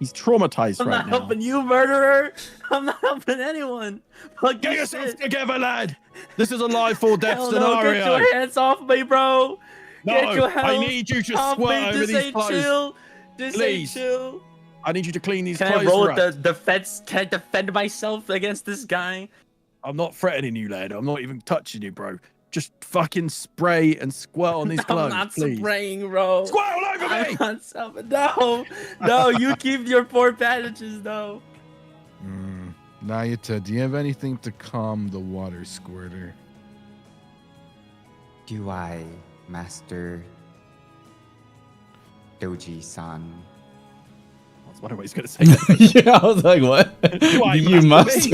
He's traumatized I'm right not now. helping you, murderer. I'm not helping anyone. Fuck Get your yourself shit. together, lad. This is a life or death Hell no, scenario. get your hands off me, bro. Get No, your I hands need you to off squirt me. over This these ain't clothes. chill. This Please. ain't chill. I need you to clean these Can clothes I roll for with us. the defense? Can I defend myself against this guy? I'm not threatening you, lad. I'm not even touching you, bro. Just fucking spray and squirt on these I'm clothes, not please. spraying, bro. Squirt all over I'm me! not no, no, you keep your poor bandages, though. Nayata, do you have anything to calm the water squirter? Do I, Master Doji-san? I was wondering what he's going to say. That. Yeah, I was like, what? Do I You must.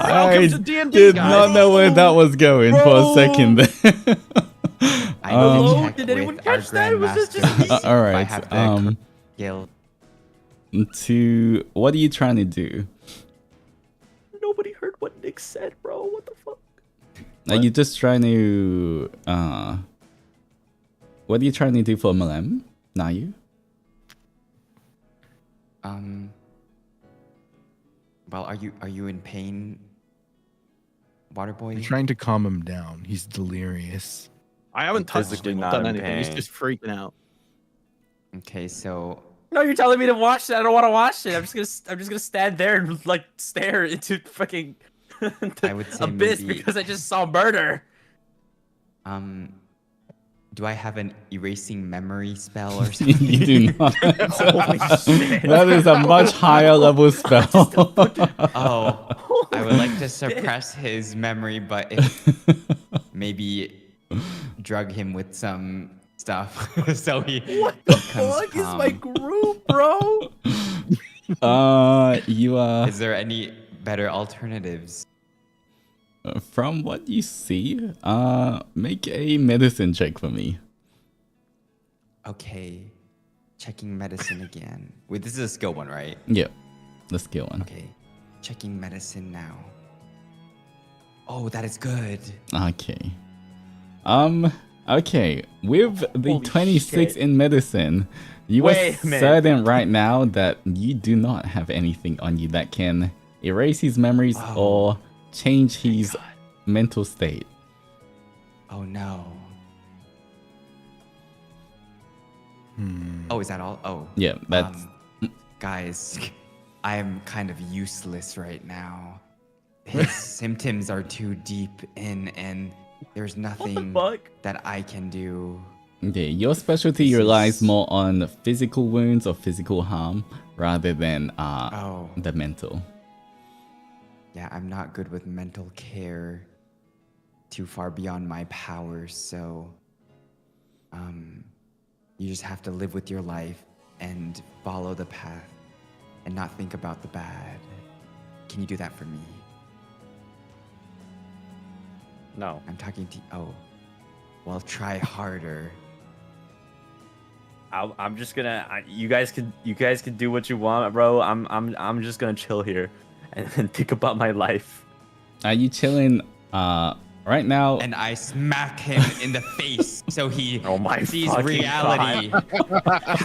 I to D&D, did guys. not know where that was going for a second there. I need to Hello? check Did anyone with our catch that? Was it just Grandmaster me? to see if I Alright, have the guild. to what are you trying to do? Nobody heard what Nick said, bro. What the fuck? Are you just trying to what are you trying to do for Malem? Nayu? Well, are you in pain, Waterboy? I'm trying to calm him down. He's delirious. I haven't touched Physically him or not done in anything. He's pain. just freaking out. Okay, so No, you're telling me to watch it. I don't want to watch it. I'm just gonna stand there and like stare into fucking I would say abyss maybe- because I just saw murder. do I have an erasing memory spell or something? You do not. Holy shit. That is a much higher level spell. Oh, I would like to suppress his memory, but if maybe drug him with some stuff so he What the becomes fuck is my calm. group, bro? You Is there any better alternatives? from what you see, make a medicine check for me. Okay, checking medicine again. Wait, this is a skill one, right? Yeah, the skill one. Okay, checking medicine now. Oh, that is good. Okay. Okay. With the Holy 26 shit. in medicine, you are Wait a minute. certain right now that you do not have anything on you that can erase his memories or change his mental state. Oh no. Oh, is that all? Oh. Yeah, that's Guys, I am kind of useless right now. His symptoms are too deep in, and there's nothing fuck? that I can do. okay. Your specialty This relies is- more on physical wounds or physical harm rather than Oh, the mental. yeah, I'm not good with mental care. Too far beyond my powers, so you just have to live with your life and follow the path and not think about the bad. Can you do that for me? No. I'm talking to oh. Well, try harder. I'm just gonna. You guys can do what you want, bro. I'm just gonna chill here and think about my life. Are you chilling right now, and I smack him in the face so he Oh my sees fucking reality. How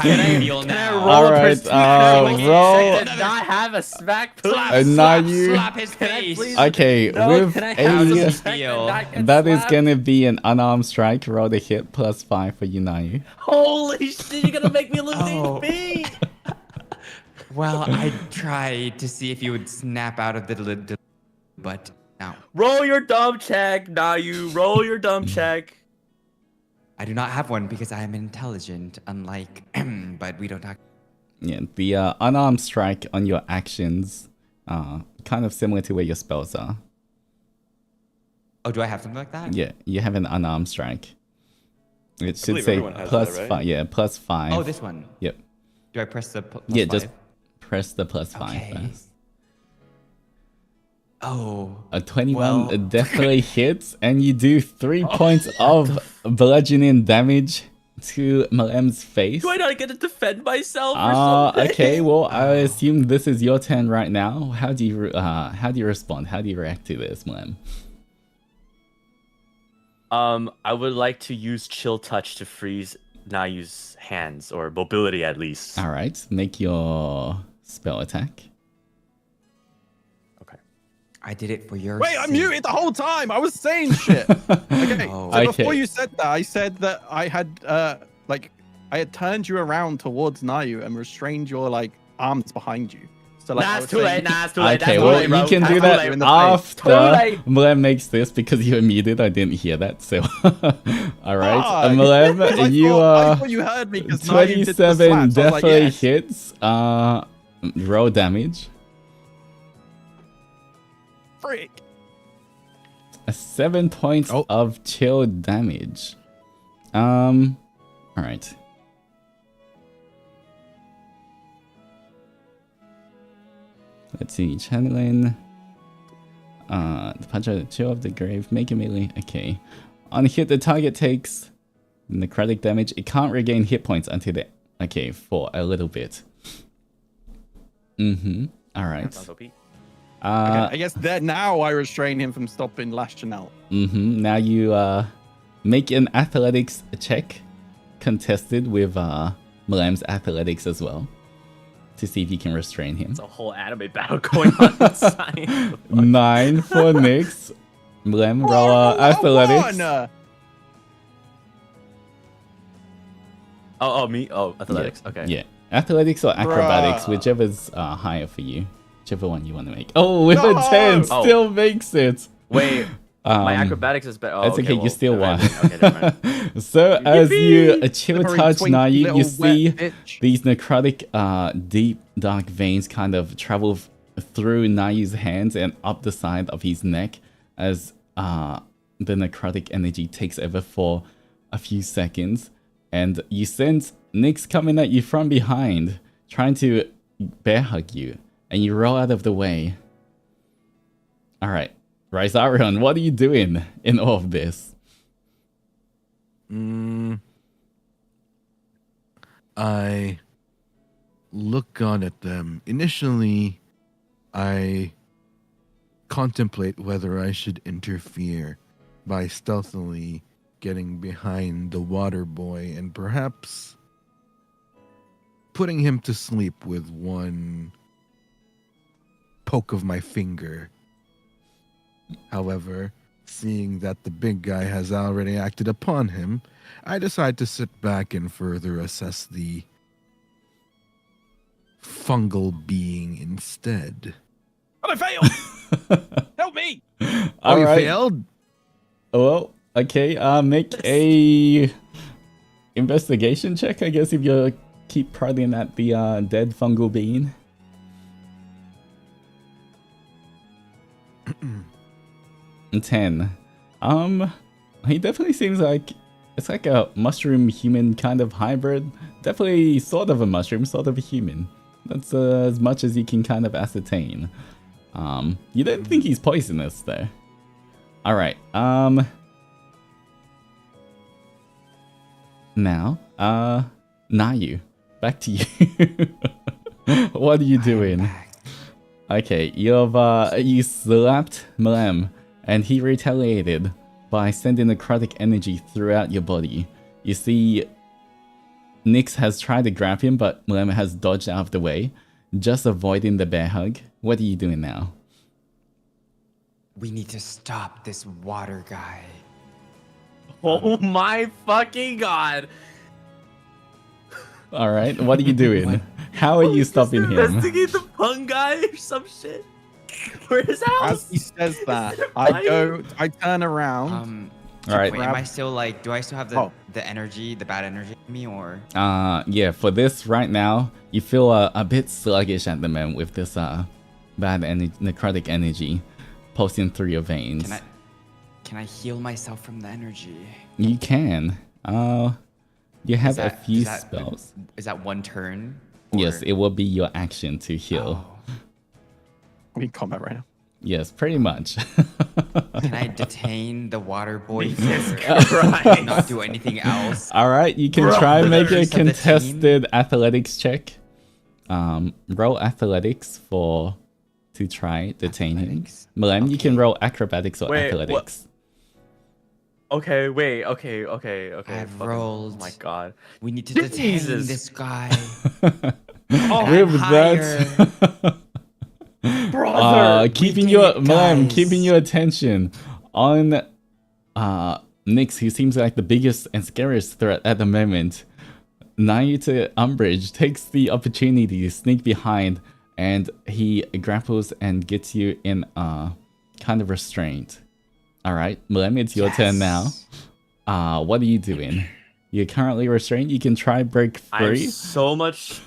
do you feel now? All right, roll. Did not have a smack, please. Slap, now slap, you- slap his Can I face. please- Okay, No, with can I How have does a it a second feel? not get that is slapped? gonna be an unarmed strike. Roll the hit +5 for Unayu. Holy shit, you're gonna make me lose Oh. HP! Well, I tried to see if you would snap out of the but no. Roll your dumb check, now you roll your dumb check. I do not have one because I am intelligent, unlike but we don't talk. Yeah, the unarmed strike on your actions, kind of similar to where your spells are. Oh, do I have something like that? Yeah, you have an unarmed strike. It should believe say everyone has that, right? +5. Yeah, +5. Oh, this one. Yep. Do I press the plus Yeah, 5? just press the +5 Okay. first. Oh. A 21 Well- definitely hits, and you do 3 points of bludgeoning damage to Malem's face. Do I not get to defend myself or something? Okay, well, I assume this is your turn right now. How do you respond? How do you react to this, Malem? I would like to use Chill Touch to freeze Nayu's hands, or mobility at least. All right, make your spell attack. Okay. I did it for your Wait, I'm sake. muted the whole time. I was saying shit. Okay. Oh. So before Okay. you said that, I said that I had I had turned you around towards Nayu and restrained your arms behind you. So Nah, I it's was too saying- late. Nah, it's too late. Okay, That's too well, late, bro. you can That's do too that late. in the face. after Too late. Malem makes this because you muted. I didn't hear that, so all right, Fuck. Malem, 'Cause I you thought you heard me because Nayu did the 27 slaps. I was like, definitely yes. hits. Roll damage. Frick. 7 points Oh. of chill damage. All right. Let's see, channeling. The punch of the chill of the grave, make a melee. Okay. On hit, the target takes necrotic damage. It can't regain hit points until the. Okay, for a little bit. All right. Sounds OP. I guess that now I restrain him from stopping lashing out. Now you make an athletics check, contested with Malem's athletics as well, to see if you can restrain him. It's a whole anime battle going on inside. 9 for Nyx. Malem, roll athletics. Oh, me? Oh, athletics. Okay. Yeah, athletics or acrobatics, Bruh. whichever's higher for you, whichever one you want to make. Oh, with a No! 10, Oh. still makes it. Wait, my Um, acrobatics is better. Oh, It's okay, you well, still never won. mind. Okay, never mind. So as you Yippee! chill Slippery, touch twinky now, you little see wet bitch. these necrotic, deep, dark veins kind of travel through Nayu's hands and up the side of his neck as the necrotic energy takes over for a few seconds. And you sense Nyx coming at you from behind, trying to bear hug you, and you roll out of the way. Alright, Rysarion, what are you doing in all of this? I look on at them. Initially, I contemplate whether I should interfere by stealthily getting behind the water boy and perhaps putting him to sleep with one poke of my finger. However, seeing that the big guy has already acted upon him, I decide to sit back and further assess the fungal being instead. But I failed. Help me. Oh, you Alright. failed? Well, okay, make a investigation check, I guess, if you keep prodding at the dead fungal being. And 10. He definitely seems like it's like a mushroom human kind of hybrid. Definitely sort of a mushroom, sort of a human. That's as much as you can kind of ascertain. You don't think he's poisonous though. Alright, now, Nayu, back to you. What are you doing? Okay, you slapped Malem, and he retaliated by sending necrotic energy throughout your body. You see, Nyx has tried to grab him, but Mulem has dodged out of the way, just avoiding the bear hug. What are you doing now? We need to stop this water guy. Oh my fucking god! Alright, what are you doing? How are you stopping him? Investigate the pung guy or some shit. Where's his house? As he says that, there I turn around. Alright. Wait, am I still like? Do I still have the energy, the bad energy in me, or? Yeah, for this right now, you feel a bit sluggish at the moment with this bad necrotic energy pulsing through your veins. Can I heal myself from the energy? You can. You have a few spells. Is that one turn? Yes, it will be your action to heal. I'm in combat right now. Yes, pretty much. Can I detain the water boy? Christ. Not do anything else. All right, you can try and make a contested athletics check. Roll athletics to try detain him. Milem, you can roll acrobatics or athletics. Okay, wait, okay. I've rolled. Oh my god. We need to detain Jesus. this guy. With that, Brother! keeping did your it, Milem, guys. keeping your attention on Nyx, who seems like the biggest and scariest threat at the moment. Naita Umbridge takes the opportunity to sneak behind, and he grapples and gets you in kind of restraint. All right, Milem, it's your turn now. What are you doing? You're currently restrained. You can try break free. I'm so much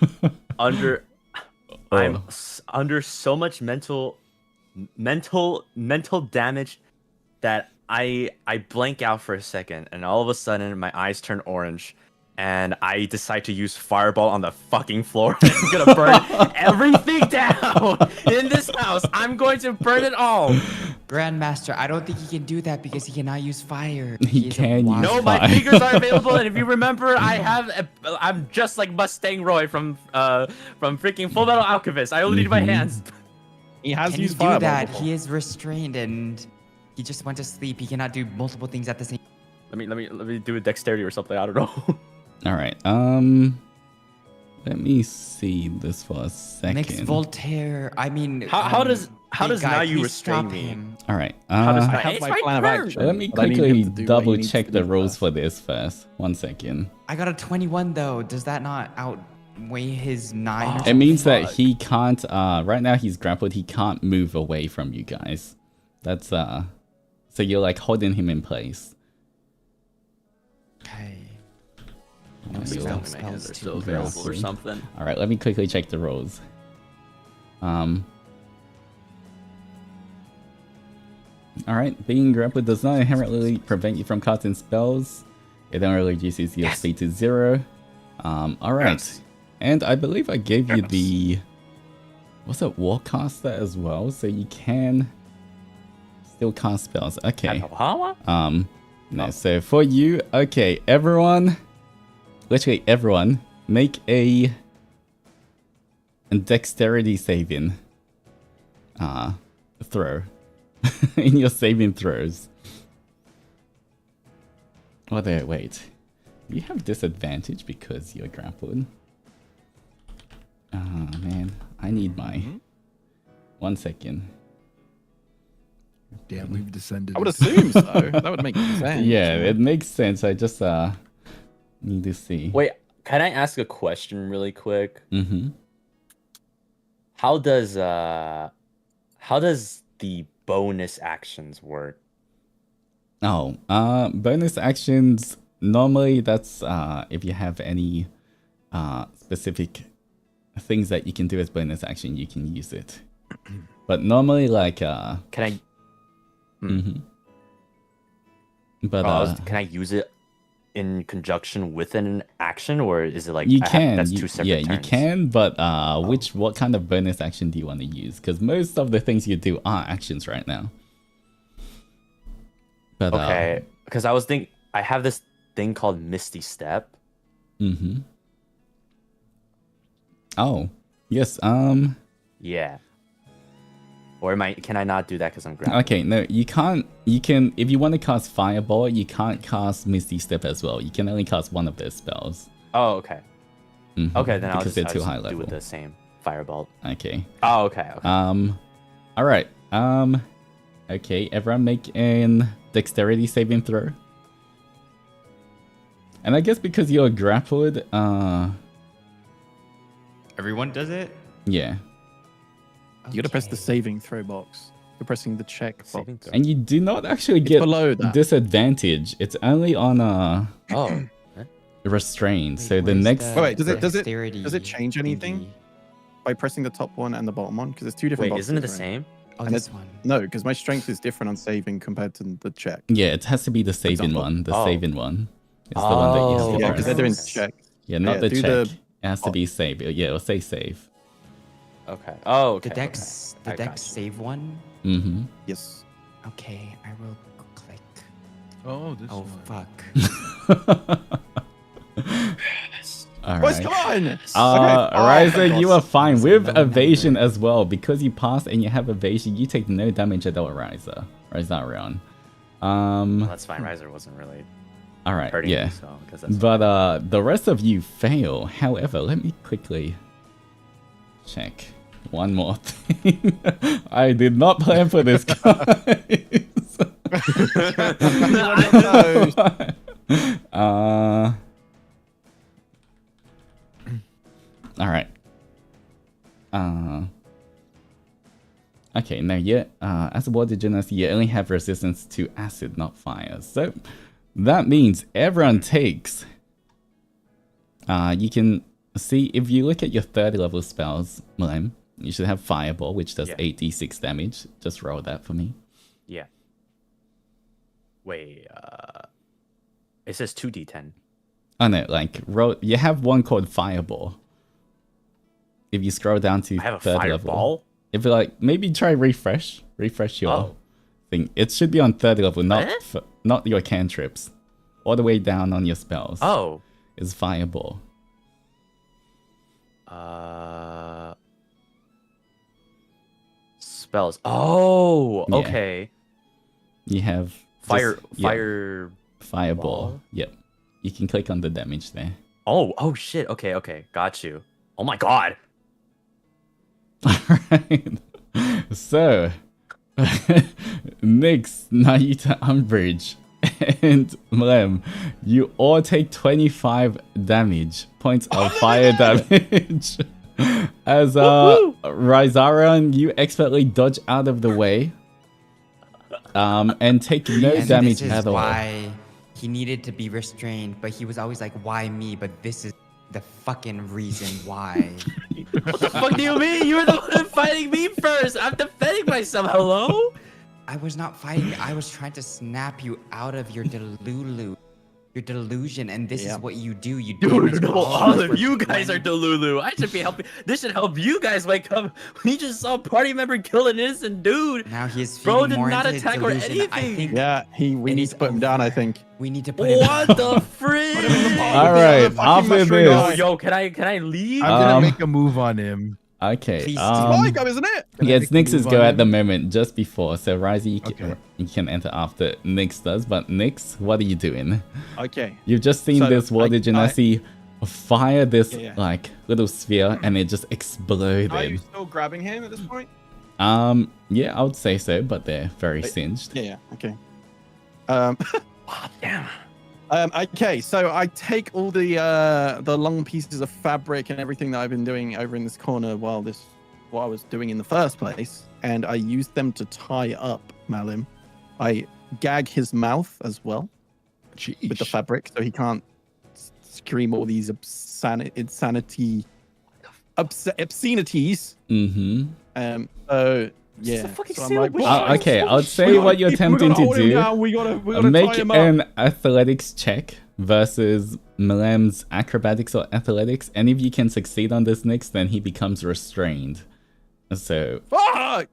under. I'm under so much mental damage that I blank out for a second, and all of a sudden my eyes turn orange, and I decide to use fireball on the fucking floor. I'm gonna burn everything down in this house. I'm going to burn it all. Grandmaster, I don't think he can do that because he cannot use fire. He is a can use water- No, my Fire. fingers are available, and if you remember, I'm just like Mustang Roy from freaking Full Metal Alchemist. I only need my hands. He has Can he used do fireball that? before. He is restrained and he just went to sleep. He cannot do multiple things at the same. Let me do a dexterity or something. I don't know. All right. Let me see this for a second. Mix Voltaire. I mean, How does big guy, now you please restrain stop me? him. All right. How does I that? have It's my my plan of turn. action. Let me but I need him quickly to do what he double needs check to the do rules first. for this first. 1 second. I got a 21 though. Does that not outweigh his 9? or It something? means that he can't. Right now he's grappled. He can't move away from you guys. That's so you're like holding him in place. Okay. No Spell- My hands spells are too. so available or Very something. All right. Let me quickly check the rules. All right. Being grappled does not inherently prevent you from casting spells. It only reduces your speed to 0. All right. Yes. And I believe I gave you the what's it, Warcaster as well, so you can still cast spells. Okay. No. So for you, okay, everyone, literally everyone, make a dexterity saving throw in your saving throws. Oh, there, wait. You have disadvantage because you're grappled. Oh, man. I need my... 1 second. Damn, we've descended. I would assume so. That would make sense. Yeah, it makes sense. I just need to see. Wait, can I ask a question really quick? Mm-hmm. How does the bonus actions work? Oh, bonus actions, normally that's if you have any specific things that you can do as bonus action, you can use it. But normally, like, Can I? mm-hmm. But Can I use it in conjunction with an action, or is it like you I have- can, that's you- two separate yeah, you turns? can. But what kind of bonus action do you want to use? Because most of the things you do are actions right now. But Okay, because I was thinking I have this thing called Misty Step. Mm-hmm. Oh, yes. Yeah. Or can I not do that because I'm grappled? Okay, no, you can't. You can, if you want to cast Fireball, you can't cast Misty Step as well. You can only cast one of those spells. Oh, okay. Okay, then I'll because just, they're I'll too just high do level. with the same Firebolt. Okay. Oh, okay. All right. Okay, everyone make an dexterity saving throw. And I guess because you're grappled, Everyone does it? yeah. You gotta press the saving throw box. You're pressing the check box. Saving throw. And you do not actually It's get below that. disadvantage. It's only on Oh. restraint. So the where's next Wait, does it dexterity change anything thingy? by pressing the top one and the bottom one? Because there's two different Wait, boxes. isn't it the right? same? Oh, And this it's- one. No, because my strength is different on saving compared to the check. yeah, it has to be the saving example. one. The Oh. saving one is the one that you have to Oh, Yeah, press. because they're doing Okay. check. Yeah, not yeah, the do check. the- It has to be save. Yeah, it'll say save. Okay. Oh, okay. The dex, okay. the I dex got you. save one. Mm-hmm. Yes. Okay, I will click. Oh, this Oh one. fuck. All Boys, right. come on! Ryza, you are fine with No evasion number. as well. Because you passed and you have evasion, you take no damage at all, Ryza. Ryzarion. Well, that's fine. Riser wasn't really All right, hurting yeah. me, so I guess that's But the rest of you fail. However, let me quickly check one more thing. I did not plan for this, guys. All right. Okay, now as a water gymnast, you only have resistance to acid, not fire. So that means everyone takes. You can see if you look at your third level spells, Malem, you should have Fireball, which does 8d6 damage. Just roll that for me. Yeah. Wait, it says 2d10. Oh no, like roll. You have one called Fireball. If you scroll down to I have a third level, fireball? if you like, maybe try refresh your thing. It should be on third level, not not your cantrips. All the way down on your spells. Oh. Is Fireball. Spells. Oh, Yeah. okay. You have Fire, just- yeah, fire. Fireball. ball? Yep. You can click on the damage there. Oh shit. Okay. Got you. Oh my god. Alright. So, Nyx, Naita, Umbridge, and Mlem, you all take 25 damage, points of fire damage. As Ryzarion, you expertly dodge out of the way. And take no And damage this is at all. why he needed to be restrained, but he was always like, "Why me?" But this is the fucking reason why. What the fuck do you mean? You were the one fighting me first. I'm defending myself. Hello? I was not fighting. I was trying to snap you out of your your delusion, and this is what you do. You damage Dude, no, all all us of for you guys are 20 Delulu. I should be helping. This should help you guys wake up. We just saw a party member kill an innocent dude. Now he is Bro feeding did more not into his attack or delusion. I anything. think Yeah, we need is to put him down, I over. think. we need to put him. What the frick? All right, fucking after mushroom this. guy. Yo, can I leave? I'm gonna Um, make a move on him. Okay. Please, Spike him, isn't it? Can I Yes, make a Nyx is move go on at him? the moment, just before. So Ryzy, Okay. you can enter after Nyx does. But Nyx, what are you doing? Okay. You've just seen So, this water genasi fire this Yeah. like little sphere, and it just exploded. Are you still grabbing him at this point? Yeah, I would say so, but they're very singed. Yeah, okay. Oh, damn. Okay, so I take all the long pieces of fabric and everything that I've been doing over in this corner while what I was doing in the first place, and I use them to tie up Malim. I gag his mouth as well with the Jeez. fabric, so he can't scream all these obscenities. Mm-hmm. So yeah. It's a fucking So I'm seal like, with "Well, Okay, I would we say gotta what you're keep- we attempting gotta to hold him do. down, We gotta tie Make him up. an athletics check versus Malem's acrobatics or athletics, and if you can succeed on this Nyx, then he becomes restrained. So Fuck!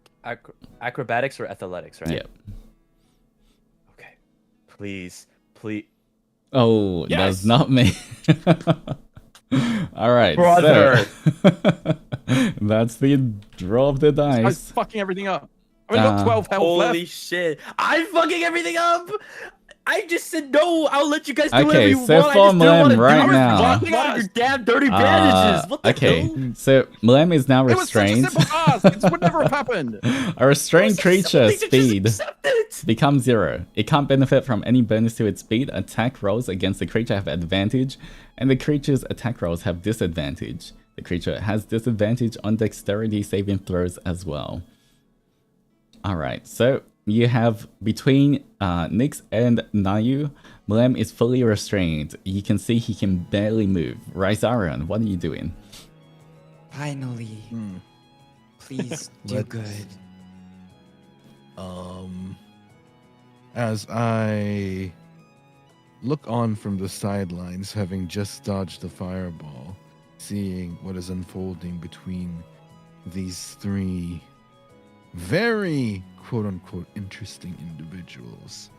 Acrobatics or athletics, right? yeah. Okay. Please. Oh, Yes! that's not me. All right, Brother. So that's the draw of the I was dice. fucking everything up. I mean, got 12 health Holy left. shit! I'm fucking everything up. I just said no. I'll let you guys do Okay, whatever you so want. I for just didn't want to Mlem right do it. now. One of your damn dirty bandages. What the Okay, hell? so Mlem is now It was such a restrained. simple task. It would never have happened. A restrained creature Things are just speed accepted. becomes 0. It can't benefit from any bonus to its speed. Attack rolls against the creature have advantage, and the creature's attack rolls have disadvantage. The creature has disadvantage on dexterity saving throws as well. Alright, so you have between Nyx and Nayu, Mlem is fully restrained. You can see he can barely move. Rysarion, what are you doing? Finally. Please do Let's- good. As I look on from the sidelines, having just dodged the fireball, seeing what is unfolding between these three very quote-unquote interesting individuals,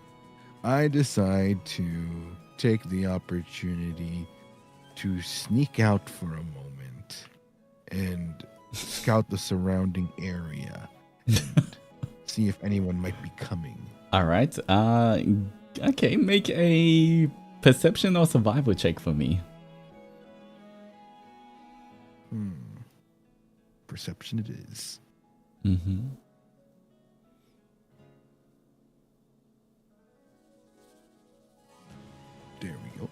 I decide to take the opportunity to sneak out for a moment and scout the surrounding area and see if anyone might be coming. Alright, okay, make a perception or survival check for me. Perception it is. Mm-hmm. There we go.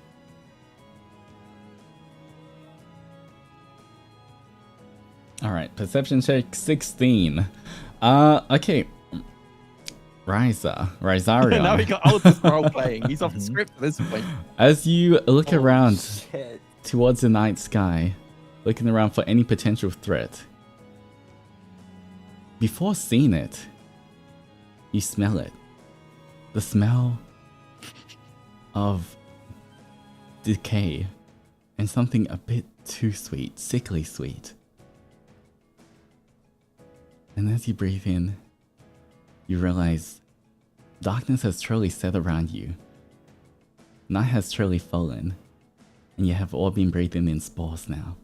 Alright, perception check 16. Okay. Rysarion. Now we got Altus role playing. He's off the script at this point. As you look around Shit. towards the night sky, looking around for any potential threat, before seeing it, you smell it. The smell of decay and something a bit too sweet, sickly sweet. And as you breathe in, you realize darkness has truly set around you. Night has truly fallen, and you have all been breathing in spores now.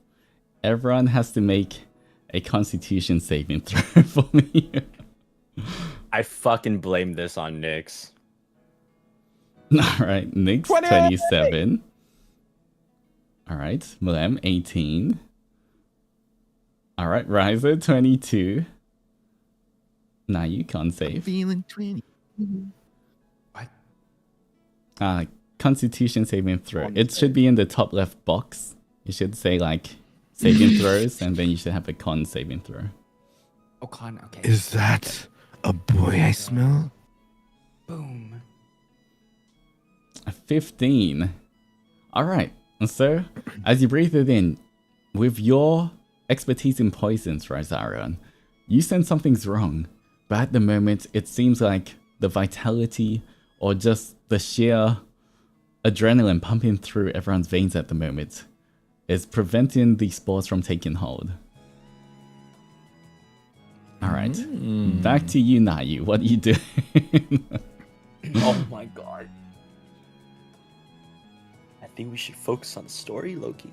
Everyone has to make a constitution saving throw for me. I fucking blame this on Nyx. Alright, Nyx 27. Alright, Mlem 18. Alright, Riser 22. Now you can't save. Feeling 20. Constitution saving throw. It should be in the top left box. You should say like saving throws, and then you should have a con saving throw. Oh, con. Okay. Is that a boy I smell? Boom. A 15. Alright, so as you breathe it in, with your expertise in poisons, Rysarion, you sense something's wrong. But at the moment, it seems like the vitality or just the sheer adrenaline pumping through everyone's veins at the moment is preventing the spores from taking hold. Alright, back to you, Nayu. What are you doing? Oh my god. I think we should focus on the story, Loki.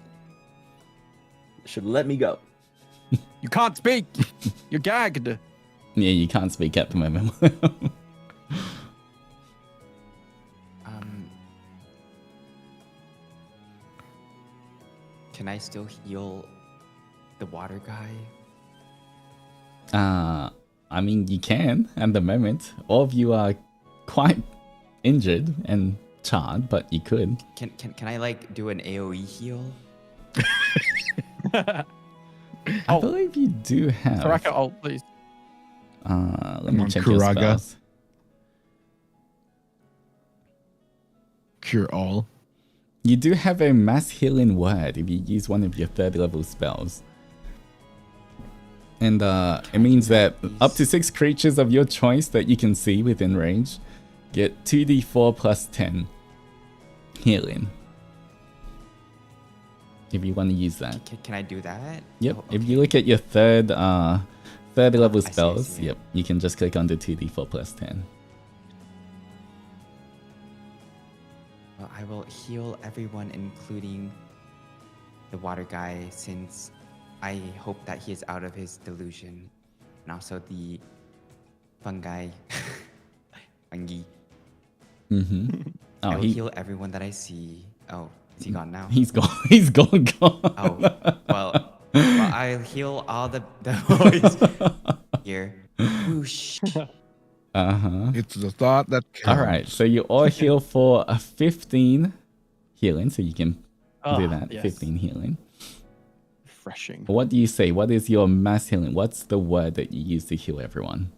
Should let me go. You can't speak. You're gagged. Yeah, you can't speak at the moment. Can I still heal the water guy? I mean, you can at the moment. All of you are quite injured and charred, but you could. Can I like do an AoE heal? I believe you do have. Karaka ult, please. Let me on, check your Kuraga. spells. Cure all. You do have a mass healing word if you use one of your 3rd level spells. And it means that up to 6 creatures of your choice that you can see within range get 2d4 plus 10 healing. If you want to use that. Can I do that? Yep. Oh, If okay. you look at your third level I see, I spells, see. yep, you can just click on the 2d4 plus 10. Well, I will heal everyone, including the water guy, since I hope that he is out of his delusion. And also the fungi. Fungi. Oh, I will heal everyone that I see. Oh, is he gone now? he's gone. He's gone. Oh, well, I'll heal all the boys here. Whoosh. It's the thought that counts. All right, so you all heal for a 15 healing, so you can do that. Yes. 15 healing. Refreshing. What do you say? What is your mass healing? What's the word that you use to heal everyone?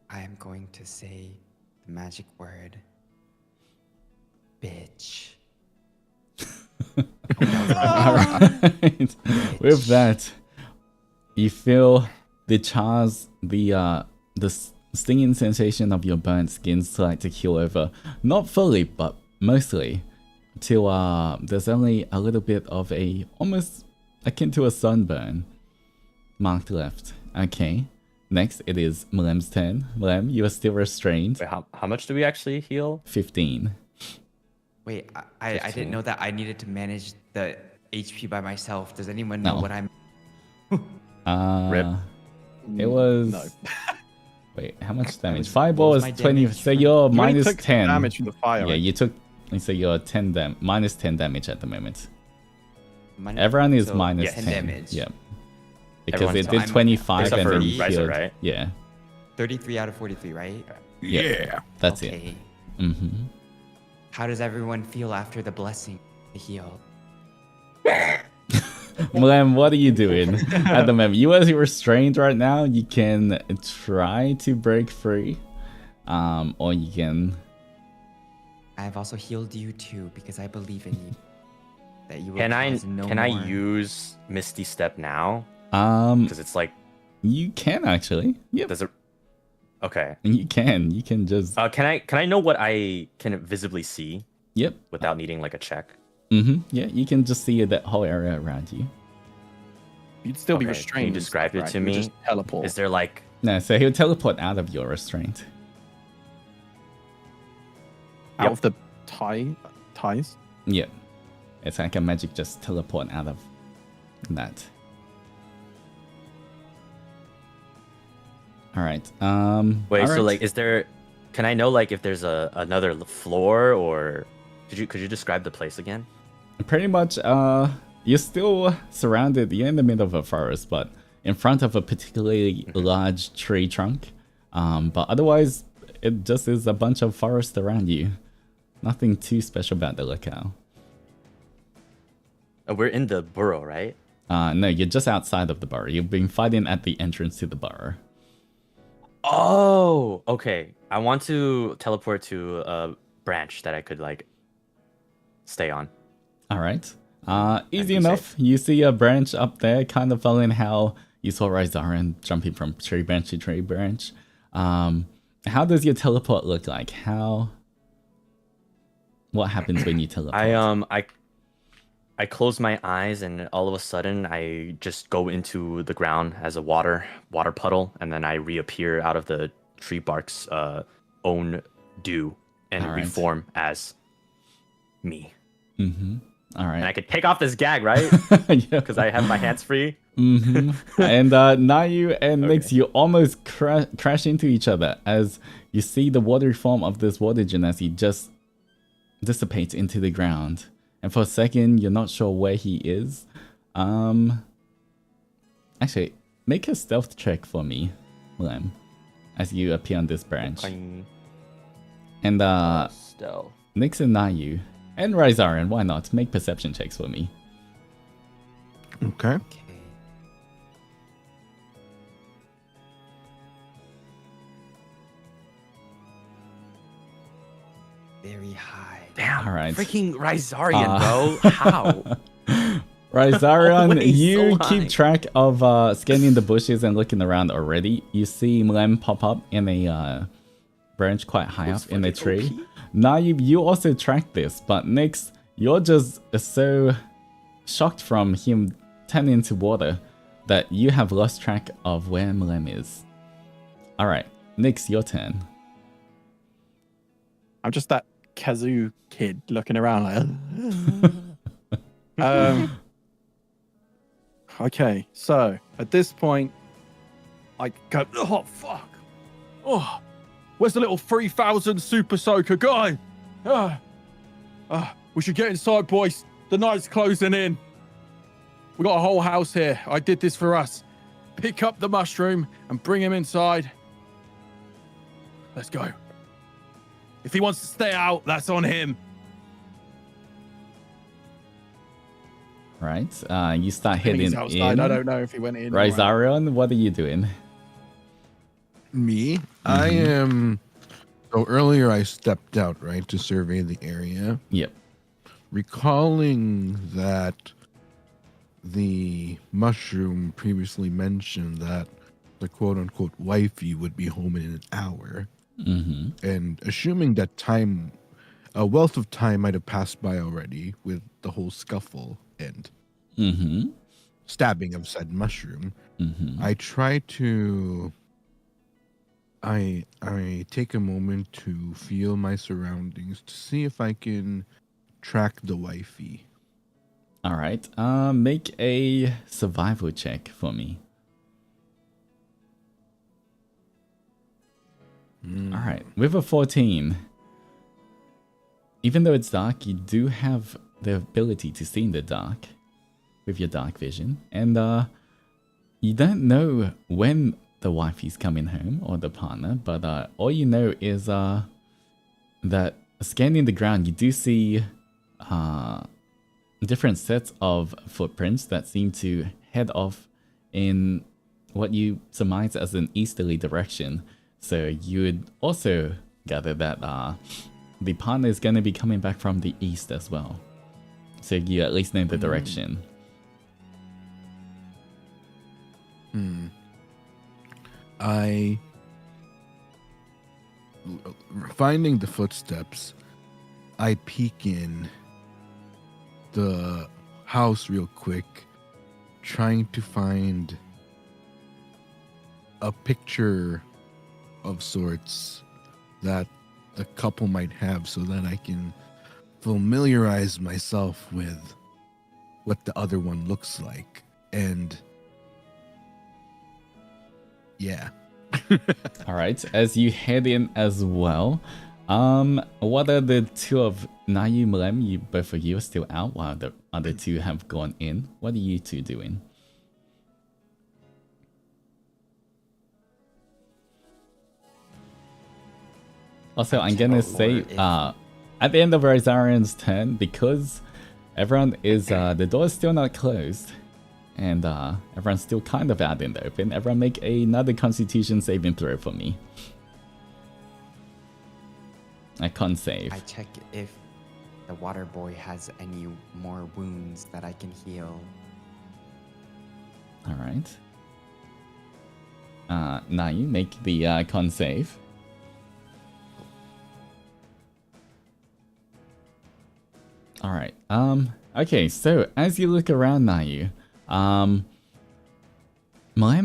I am going to say the magic word. Bitch. All right. With that, you feel the chars, the stinging sensation of your burnt skin start to heal over. Not fully, but mostly. Till there's only a little bit of a almost akin to a sunburn marked left. Okay. Next, it is Mlem's turn. Mlem, you are still restrained. Wait, how much do we actually heal? 15. Wait, I didn't know that I needed to manage the HP by myself. Does anyone know No. what I'm... Rip. It was... No. Wait, how much damage? was- Fireball what was was my 20, damage so from- you're You only minus took 10. damage from the fire. Yeah, right? you took, so you're minus 10 damage at the moment. Mon- Everyone is so minus 10 10. damage. Yeah. Because Everyone's- it so did I'm- 25 except and for then you Riser, healed. right? Yeah, 33 out of 43, right? Yeah. that's it. Okay. Mm-hmm. How does everyone feel after the blessing to heal? Mlem, what are you doing at the moment? You are restrained right now. You can try to break free, or you can... I have also healed you too because I believe in you. That you will Can cause no I more. use Misty Step now? Um, Because it's like, you can actually. Yep. does it? Okay. You can just... Can I know what I can visibly see Yep. without needing like a check? Yeah, you can just see that whole area around you. You'd still be Okay, restrained. can you and describe stuff, it right? to You would me? Just teleport. Is there like No, so he'll teleport out of your restraint. out of the ties? Yep. It's like a magic just teleport out of that. Alright. wait? So alright. like, is there? Can I know like if there's another floor or could you describe the place again? Pretty much, you're still surrounded. You're in the middle of a forest, but in front of a particularly large tree trunk. But otherwise, it just is a bunch of forest around you. Nothing too special about the locale. We're in the burrow, right? No, you're just outside of the burrow. You've been fighting at the entrance to the burrow. Oh, okay. I want to teleport to a branch that I could like stay on. All right. Easy be enough. You see a branch up there, kind of following how you saw Ryzaran jumping from tree branch to tree branch. How does your teleport look like? What happens when you teleport? I close my eyes and all of a sudden I just go into the ground as a water puddle, and then I reappear out of the tree bark's own dew and All right. reform as me. All And I right. could take off this gag, right? Yeah. Because I have my hands free. And Nayu and Nix, you almost crash into each other as you see the watery form of this water genasi just dissipates into the ground. And for a second, you're not sure where he is. Actually, make a stealth check for me, Lem, as you appear on this branch. And Stealth. Nix and Nayu, and Ryzaran, why not? Make perception checks for me. Okay. Okay. Very high. Damn. All right. Freaking Rysarian, bro. How? Ryzaran, Always you so keep high. track of scanning the bushes and looking around already. You see Mlem pop up in a branch quite high up in the tree. Naib, you also track this, but Nix, you're just so shocked from him turning into water that you have lost track of where Mlem is. Alright, Nix, your turn. I'm just that kazoo kid looking around like. Okay, so at this point, I go, oh, fuck. Oh, where's the little 3000 super soaker guy? We should get inside, boys. The night's closing in. We got a whole house here. I did this for us. Pick up the mushroom and bring him inside. Let's go. If he wants to stay out, that's on him. Right. You start I think heading he's outside. in. I don't know if he went in. Right, Zarion, what are you doing? Me? I am. So earlier I stepped out, right, to survey the area. Yep. Recalling that the mushroom previously mentioned that the quote-unquote wifey would be home in an hour. And assuming that time, a wealth of time might have passed by already with the whole scuffle and stabbing of said mushroom, I try to... I take a moment to feel my surroundings to see if I can track the wifey. All right. Make a survival check for me. All right. With a 14, even though it's dark, you do have the ability to see in the dark with your dark vision, and you don't know when the wifey's coming home or the partner, but all you know is that scanning the ground, you do see different sets of footprints that seem to head off in what you surmise as an easterly direction. So you would also gather that the partner is going to be coming back from the east as well. So you at least know the direction. Finding the footsteps, I peek in the house real quick, trying to find a picture of sorts that the couple might have so that I can familiarize myself with what the other one looks like. And yeah. All right, as you head in as well, what are the two of Nayu, Mlem, both of you are still out while the other two have gone in? What are you two doing? Also, I'm gonna say, at the end of Rosarian's turn, because everyone is, the door is still not closed, and everyone's still kind of out in the open, everyone make another Constitution saving throw for me. I can't save. I check if the water boy has any more wounds that I can heal. Alright. Now you make the con save. Alright, okay, so as you look around Nayu, Mlem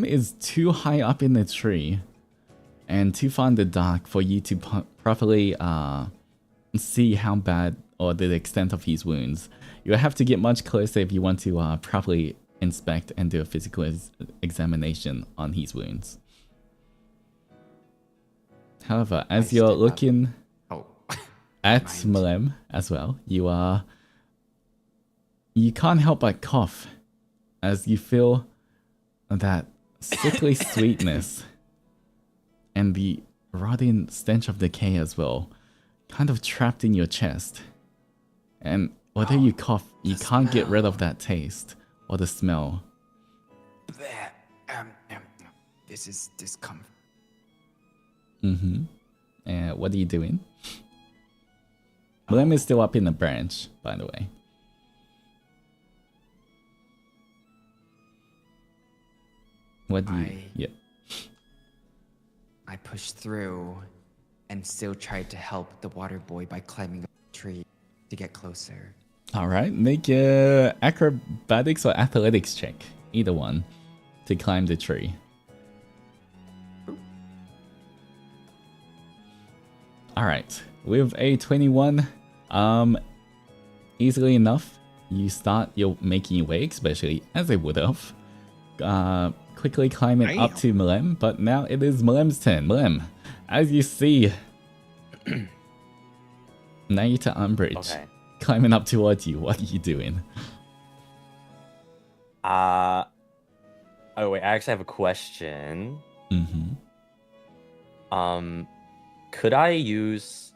is too high up in the tree and too far in the dark for you to properly see how bad or the extent of his wounds. You'll have to get much closer if you want to properly inspect and do a physical examination on his wounds. However, as you're looking at Mlem as well, you can't help but cough as you feel that sickly sweetness and the rotting stench of decay as well, kind of trapped in your chest. And whether you cough, you can't get rid of that taste or the smell. This is discomfort. And what are you doing? Mlem is still up in the branch, by the way. What do you... Yep. I pushed through and still tried to help the water boy by climbing up the tree to get closer. Alright, make a acrobatics or athletics check. Either one. To climb the tree. Alright, with a 21, easily enough, you start making your way, especially as I would have. quickly climbing up to Milem, but now it is Milem's turn. Milem, as you see, Naita Umbridge climbing up towards you. What are you doing? Oh wait, I actually have a question. Could I use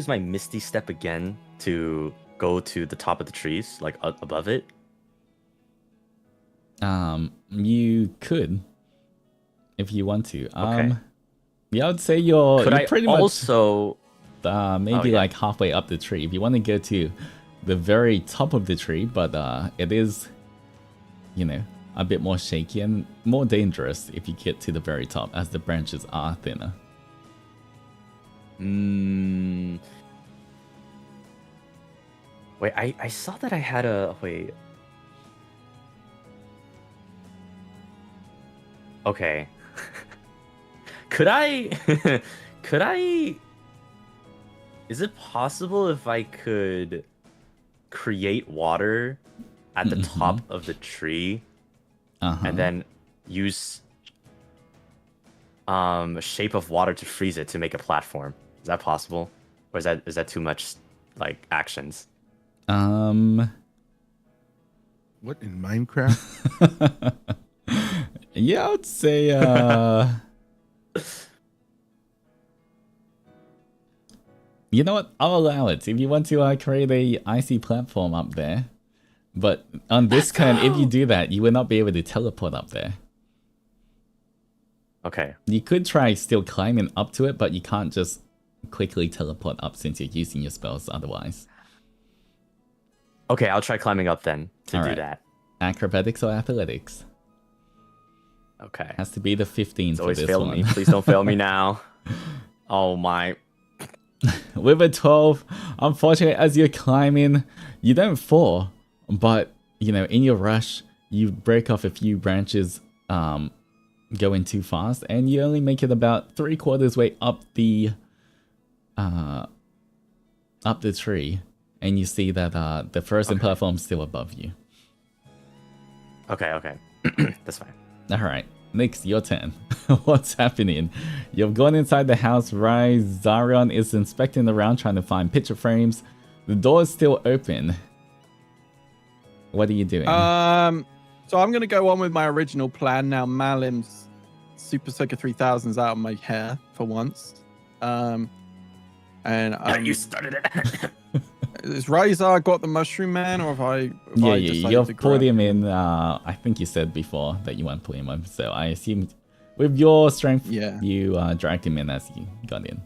my Misty Step again to go to the top of the trees, like above it? You could, if you want to. Okay. Yeah, I would say you're pretty also much maybe like halfway up the tree. If you want to go to the very top of the tree, but it is, you know, a bit more shaky and more dangerous if you get to the very top, as the branches are thinner. Wait, I saw that I had a wait. Okay. Could I is it possible if I could create water at the top of the tree and then use a shape of water to freeze it to make a platform? Is that possible? Or is that too much like actions? What, in Minecraft? Yeah, I would say you know what? I'll allow it if you want to create a icy platform up there. But on this turn, if you do that, you will not be able to teleport up there. Okay. You could try still climbing up to it, but you can't just quickly teleport up since you're using your spells otherwise. Okay, I'll try climbing up then to do that. Acrobatics or athletics? Okay. Has to be the 15 for always this failed one. me. Please don't fail me now. Oh my. With a 12, unfortunately, as you're climbing, you don't fall, but you know, in your rush, you break off a few branches going too fast, and you only make it about 3/4 way up the tree, and you see that the frozen platform's still above you. Okay. That's fine. Alright, next, your turn. What's happening? You've gone inside the house. Zarion is inspecting around trying to find picture frames. The door is still open. What are you doing? So I'm gonna go on with my original plan now. Malim's Super Soaker 3000's out of my hair for once. And you started it. Is Ryzar got the Mushroom Man, or have I? You've pulled him in. I think you said before that you want to pull him in, so I assume with your strength, you dragged him in as you got in.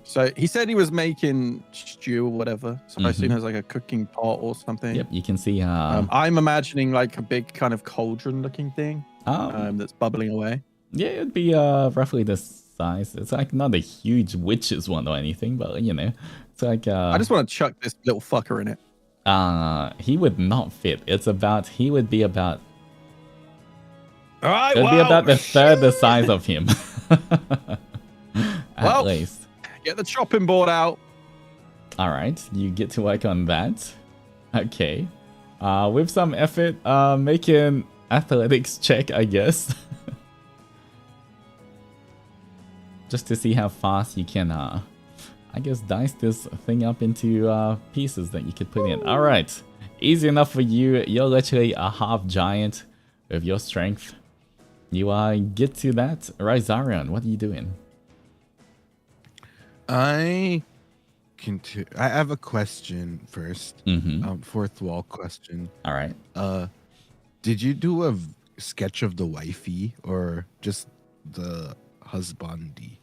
So he said he was making stew or whatever. So I assume there's like a cooking pot or something. Yep, you can see. I'm imagining like a big kind of cauldron-looking thing that's bubbling away. Yeah, it'd be roughly the size. It's like not a huge witch's one or anything, but you know, it's like. I just want to chuck this little fucker in it. He would not fit. He would be about. All right, it'd be about the third the size of him. At least. Get the chopping board out. All right, you get to work on that. Okay. With some effort, make an athletics check, I guess. Just to see how fast you can, I guess, dice this thing up into pieces that you could put in. All right, easy enough for you. You're literally a half giant with your strength. You get to that. Ryzarion, what are you doing? I have a question first. Fourth wall question. All right. Did you do a sketch of the wifey or just the husbandy?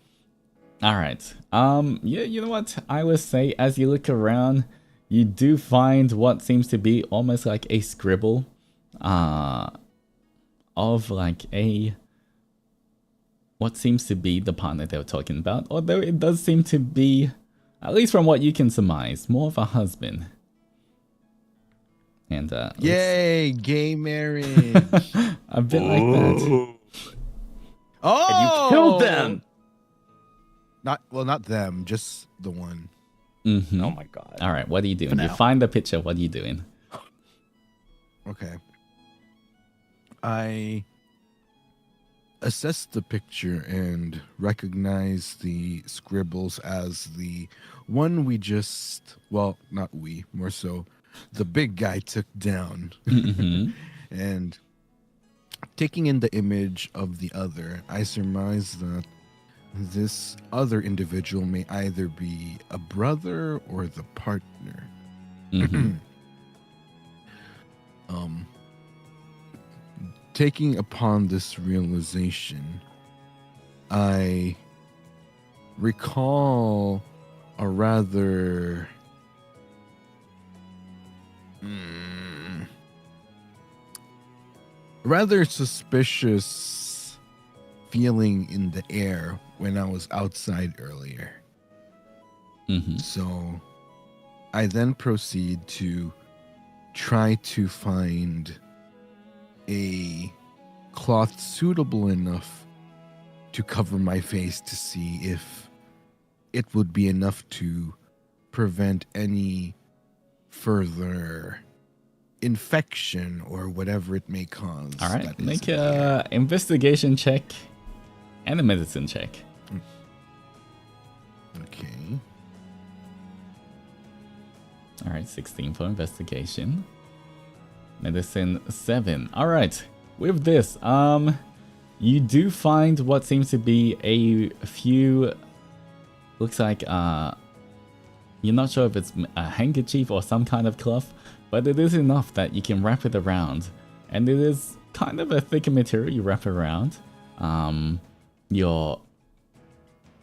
All right. Yeah, you know what? I would say as you look around, you do find what seems to be almost like a scribble of like what seems to be the partner they were talking about, although it does seem to be, at least from what you can surmise, more of a husband. And yay, gay marriage. A bit like that. Oh, and you killed them. Not them, just the one. Oh my god. All right, what are you doing? You find the picture. What are you doing? Okay. I assess the picture and recognize the scribbles as the one we just, well, not we, more so the big guy took down. Mm-hmm. And taking in the image of the other, I surmise that this other individual may either be a brother or the partner. Mm-hmm. Taking upon this realization, I recall a rather suspicious feeling in the air when I was outside earlier. Mm-hmm. So I then proceed to try to find a cloth suitable enough to cover my face to see if it would be enough to prevent any further infection or whatever it may cause. All right, that is make in the air. a investigation check and a medicine check. Okay. All right, 16 for investigation. Medicine 7. All right, with this, you do find what seems to be a few. Looks like you're not sure if it's a handkerchief or some kind of cloth, but it is enough that you can wrap it around, and it is kind of a thicker material you wrap around your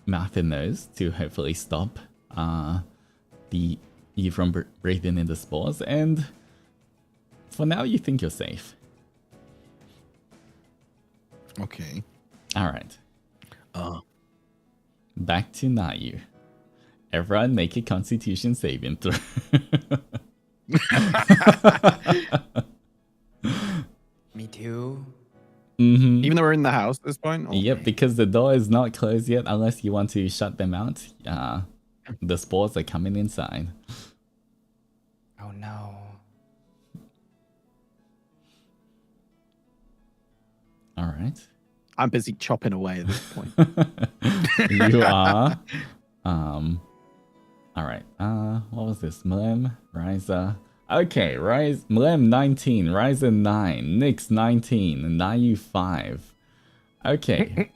mouth and nose to hopefully stop you from breathing in the spores, and for now you think you're safe. Okay. All right. Back to Nayu. Everyone make a Constitution saving throw. Me too. Mm-hmm. Even though we're in the house at this point? Or- Yep, because the door is not closed yet unless you want to shut them out. The spores are coming inside. Oh no. All right. I'm busy chopping away at this point. You are. All right. What was this? Mlem, Ryza. Okay, Mlem 19, Ryza 9, Nyx 19, Nayu 5. Okay.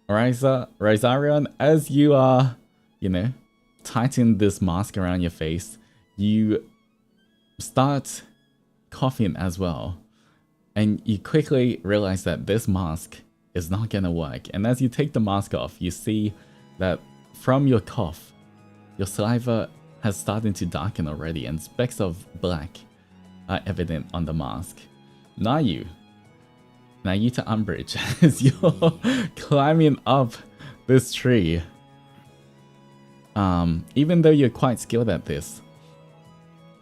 Ryzarion, as you are, tighten this mask around your face, you start coughing as well. And you quickly realize that this mask is not gonna work. And as you take the mask off, you see that from your cough, your saliva has started to darken already, and specks of black are evident on the mask. Nayu to Umbridge, as you're climbing up this tree. Even though you're quite skilled at this,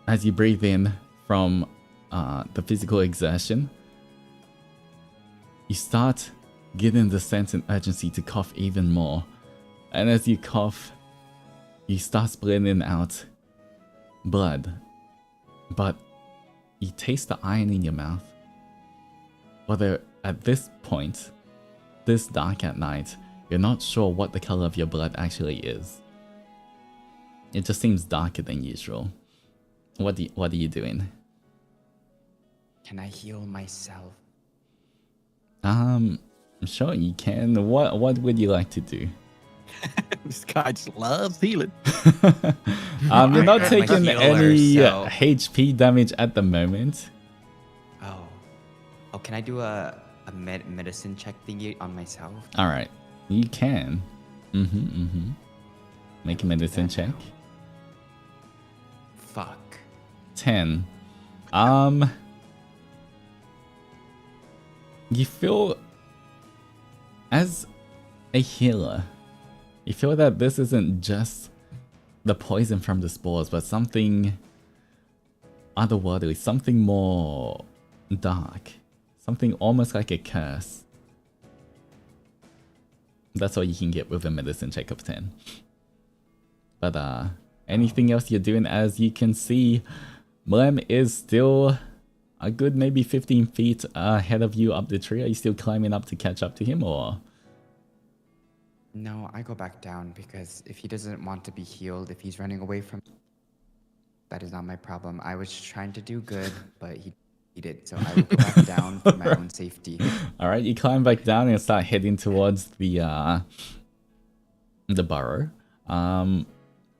as you breathe in from the physical exertion, you start getting the sense and urgency to cough even more. And as you cough, you start splitting out blood. But you taste the iron in your mouth. Although at this point, this dark at night, you're not sure what the color of your blood actually is. It just seems darker than usual. What are you doing? Can I heal myself? I'm sure you can. What would you like to do? This guy just loves healing. You're not I'm a taking healer, any so- HP damage at the moment. Oh, can I do a medicine check thingy on myself? All right, you can. Make a medicine check. Fuck. 10. You feel, as a healer, you feel that this isn't just the poison from the spores, but something otherworldly, something more dark, something almost like a curse. That's all you can get with a medicine check of 10. But anything else you're doing, as you can see, Mlem is still a good maybe 15 feet ahead of you up the tree. Are you still climbing up to catch up to him, or? No, I go back down because if he doesn't want to be healed, if he's running away from, that is not my problem. I was trying to do good, but he did, so I will go back down for my own safety. All right, you climb back down and start heading towards the burrow.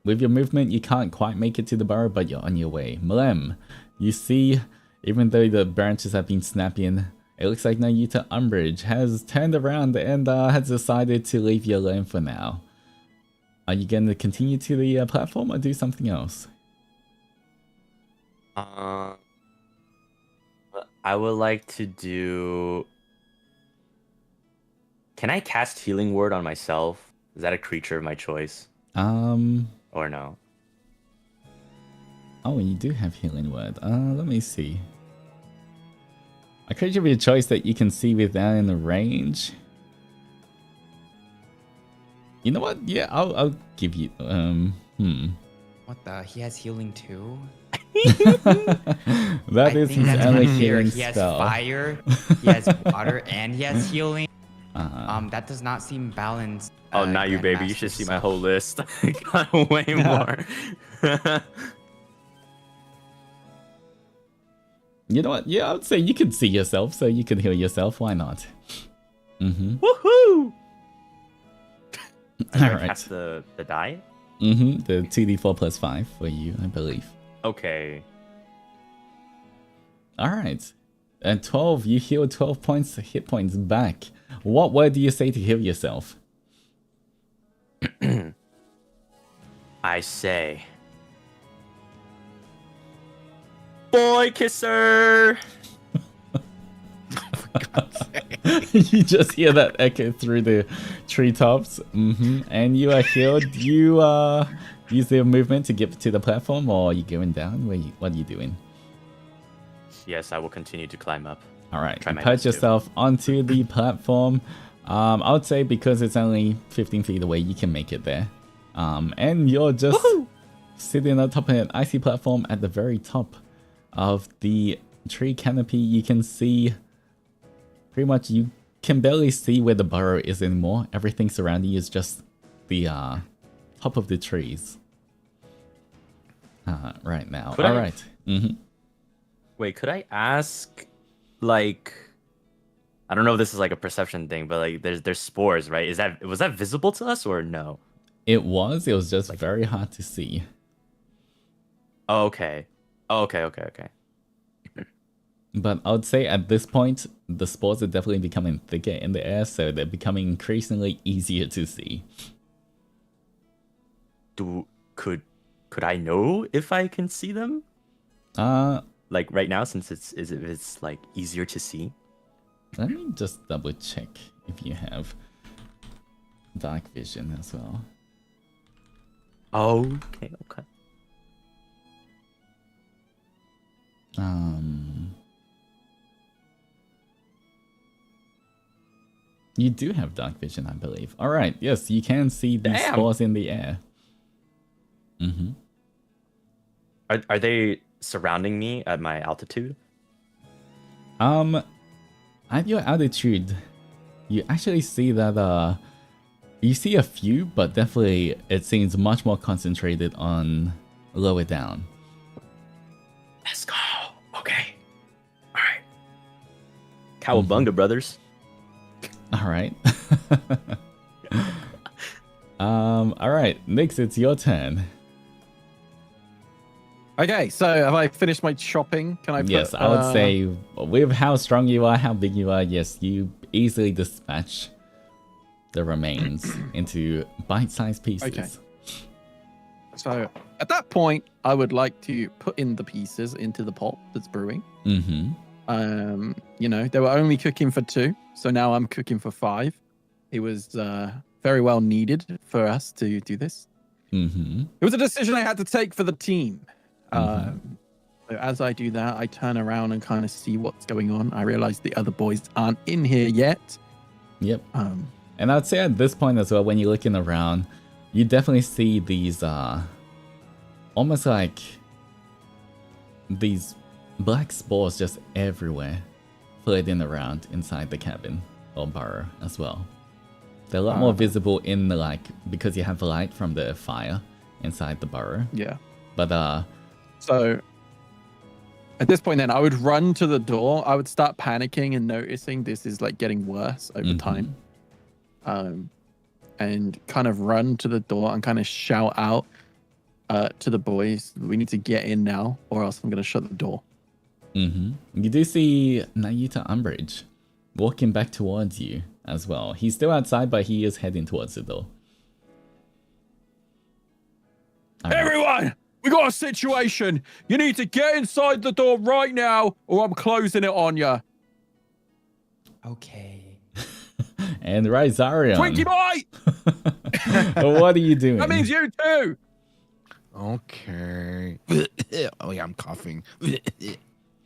With your movement, you can't quite make it to the burrow, but you're on your way. Mlem, you see, even though the branches have been snapping, it looks like Nayuta Umbridge has turned around and has decided to leave you alone for now. Are you going to continue to the platform or do something else? I would like to do... Can I cast Healing Word on myself? Is that a creature of my choice? Or no? Oh, you do have Healing Word. Let me see. A creature of your choice that you can see within range. You know what? Yeah, I'll give you. What the? He has healing too. That is his only healing He has spell. fire, he has water, and he has healing. That does not seem balanced. Oh, not you, baby. You should see my whole list. I got way more. You know what? Yeah, I would say you can see yourself, so you can heal yourself. Why not? Woohoo! All right. Cast the die? The 2d4 plus 5 for you, I believe. Okay. All right. And 12, you heal 12 points, hit points back. What word do you say to heal yourself? I say... Boy kisser! You just hear that echo through the treetops. And you are healed. You use your movement to get to the platform, or are you going down? What are you doing? Yes, I will continue to climb up. All right, Try you my perch best to. yourself onto the platform. I would say because it's only 15 feet away, you can make it there. And you're just sitting on top of an icy platform at the very top of the tree canopy. You can see pretty much, you can barely see where the burrow is anymore. Everything surrounding you is just the top of the trees right now. All right. Wait, could I ask, like, I don't know if this is like a perception thing, but like, there's spores, right? Was that visible to us or no? It was just like, very hard to see. Oh, okay. Oh, okay. But I would say at this point, the spores are definitely becoming thicker in the air, so they're becoming increasingly easier to see. Could I know if I can see them? Like right now, since it's like easier to see. Let me just double check if you have dark vision as well. Okay. You do have dark vision, I believe. All right, yes, you can see the spores in the air. Are they surrounding me at my altitude? At your altitude, you actually see that you see a few, but definitely it seems much more concentrated on lower down. Let's go. Okay. All right. Cowabunga, brothers. All right. All right, Nix, it's your turn. Okay, so have I finished my shopping? Can I put, Yes, I would say with how strong you are, how big you are, yes, you easily dispatch the remains into bite-sized pieces. Okay. So at that point, I would like to put in the pieces into the pot that's brewing. You know, they were only cooking for 2, so now I'm cooking for 5. It was very well needed for us to do this. It was a decision I had to take for the team. So as I do that, I turn around and kind of see what's going on. I realize the other boys aren't in here yet. Yep. And I'd say at this point as well, when you're looking around, you definitely see these almost like these black spores just everywhere, floating around inside the cabin or burrow as well. They're a lot more visible in the because you have light from the fire inside the burrow. Yeah. But So at this point then I would run to the door. I would start panicking and noticing this is like getting worse over time. And kind of run to the door and kind of shout out to the boys, we need to get in now or else I'm going to shut the door. You do see Nayuta Umbridge walking back towards you as well. He's still outside, but he is heading towards the door. Everyone, we got a situation. You need to get inside the door right now or I'm closing it on you. Okay. And Rysarion. Twinkie boy! What are you doing? That means you too. Okay. Oh yeah, I'm coughing.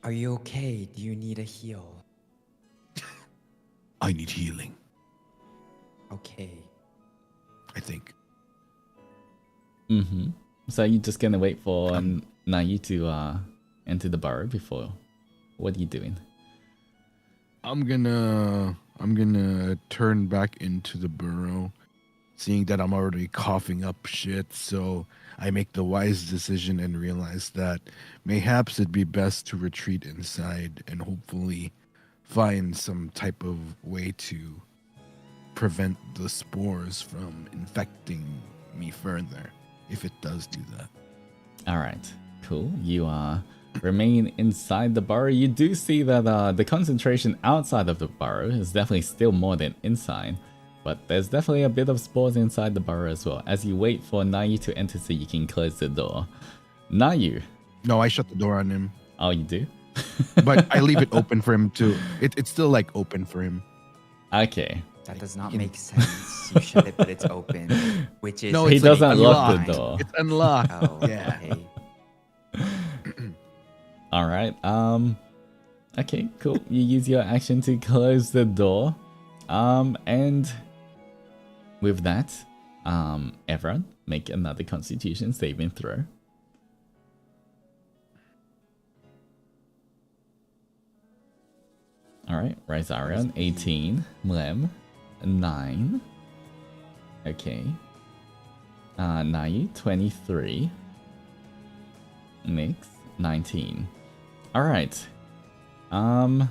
Are you okay? Do you need a heal? I need healing. Okay. I think. So you're just gonna wait for Nayu to enter the burrow before? What are you doing? I'm gonna turn back into the burrow, seeing that I'm already coughing up shit, so I make the wise decision and realize that mayhaps it'd be best to retreat inside and hopefully find some type of way to prevent the spores from infecting me further, if it does do that. Alright, cool. You remain inside the burrow. You do see that the concentration outside of the burrow is definitely still more than inside. But there's definitely a bit of spores inside the burrow as well, as you wait for Nayu to enter so you can close the door. Nayu. No, I shut the door on him. Oh, you do? But I leave it open for him too. It's still like open for him. Okay. That does not make sense. You shut it, but it's open, which is... No, He it's doesn't lock unlocked. the door. It's unlocked. Oh, Yeah. okay. Alright, okay, cool. You use your action to close the door. And with that, everyone make another Constitution saving throw. Alright, Rysarion, 18. Mlem, 9. Okay. Nayu, 23. Nyx, 19. Alright. Nayu.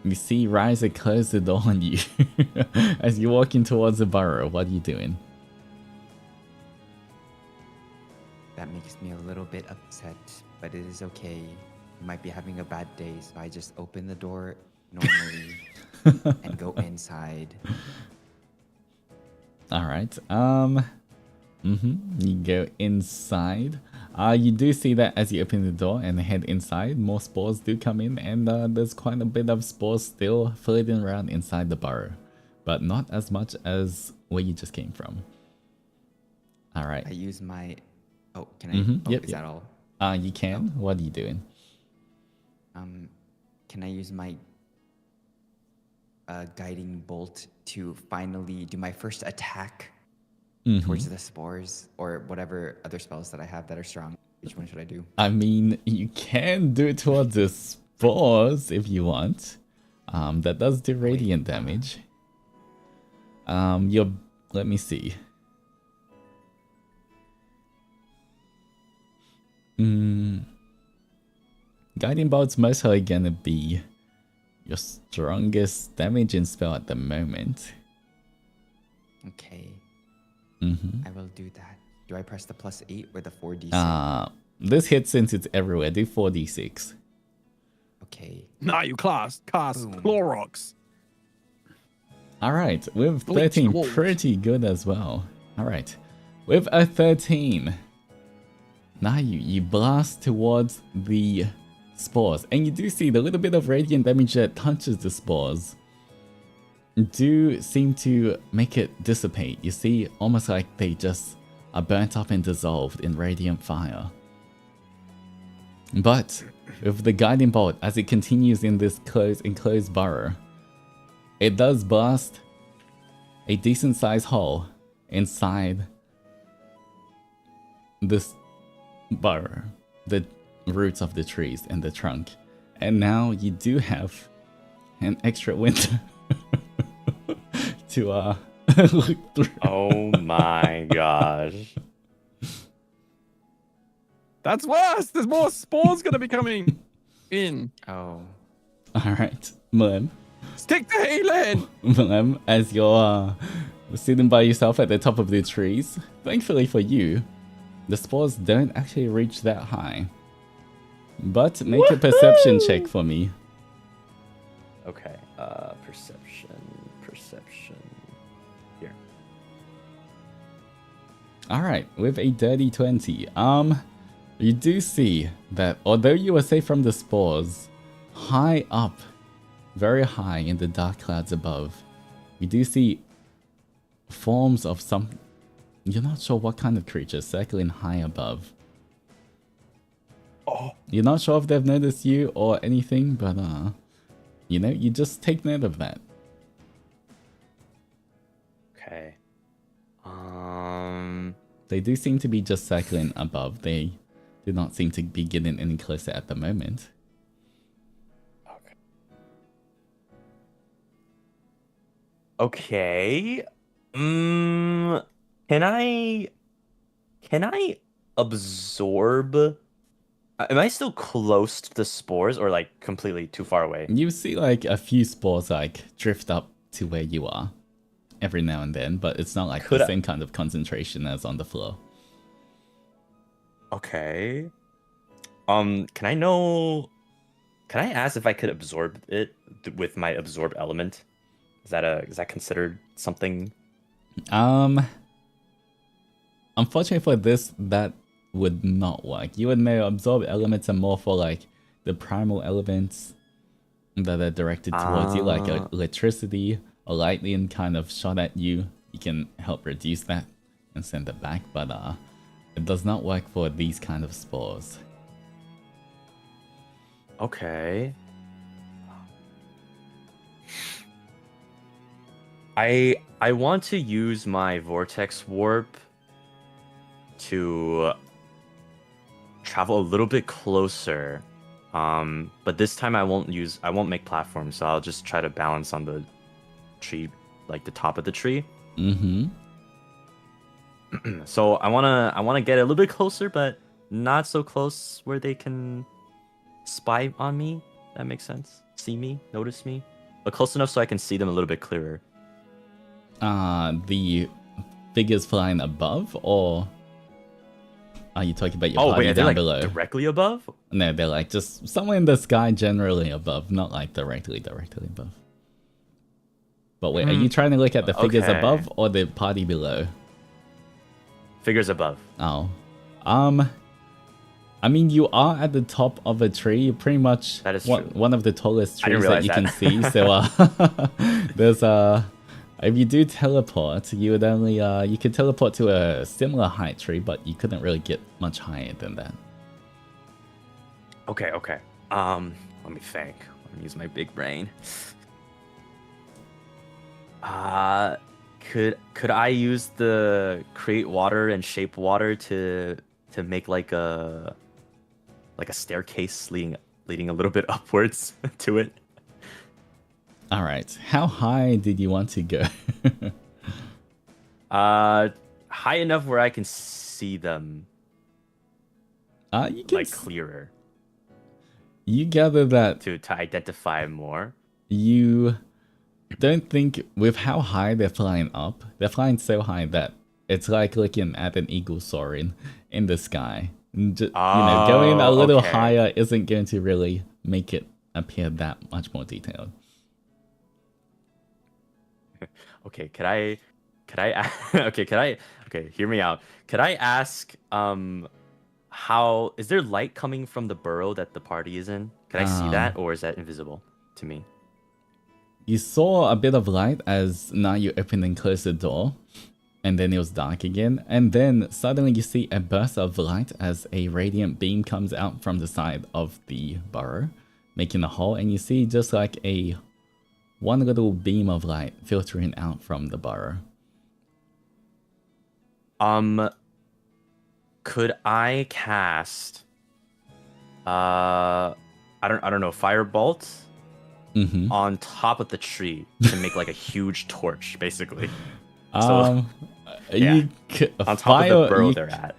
You see Ryza close the door on you as you're walking towards the burrow. What are you doing? That makes me a little bit upset, but it is okay. You might be having a bad day, so I just open the door normally and go inside. Alright, you go inside. You do see that as you open the door and head inside, more spores do come in, and there's quite a bit of spores still floating around inside the burrow, but not as much as where you just came from. Alright. I use my... Oh, can I? Yep, is that all? You can. What are you doing? Can I use my guiding bolt to finally do my first attack towards the spores or whatever other spells that I have that are strong? Which one should I do? I mean, you can do it towards the spores if you want. That does do radiant damage. Let me see. Guiding bolt's mostly gonna be your strongest damaging spell at the moment. Okay. I will do that. Do I press the +8 or the 4d6? This hits since it's everywhere. Do 4d6. Okay. Now you cast Boom. Clorox. Alright, with Bleach 13, wolves. pretty good as well. Alright, with a 13, now you blast towards the spores, and you do see the little bit of radiant damage that touches the spores do seem to make it dissipate. You see, almost like they just are burnt up and dissolved in radiant fire. But with the guiding bolt, as it continues in this enclosed burrow, it does blast a decent sized hole inside this burrow, the roots of the trees and the trunk. And now you do have an extra window to look through. Oh my gosh. That's worse. There's more spores gonna be coming in. Oh. Alright, Mlem. Stick to healing. Mlem, as you're sitting by yourself at the top of the trees, thankfully for you, the spores don't actually reach that high. But make a perception check for me. Okay, perception. Here. Alright, with a dirty 20, you do see that although you were safe from the spores, high up, very high in the dark clouds above, you do see forms of some... You're not sure what kind of creature circling high above. Oh. You're not sure if they've noticed you or anything, but you know, you just take note of that. Okay. They do seem to be just circling above. They do not seem to be getting any closer at the moment. Okay. Can I absorb? Am I still close to the spores or like completely too far away? You see like a few spores like drift up to where you are every now and then, but it's not like the same kind of concentration as on the floor. Okay. Can I ask if I could absorb it with my absorb element? Is that considered something? Unfortunately for this, that would not work. You would know absorb elements are more for like the primal elements that are directed towards you, like electricity or lightning kind of shot at you. You can help reduce that and send it back, but it does not work for these kind of spores. Okay. I want to use my vortex warp to travel a little bit closer. But this time I won't make platforms, so I'll just try to balance on the tree, like the top of the tree. Mm-hmm. So I wanna get a little bit closer, but not so close where they can spy on me. That makes sense. See me, notice me, but close enough so I can see them a little bit clearer. The figures flying above, or are you talking about your party wait, down like below? Directly above? No, they're like just somewhere in the sky generally above, not like directly above. But wait, are you trying to look at the figures Okay. above or the party below? Figures above. Oh. I mean, you are at the top of a tree. You're pretty much That is true. one of the tallest I didn't trees that you realize can see. So there's if you do teleport, you would only you could teleport to a similar height tree, but you couldn't really get much higher than that. Okay. Let me think. Let me use my big brain. Could I use the create water and shape water to make like a staircase leading a little bit upwards to it? All right. How high did you want to go? High enough where I can see them. You can like clearer. You gather that to identify more. You don't think with how high they're flying up, they're flying so high that it's like looking at an eagle soaring in the sky. And you know, going a little higher isn't going to really make it appear that much more detailed. Okay, hear me out. Could I ask, how is there light coming from the burrow that the party is in? Can I see that, or is that invisible to me? You saw a bit of light as now you opened and closed the door, and then it was dark again, and then suddenly you see a burst of light as a radiant beam comes out from the side of the burrow, making a hole, and you see just like one little beam of light filtering out from the burrow. could I cast I don't know, firebolt on top of the tree to make like a huge torch, basically. So you on top of the burrow they're at.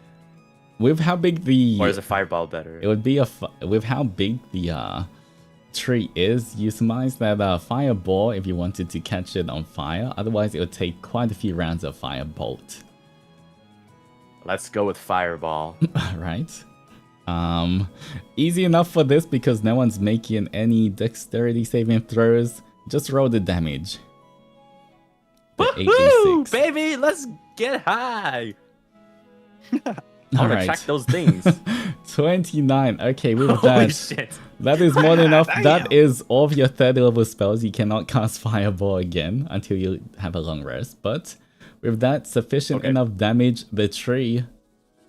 With how big the Or is a fireball better? It would be with how big the tree is. You surmise that fireball if you wanted to catch it on fire. Otherwise, it would take quite a few rounds of firebolt. Let's go with fireball. Right. Easy enough for this because no one's making any dexterity saving throws. Just roll the damage. Woohoo, baby! Let's get high. I'm gonna check those things. 29. Okay, with Holy that, shit. that is more than enough. Damn. That is all of your 3rd level spells. You cannot cast Fireball again until you have a long rest. But with that sufficient enough damage, the tree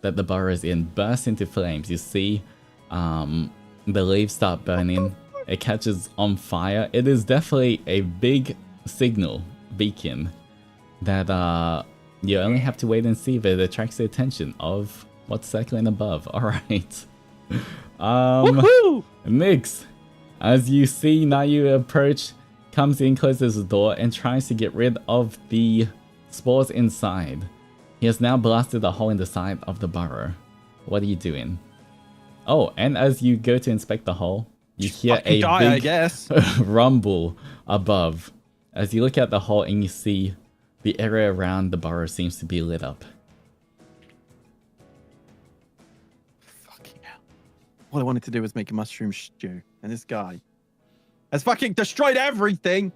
that the burrow is in bursts into flames. You see the leaves start burning. It catches on fire. It is definitely a big signal beacon that you only have to wait and see if it attracts the attention of what's circling above. Alright. Nyx, as you see now you approach, comes in, closes the door, and tries to get rid of the spores inside. He has now blasted a hole in the side of the burrow. What are you doing? Oh, and as you go to inspect the hole, you hear a I big guess. rumble above. As you look at the hole and you see the area around the burrow seems to be lit up. Fucking hell. All I wanted to do was make a mushroom stew, and this guy has fucking destroyed everything.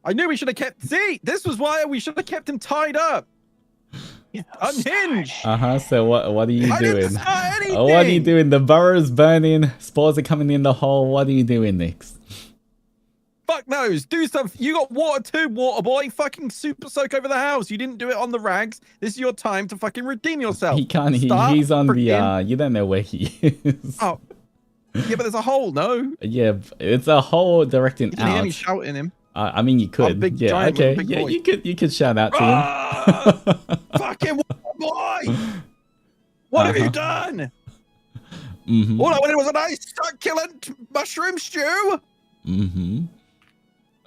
I knew we should have kept. See, this was why we should have kept him tied up. Unhinged. So what are you I didn't doing? start anything. What are you doing? The burrow's burning. Spores are coming in the hole. What are you doing, Nyx? Fuck knows. Do something. You got water too, water boy. Fucking super soak over the house. You didn't do it on the rags. This is your time to fucking redeem yourself. He can't. He's on the. You don't know where he is. Oh. Yeah, but there's a hole. No. Yeah, it's a hole directing You can hear me out. shouting him. I mean, you could. big Yeah. giant with a Okay. big Yeah. voice. You could shout out to him. Fucking boy! What have you done? All I wanted was a nice succulent mushroom stew.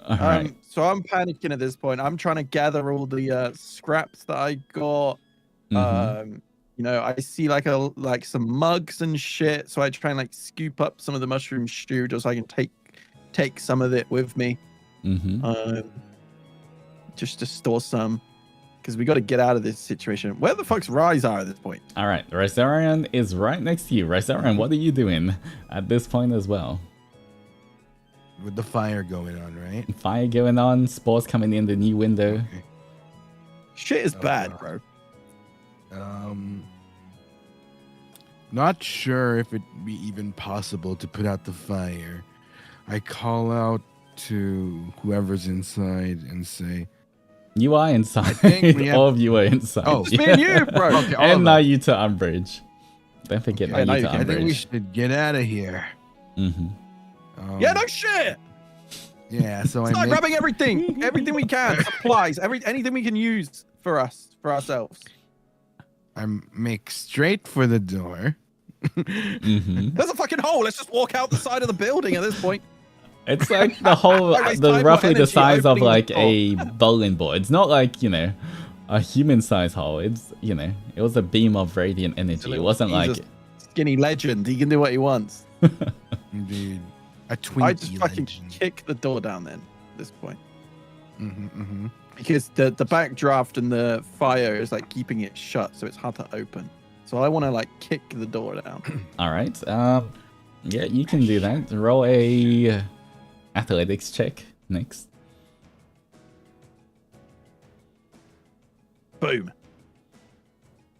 All right. So I'm panicking at this point. I'm trying to gather all the scraps that I got. You know, I see like some mugs and shit. So I try and like scoop up some of the mushroom stew just so I can take some of it with me. Just to store some. Because we got to get out of this situation. Where the fuck's Rise are at this point? All right. Rysarian is right next to you. Rysarian, what are you doing at this point as well? With the fire going on, right? Fire going on. Spores coming in the new window. Okay. Shit is bad, bro. Not sure if it'd be even possible to put out the fire. I call out to whoever's inside and say, You are inside. think we have- All of you are inside. Oh, It's me and you, bro. Okay, all And of now us. you to Umbridge. Don't forget Okay, now you you to can. I think we Umbridge. should get out of here. Yeah, no shit. Yeah, so Start I make, grabbing everything we can, supplies, anything we can use for ourselves. I make straight for the door. There's a fucking hole. Let's just walk out the side of the building at this point. It's like the whole, I waste time or roughly the energy size of opening like the a bowling ball. It's not like, you know, a human-sized hole. It's, you know, it was a beam of radiant energy. It wasn't He's like... a skinny legend. He can do what he wants. Indeed. A Twinkie I just fucking legend. kick the door down then at this point. Because the backdraft and the fire is like keeping it shut, so it's hard to open. So I want to like kick the door down. All right. Yeah, you can do that. Roll a athletics check next. Boom.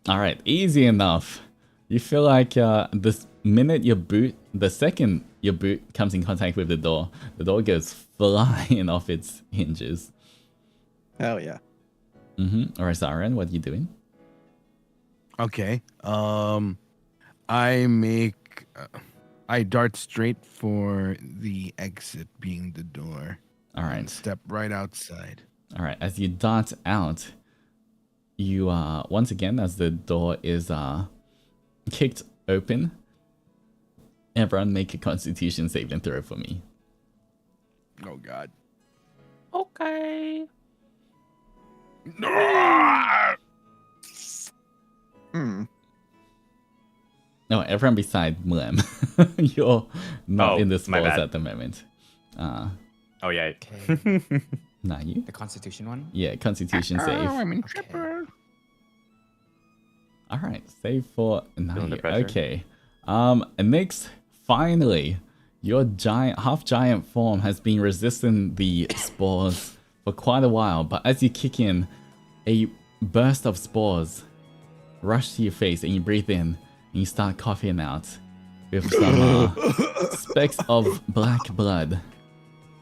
All right, easy enough. You feel like this minute the second your boot comes in contact with the door goes flying off its hinges. Hell yeah. All right, Zaran, what are you doing? Okay. I dart straight for the exit, being the door. All right. And step right outside. All right, as you dart out, you once again, as the door is kicked open, everyone make a Constitution saving throw for me. Oh God. Okay. No, everyone beside Mlem. You're not in the spores at the moment. Oh yeah. Okay. Not you. The Constitution one? Yeah, Constitution save. I'm in Okay. trouble. All right, save for Feeling the Nayu. pressure. Okay. Next, finally, your half giant form has been resisting the spores for quite a while, but as you kick in, a burst of spores rush to your face and you breathe in and you start coughing out with some specks of black blood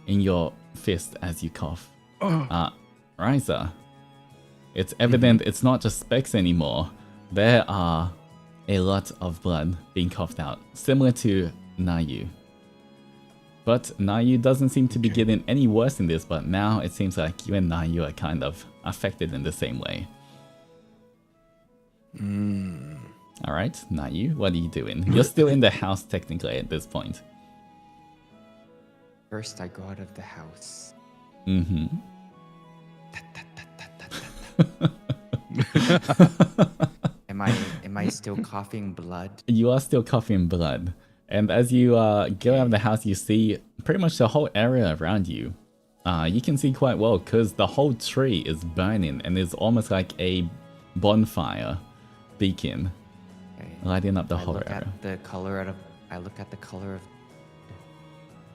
in your fist as you cough. Ryza, it's evident it's not just specks anymore. There are a lot of blood being coughed out, similar to Nayu. But Nayu doesn't seem to be getting any worse in this, but now it seems like you and Nayu are kind of affected in the same way. Alright, Nayu, what are you doing? You're still in the house technically at this point. First, I go out of the house. Mm-hmm. Am I still coughing blood? You are still coughing blood. And as you get out of the house, you see pretty much the whole area around you. You can see quite well because the whole tree is burning and it's almost like a bonfire beacon Okay. lighting up the I whole look area. at the color of. I look at the color of.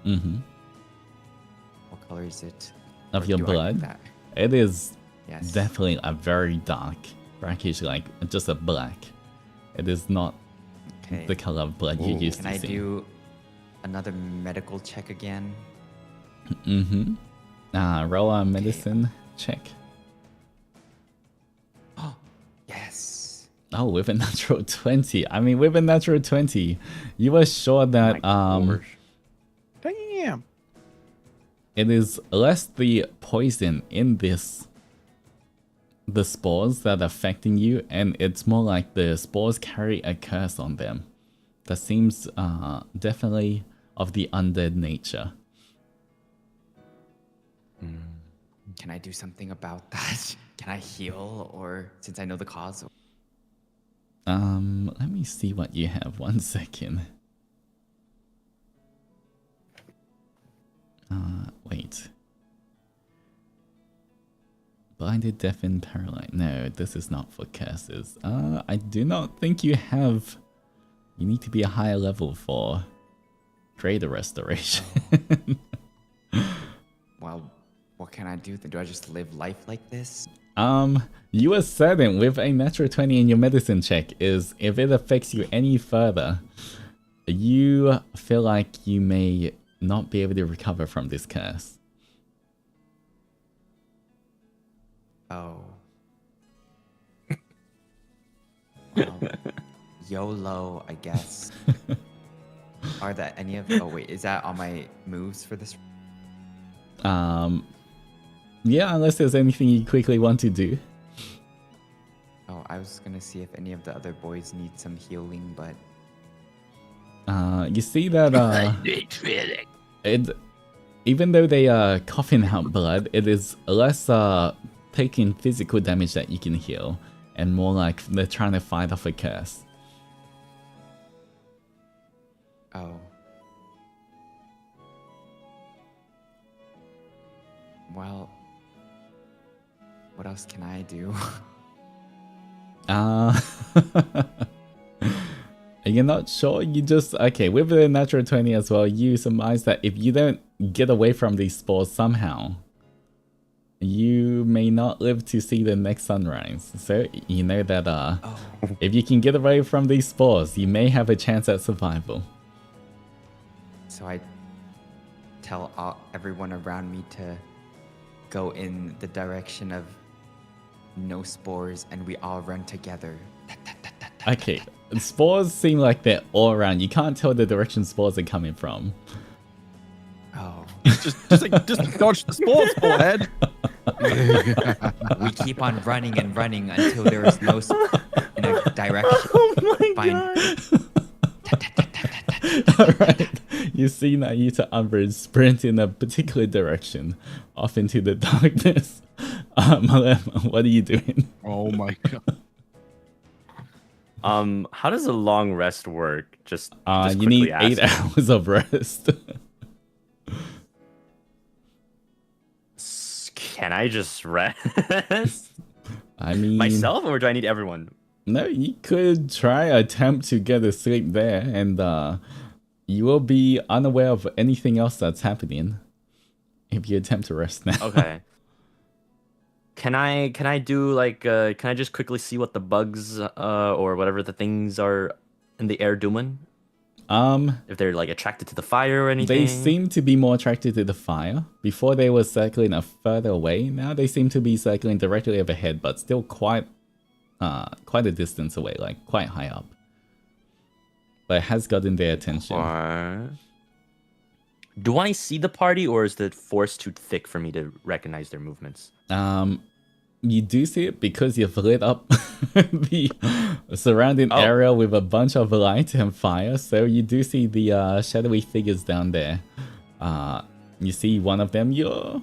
Mm-hmm. What color is it? Of Or your do I know blood. that? It is Yes. definitely a very dark, brackish, like just a black. It is not Okay. the color of blood you used Can to I see. do another medical check again? Mm-hmm. Roll a medicine check. Yes. Oh, with a natural 20. I mean, with a natural 20, you were sure that Damn. it is less the poison in the spores that are affecting you, and it's more like the spores carry a curse on them that seems definitely of the undead nature. Can I do something about that? Can I heal, or since I know the cause? Let me see what you have. 1 second. Wait. Blinded, deafened, paralyzed. No, this is not for curses. I do not think you have. You need to be a higher level for greater restoration. Well, what can I do? Do I just live life like this? You were certain with a natural 20 in your medicine check is if it affects you any further, you feel like you may not be able to recover from this curse. Oh. Well, YOLO, I guess. Are that any of? Oh wait, is that on my moves for this? Yeah, unless there's anything you quickly want to do. Oh, I was gonna see if any of the other boys need some healing, but You see that even though they are coughing out blood, it is less taking physical damage that you can heal, and more like they're trying to fight off a curse. oh. Well, what else can I do? You're not sure? You just... Okay, with the natural 20 as well, you surmise that if you don't get away from these spores somehow, you may not live to see the next sunrise. So, you know that if you can get away from these spores, you may have a chance at survival. So I tell everyone around me to go in the direction of no spores, and we all run together. Okay, spores seem like they're all around. You can't tell the direction spores are coming from. Oh. Just dodge the spores, forehead. We keep on running and running until there is no direction. Oh my Fine. god. Alright. You see Nayu to Umbridge sprint in a particular direction, off into the darkness. Malem, what are you doing? Oh my god. How does a long rest work? Just You need quickly 8 ask. hours of rest. Can I just rest I mean, myself, or do I need everyone? no, you could try attempt to get a sleep there, and you will be unaware of anything else that's happening if you attempt to rest now. Okay. Can I do like can I just quickly see what the bugs or whatever the things are in the air doing? If they're like attracted to the fire or anything? They seem to be more attracted to the fire. Before they were circling a further away. Now they seem to be circling directly overhead, but still quite a distance away, like quite high up. But it has gotten their attention. Do I see the party, or is the forest too thick for me to recognize their movements? You do see it because you've lit up the surrounding area with a bunch of light and fire. So you do see the shadowy figures down there. You see one of them. You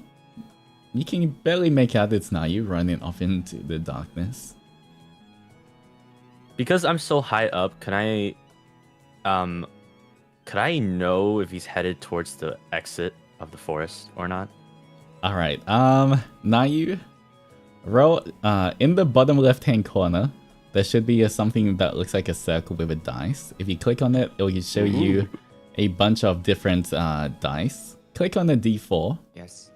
can barely make out it's Nayu running off into the darkness. Because I'm so high up, could I know if he's headed towards the exit of the forest or not? All right. Nayu, roll in the bottom left-hand corner. There should be something that looks like a circle with a dice. If you click on it, it will show you a bunch of different dice. Click on the D4. Yes.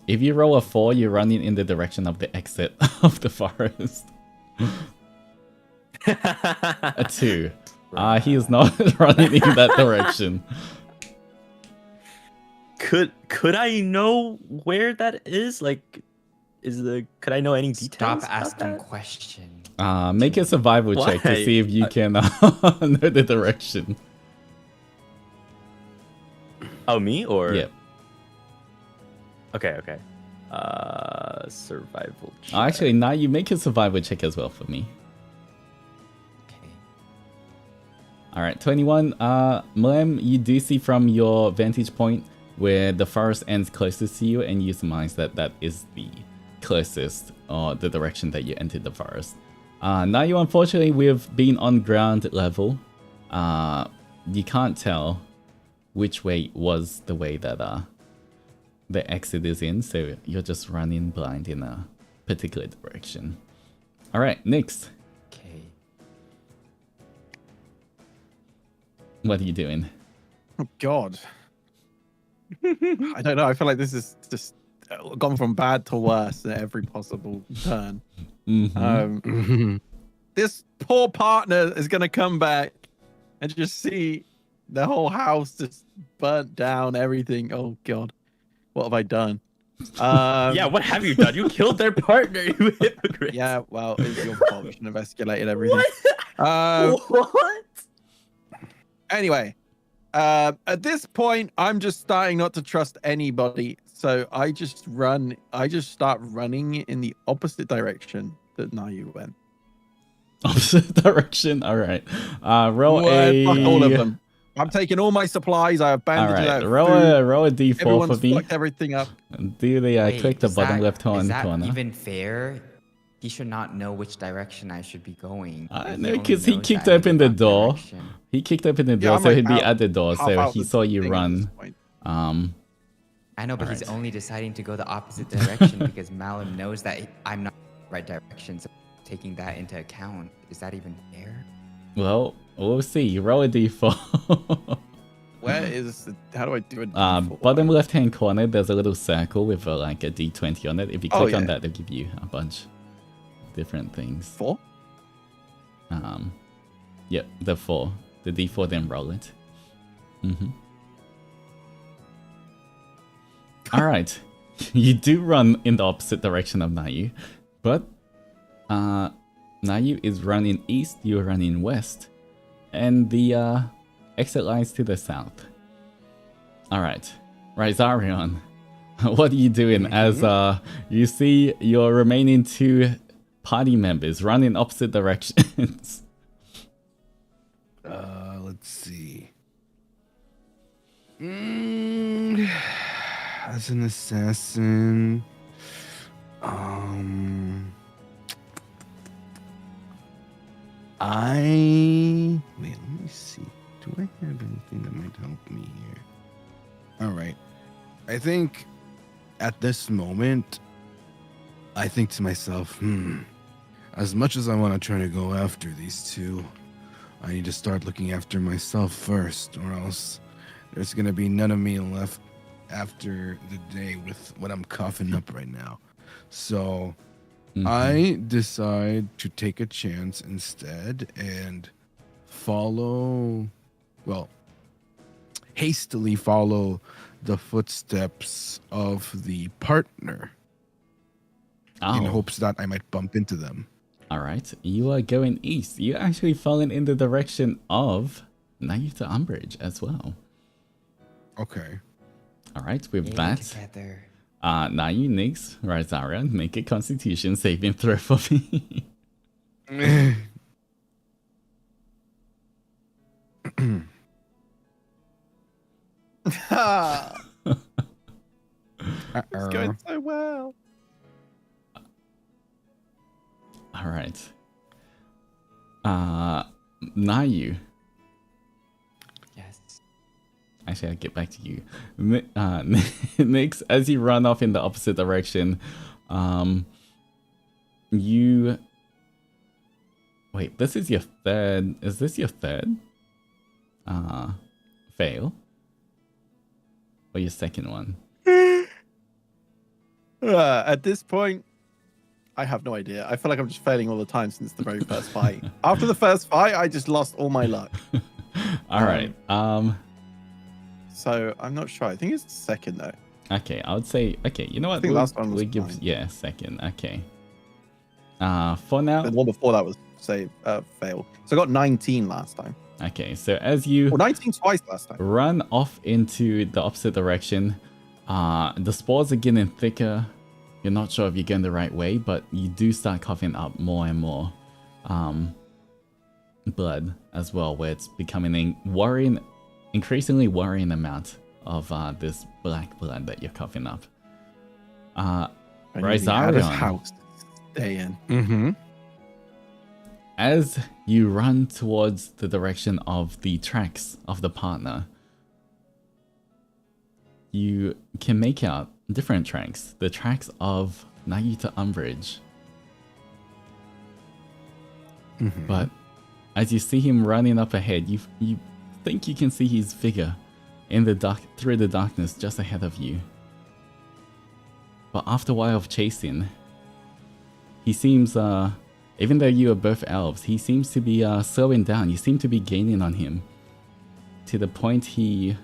If you roll a 4, you're running in the direction of the exit of the forest. A 2. He is not running in that direction. Could I know where that is? Like, could I know any details? Stop asking questions. Make a survival check to Why? see if you can know the direction. Oh, me or? Yep. Okay. Survival check. Actually, now you make a survival check as well for me. Okay. Alright, 21. Mlem, you do see from your vantage point where the forest ends closest to you, and you surmise that that is the closest, or the direction that you entered the forest. Now you, unfortunately, with being on ground level, you can't tell which way was the way that the exit is in, so you're just running blind in a particular direction. Alright, next. Okay. What are you doing? Oh God. I don't know. I feel like this is just gone from bad to worse at every possible turn. This poor partner is gonna come back and just see the whole house just burnt down, everything. Oh God, what have I done? Yeah, what have you done? You killed their partner, you hypocrite. Yeah, well, it's your fault. You shouldn't have escalated everything. What? Anyway, at this point, I'm just starting not to trust anybody. So I just start running in the opposite direction that Nayu went. Opposite direction? Alright. Roll a... Fuck all of them. I'm taking all my supplies. I have bandages. I Alright, have roll a d4 Everyone's for me. fucked everything up. Do the Wait, click the is bottom that- left hand Is that corner. even fair? He should not know which direction I should be going. I if know, only because he knows kicked that I'm open in the that door. direction. He kicked open the door, I'm so like he'd be half- at the door, half so out he the saw you thing at this run. point. I know, but he's Alright. only deciding to go the opposite direction because Malum knows that I'm not in the right direction. So taking that into account, is that even fair? Well, we'll see. Roll a d4. Where is the, how do I do it? Bottom left hand corner, there's a little circle with like a d20 on it. If you Oh, click on yeah. that, they'll give you a bunch of different things. 4? Yep, the 4. The d4, then roll it. Alright. You do run in the opposite direction of Nayu, but Nayu is running east, you're running west, and the exit lies to the south. Alright, Rizarion, What are you doing as you see your remaining 2 party members run in opposite directions? Let's see. As an assassin, wait, let me see. Do I have anything that might help me here? All right. I think at this moment, I think to myself, as much as I want to try to go after these 2, I need to start looking after myself first, or else there's going to be none of me left after the day with what I'm coughing up right now. So I decide to take a chance instead and hastily follow the footsteps of the partner in hopes that I might bump into them. All right, you are going east. You're actually falling in the direction of Nayuta Umbridge as well. Okay. All right, with that, together. Nayu, Nix, Razaria, make a Constitution saving throw for me. It's going so well. All right. Nayu. Yes. Actually, I'll get back to you. Nix, as you run off in the opposite direction, you... Wait, this is your third... Is this your third? Fail? Or your second one? At this point, I have no idea. I feel like I'm just failing all the time since the very first fight. After the first fight, I just lost all my luck. All right. So I'm not sure. I think it's second though. Okay, I would say. Okay, you know what? I think last one was fine. Yeah, second. Okay. For now. The one before that was fail. So I got 19 last time. Okay, so as you 19 twice last time. Run off into the opposite direction, the spores are getting thicker. You're not sure if you're going the right way, but you do start coughing up more and more blood as well, where it's becoming increasingly worrying amount of this black blood that you're coughing up. Rysarion, house stay in. as you run towards the direction of the tracks of the partner, you can make out different tracks. The tracks of Nayuta Umbridge. But as you see him running up ahead, you think you can see his figure in the dark, through the darkness just ahead of you. But after a while of chasing, he seems, even though you are both elves, he seems to be slowing down. You seem to be gaining on him to the point he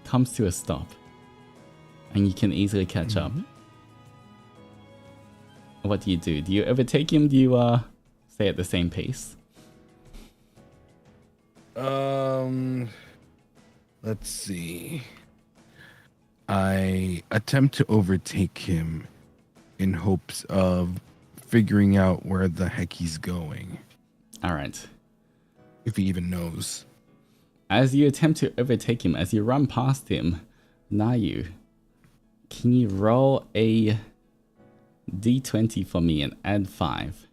comes to a stop. And you can easily catch up. What do? Do you overtake him? Do you stay at the same pace? Let's see. I attempt to overtake him in hopes of figuring out where the heck he's going. All right. If he even knows. As you attempt to overtake him, as you run past him, Nayu, can you roll a d20 for me and add 5?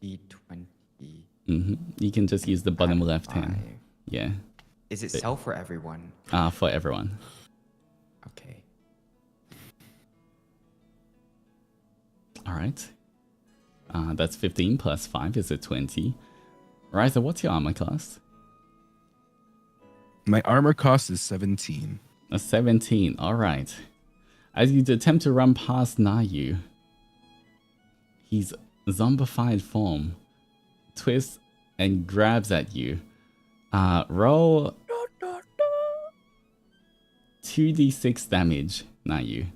D20. You can just use the bottom left hand. Yeah. Is it self for everyone? For everyone. Okay. All right. That's 15 plus 5 is a 20. Ryza, what's your armor class? My armor cost is 17. A 17, all right. As you attempt to run past Nayu, his zombified form twists and grabs at you. Roll 2d6 damage, Nayu.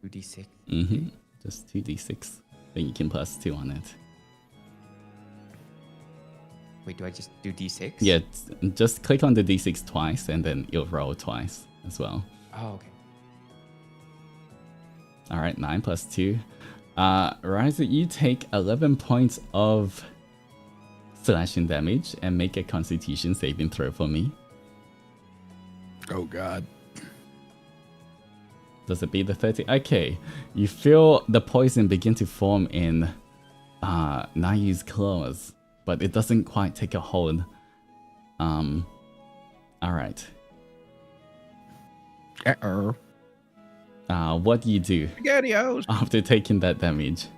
2d6? Just 2d6. Then you can plus 2 on it. Wait, do I just do D6? Yeah, just click on the D6 twice and then you'll roll twice as well. Oh, okay. Alright, 9 plus 2. Ryza, you take 11 points of slashing damage and make a constitution saving throw for me. Oh god. Does it beat the 30? Okay, you feel the poison begin to form in Nayu's claws, but it doesn't quite take a hold. Alright. What do you do Spaghettios. after taking that damage?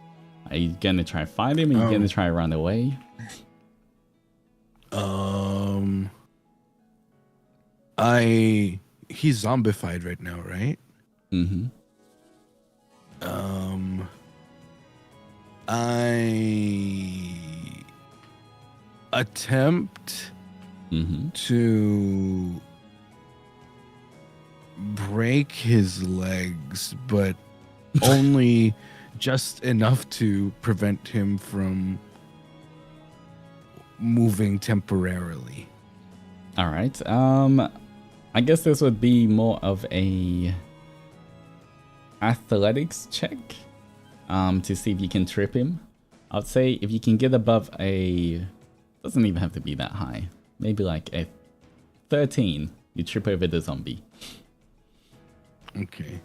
Are you gonna try find him? Are you gonna try run away? He's zombified right now, right? Mm-hmm. I attempt to break his legs, but only just enough to prevent him from moving temporarily. All right. I guess this would be more of a athletics check to see if you can trip him. I'd say if you can get above a, doesn't even have to be that high, maybe like a 13, you trip over the zombie. Okay.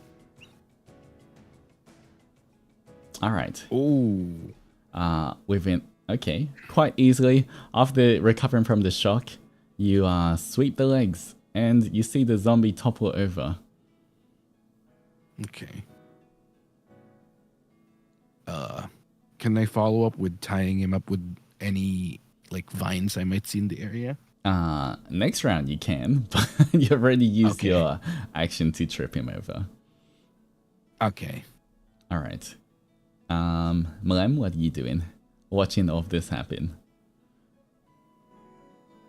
All right. Oh. Within, okay, quite easily. After recovering from the shock, you sweep the legs and you see the zombie topple over. Okay. Can I follow up with tying him up with any like vines I might see in the area? Next round you can, but you already used your action to trip him over. Okay. All right. Mlem, what are you doing? Watching all of this happen.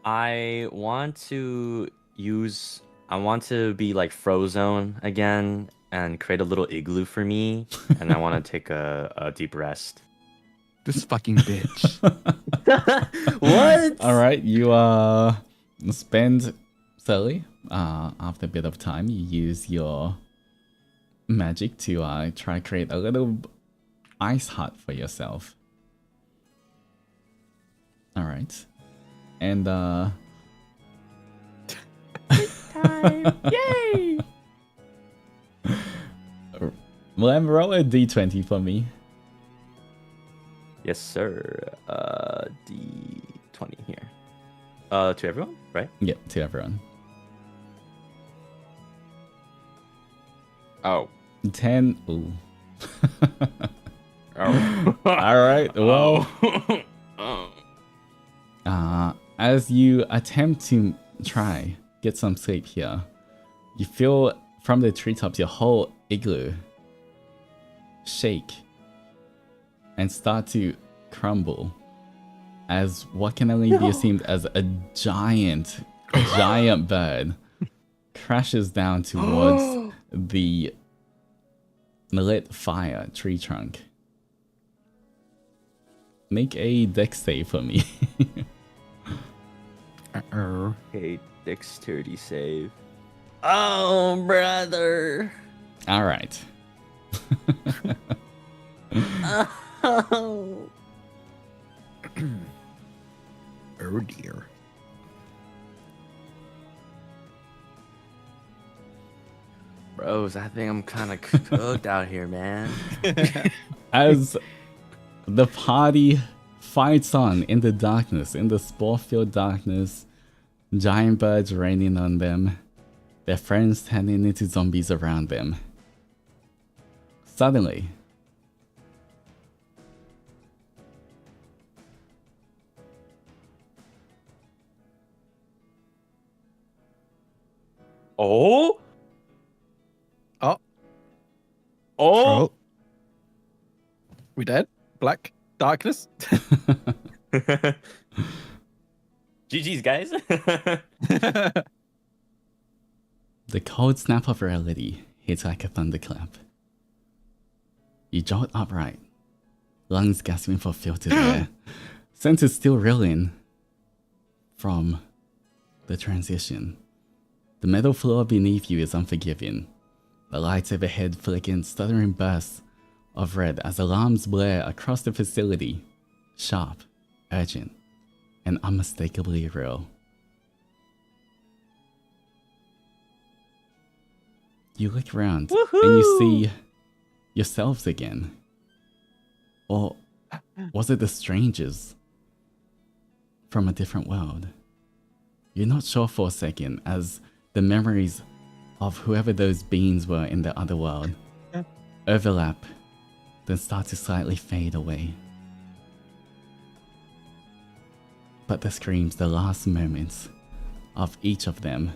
I want to be like Frozone again and create a little igloo for me, and I want to take a deep rest. This fucking bitch. What? All right, you spend slowly. After a bit of time, you use your magic to try create a little ice hut for yourself. All right, and Time! Yay! Mlem, roll a d20 for me. Yes, sir. D20 here. To everyone, right? Yep, to everyone. Oh. 10. Ooh. Oh. All right. Well, Oh. as you attempt to try get some sleep here, you feel from the treetops your whole igloo shake and start to crumble as what can only be assumed as a giant bird crashes down towards the lit fire tree trunk. Make a dex save for me. Okay, dexterity save. Oh, brother. All right. Oh. Oh dear. Bros, I think I'm kind of cooked out here, man. As the party fights on in the darkness, in the spore-filled darkness, giant birds raining on them, their friends turning into zombies around them. Suddenly, Oh? Oh. Oh? We dead? Black darkness? GG's, guys. the cold snap of reality hits like a thunderclap. You jolt upright, lungs gasping for filtered air, senses still reeling, from the transition. The metal floor beneath you is unforgiving. The lights overhead flick in stuttering bursts of red as alarms blare across the facility. Sharp, urgent, and unmistakably real. You look around and you see yourselves again. Or was it the strangers from a different world? You're not sure for a second as the memories of whoever those beings were in the other world overlap, then start to slightly fade away. But the screams, the last moments of each of them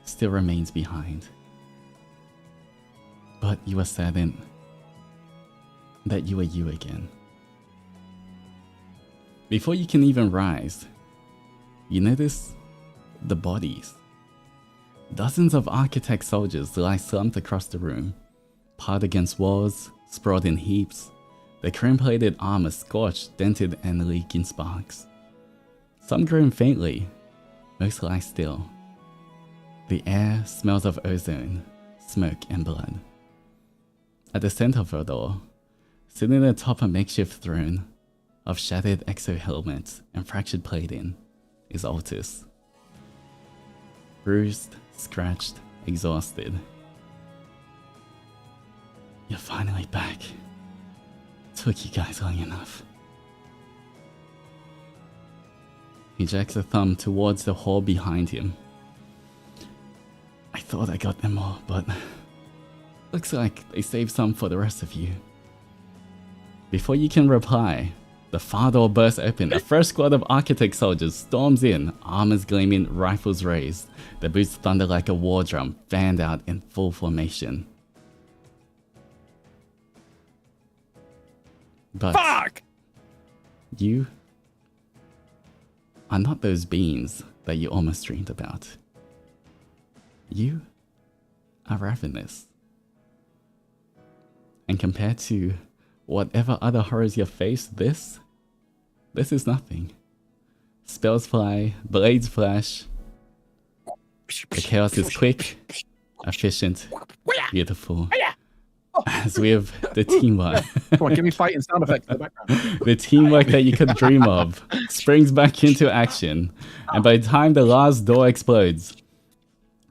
still remains behind. But you are certain that you are you again. Before you can even rise, you notice the bodies. Dozens of architect soldiers lie slumped across the room, piled against walls, sprawled in heaps, their chrome-plated armor scorched, dented, and leaking sparks. Some groan faintly, most lie still. The air smells of ozone, smoke, and blood. At the center of it all, sitting atop a makeshift throne of shattered exohelmets and fractured plating, is Altus. Bruised, scratched, exhausted. You're finally back. Took you guys long enough. He jerks a thumb towards the hall behind him. I thought I got them all, but looks like they saved some for the rest of you. Before you can reply, the far door bursts open. A fresh squad of architect soldiers storms in, armors gleaming, rifles raised. Their boots thunder like a war drum, fanned out in full formation. But Fuck! You are not those beings that you almost dreamed about. You are Ravanis. And compared to whatever other horrors you face, this is nothing. Spells fly, blades flash. The chaos is quick, efficient, beautiful. As we have the teamwork. Come on, give me fighting sound effects in the background. The teamwork that you could dream of springs back into action. And by the time the last door explodes,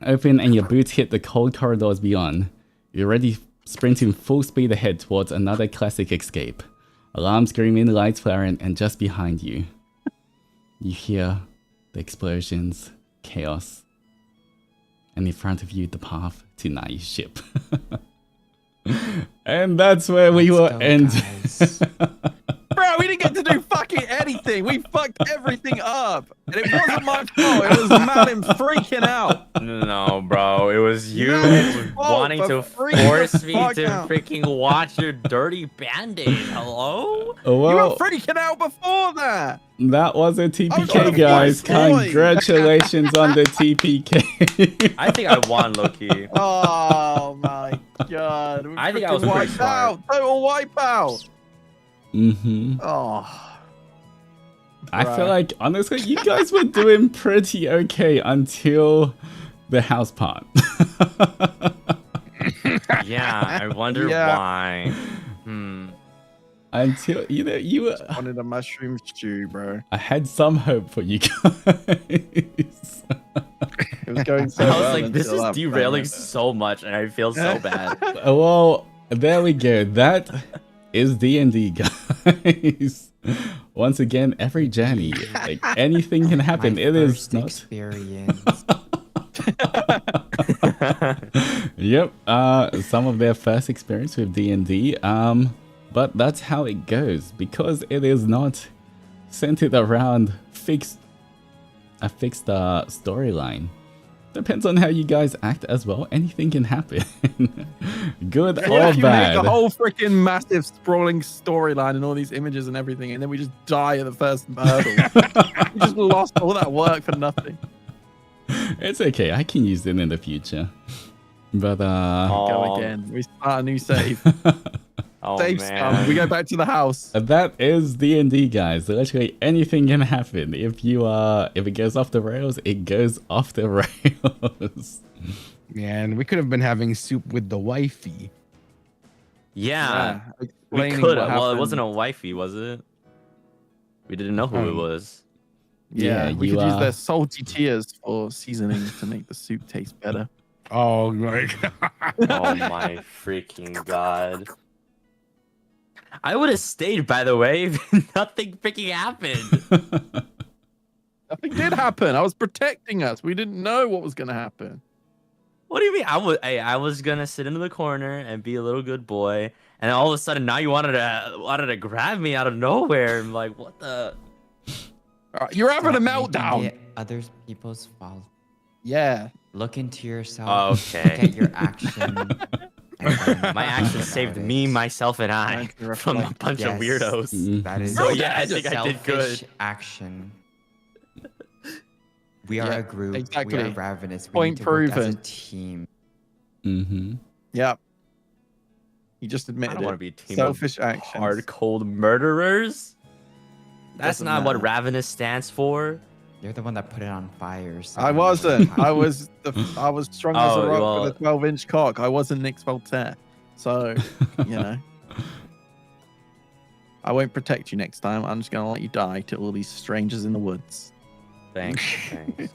open and your boots hit the cold corridors beyond, you're already sprinting full speed ahead towards another classic escape. Alarms screaming, lights flaring, and just behind you, you hear the explosions, chaos, and in front of you, the path to Nai's ship. And that's where we will end. Bro, we didn't get to do fucking anything. We fucked everything up. And it wasn't my fault. It was Malin freaking out. No, bro. It was you wanting to force me to freaking watch your dirty band-aid. Hello? You were Well, freaking out before that. that was a I was TPK, trying to guys. find Floyd. Congratulations on the TPK. I think I won, Loki. Oh my god. We I think I freaking was pretty wiped smart. out. Total wipeout. Oh. I feel like, honestly, you guys were doing pretty okay until the house part. Yeah, I wonder Yeah. why. Until, you were... Wanted a mushroom stew, bro. I had some hope for you guys. It was going so I was well like, this until is that derailing moment. so much, and I feel so bad. Well, there we go. That is D&D, guys. Once again, every journey, like, anything can happen. My It is first not... experience. Yep, some of their first experience with D&D, but that's how it goes, because it is not centered around a fixed storyline. Depends on how you guys act as well. Anything can happen. Good What or if you bad. make a whole freaking massive sprawling storyline and all these images and everything, and then we just die at the first hurdle? We just lost all that work for nothing. It's okay, I can use it in the future. But Go again. We start a new save. Oh Safe man. stuff. We go back to the house. That is D&D, guys. Literally anything can happen. If it goes off the rails, it goes off the rails. Man, we could have been having soup with the wifey. Yeah. We Explaining could. what Well, it happened. wasn't a wifey, was it? We didn't know who it was. Yeah, Yeah, we you, could use their salty tears for seasoning to make the soup taste better. Oh my god. Oh my freaking god. I would have stayed, by the way, if nothing freaking happened. Nothing did happen. I was protecting us. We didn't know what was going to happen. What do you mean? I was gonna sit into the corner and be a little good boy, and all of a sudden now you wanted to grab me out of nowhere. I'm like, what the? You're having a Stop making meltdown. it other people's fault. Yeah. Look into yourself. Okay. Look at your action. My actions saved me, myself, and I from a bunch of weirdos. That is So yeah, I think I did good. selfish action. We are Yeah, a group. exactly. We are Ravenous. We Point need to work as a proven. team. Mm-hmm. Yeah. You just I admitted don't want to it. be a team Selfish of actions. hard, cold murderers. That's Doesn't not what matter. Ravenous stands for. You're the one that put it on fire. So I wasn't. I was strong as a Oh, rock well- with a 12-inch cock. I wasn't Nick Voltaire. So, you know. I won't protect you next time. I'm just going to let you die to all these strangers in the woods. Thanks. Thanks.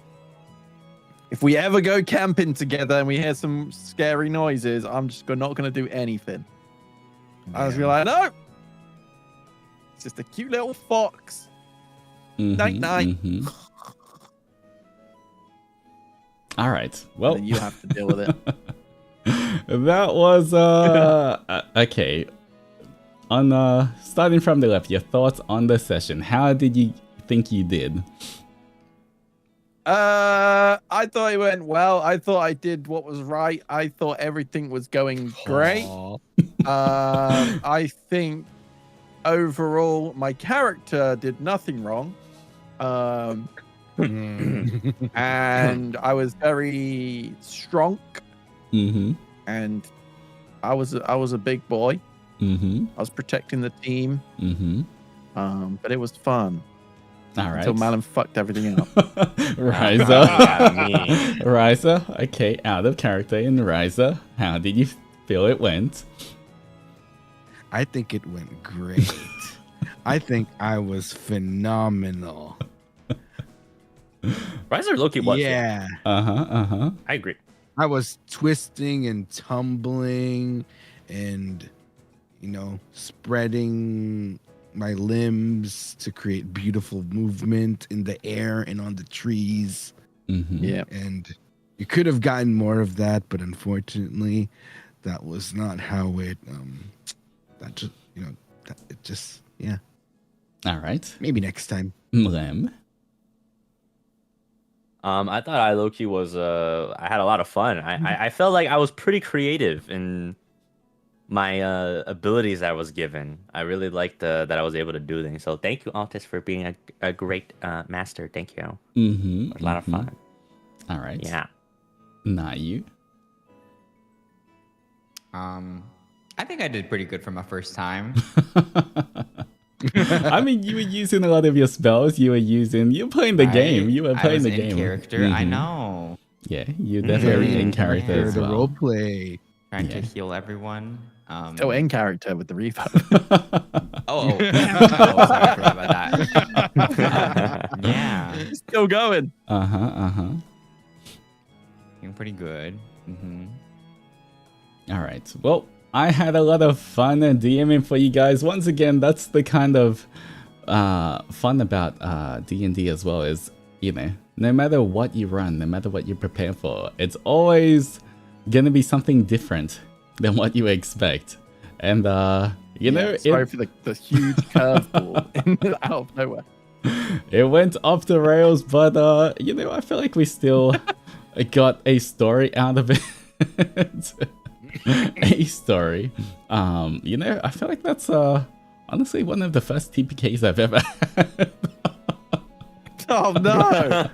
If we ever go camping together and we hear some scary noises, I'm just not going to do anything. I was Yeah. like, no. It's just a cute little fox. Night, night. Mm-hmm. All right. Well, And you have to deal with it. that was okay. On starting from the left, your thoughts on the session. How did you think you did? I thought it went well. I thought I did what was right. I thought everything was going great. Aw. I think overall my character did nothing wrong. Mm. And I was very strong, Mm-hmm. and I was a big boy. Mm-hmm. I was protecting the team. Mm-hmm. But it was fun All right. until Malin fucked everything up. Ryza. Yeah, me. Ryza. Okay, out of character in Ryza. How did you feel it went? I think it went great. I think I was phenomenal. Riser Loki was. Yeah. Uh-huh. I agree. I was twisting and tumbling and, spreading my limbs to create beautiful movement in the air and on the trees. Mm-hmm. Yeah. And you could have gotten more of that, but unfortunately, that was not how it, yeah. All right. Maybe next time. Mlem. I thought I low-key was I had a lot of fun. I felt like I was pretty creative in my abilities that I was given. I really liked that I was able to do things. So thank you, Altus, for being a great master. Thank you. Mm-hmm. It was a lot of fun. All right. Yeah. Nayu. I think I did pretty good for my first time. I mean, you were using a lot of your spells. You were playing the game. You were I playing was the in game. character. I Mhm. know. Yeah, you're definitely in character Here as to well. role play. Trying Yeah. to heal everyone. Still in character with the reverb. Oh, sorry, I forgot about that. Yeah, Still going. Uh-huh. doing pretty good. Mm-hmm. All right. Well, I had a lot of fun DMing for you guys. Once again, that's the kind of fun about D&D as well, is, no matter what you run, no matter what you prepare for, it's always gonna be something different than what you expect. And Sorry for the huge curveball out of nowhere. it went off the rails, but I feel like we still got a story out of it. A story. I feel like that's honestly one of the first TPKs I've ever had. Oh no!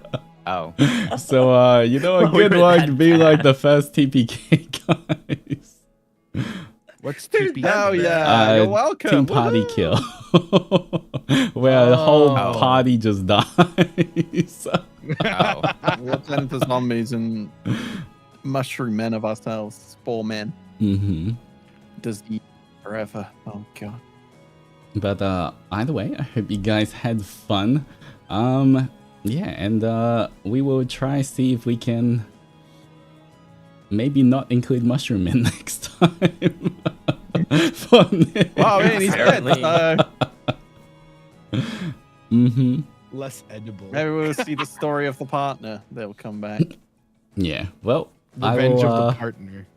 Oh, So a We good were one that to be like the first TPK, guys. What's TP? Oh yeah, you're welcome. Team party Woohoo! kill. Where the whole Oh. party just dies. Oh. We'll turn into zombies and mushroom men of ourselves, spore men. Mm-hmm. Does eat forever. Oh god. But either way, I hope you guys had fun. Yeah, and we will try see if we can maybe not include mushroom men next time. For Nick. Well, I mean, he's dead. Apparently. Mm-hmm. Less edible. Maybe we'll see the story of the partner. They'll come back. Yeah. Well, I Revenge will, of the partner.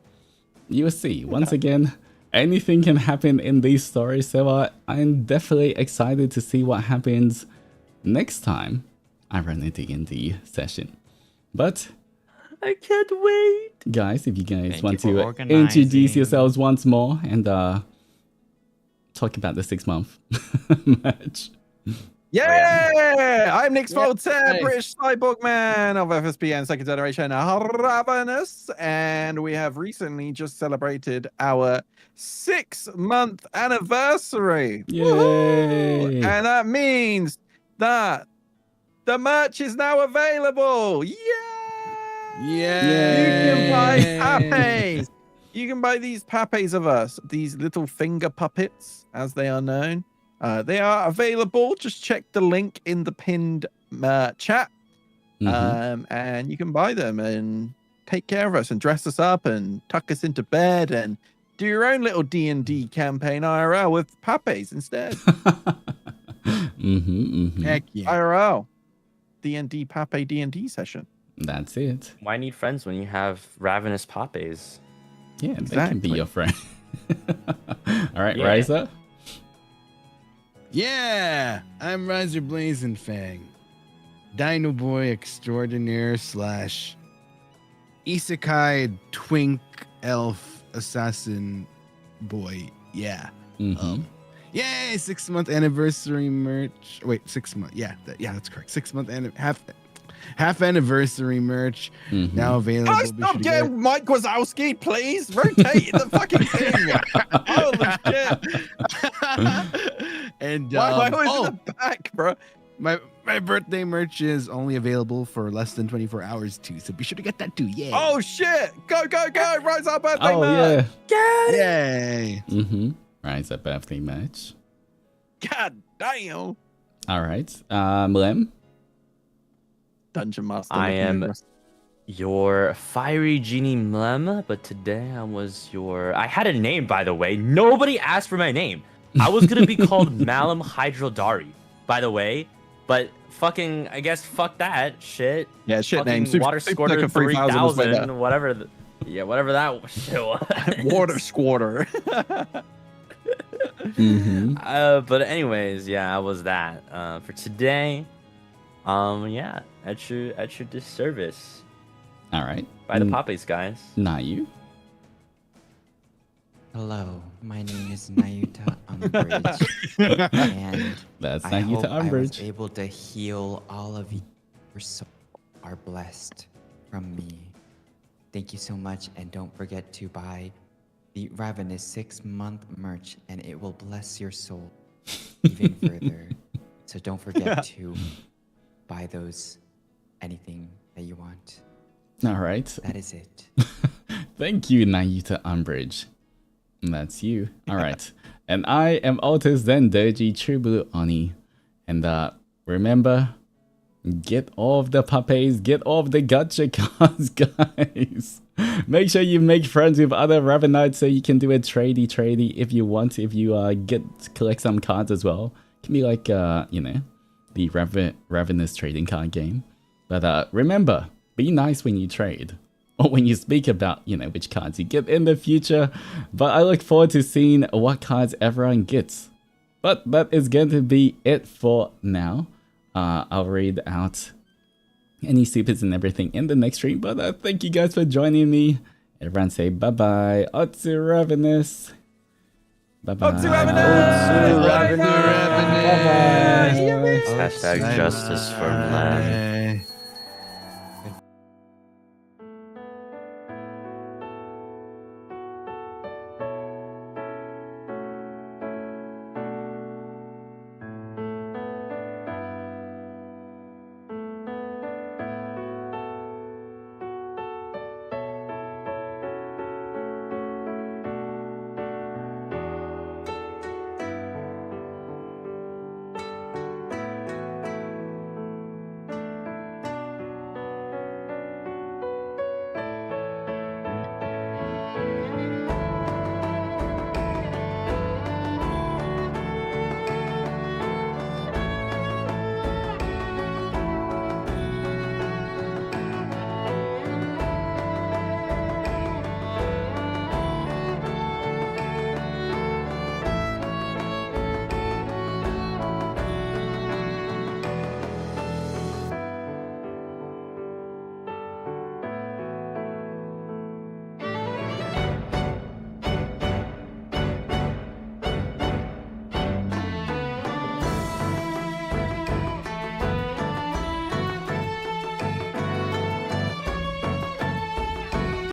you will see. Once again, anything can happen in these stories, so I'm definitely excited to see what happens next time I run a D&D session. But I can't wait. guys, if you guys Thank want you for to organizing. introduce yourselves once more and talk about the 6-month match. Yeah! I'm Nick Voltaire, Yay. British cyborg man of FSP and second generation Ravanis, and we have recently just celebrated our 6-month anniversary. Yay! And that means that the merch is now available. Yay! You can buy papes. You can buy these papes of us, these little finger puppets, as they are known. They are available. Just check the link in the pinned chat, Mhm. and you can buy them and take care of us and dress us up and tuck us into bed and do your own little D&D campaign IRL with papes instead. Heck yeah. IRL, D&D Pape D&D session. That's it. Why need friends when you have ravenous popes? Yeah, they can be Exactly. your friend. All right, Yeah. Riza. Yeah, I'm Riser Blazing Fang, Dino Boy Extraordinaire / Isekai Twink Elf Assassin Boy. Yeah. Mhm. Yay! 6-month anniversary merch. Wait, 6 month. Yeah, that's correct. 6-month half anniversary merch Mhm. now available. Guys, Be stop sure to get getting Mike Wazowski, please. Rotate the fucking thing. Holy shit. it. And Why am I always oh, in the back, bro? my birthday merch is only available for less than 24 hours too, so be sure to get that too. Yeah. Oh shit! Go, go, go! Rise up, birthday Oh merch. yeah. Yay! Mm-hmm. Riza birthday match. God damn! All right. Lem. Dungeon Master. I looking am- over us. Your fiery genie Mlem, but today I was your. I had a name, by the way. Nobody asked for my name. I was gonna be called Malum Hydrodari, by the way, but fucking, I guess fuck that shit. Yeah, shit Fucking name. Super, Water Super Squirter Squirter 3000 was way better. 3000, whatever. Whatever that shit was. Water Squirter. Mm-hmm. But anyways, yeah, I was that. For today, yeah, at your disservice All right. by the Poppies, guys. Not you. Hello, my name is Nayuta Umbridge, and That's I not you hope to I was Umbridge. able to heal all of you. Your souls are blessed from me. Thank you so much, and don't forget to buy the Ravenous 6-month merch, and it will bless your soul even further. So don't forget to buy those, anything that you want. All right. That is it. Thank you, Nayuta Umbridge. That's you. All right. And I am Altus Zendoji, True Blue Oni. And remember, get all of the papes, get all of the gacha cards, guys. Make sure you make friends with other Ravenites so you can do a tradey if you want. If you collect some cards as well. It can be like, you know, the Ravenous trading card game. But remember, be nice when you trade. Or when you speak about, you know, which cards you get in the future. But I look forward to seeing what cards everyone gets. But that is going to be it for now. I'll read out any supers and everything in the next stream. But thank you guys for joining me. Everyone say bye-bye. Otsu Ravenous. Bye-bye. Otsu Ravenous! Bye-bye. Hashtag justice for Mlem.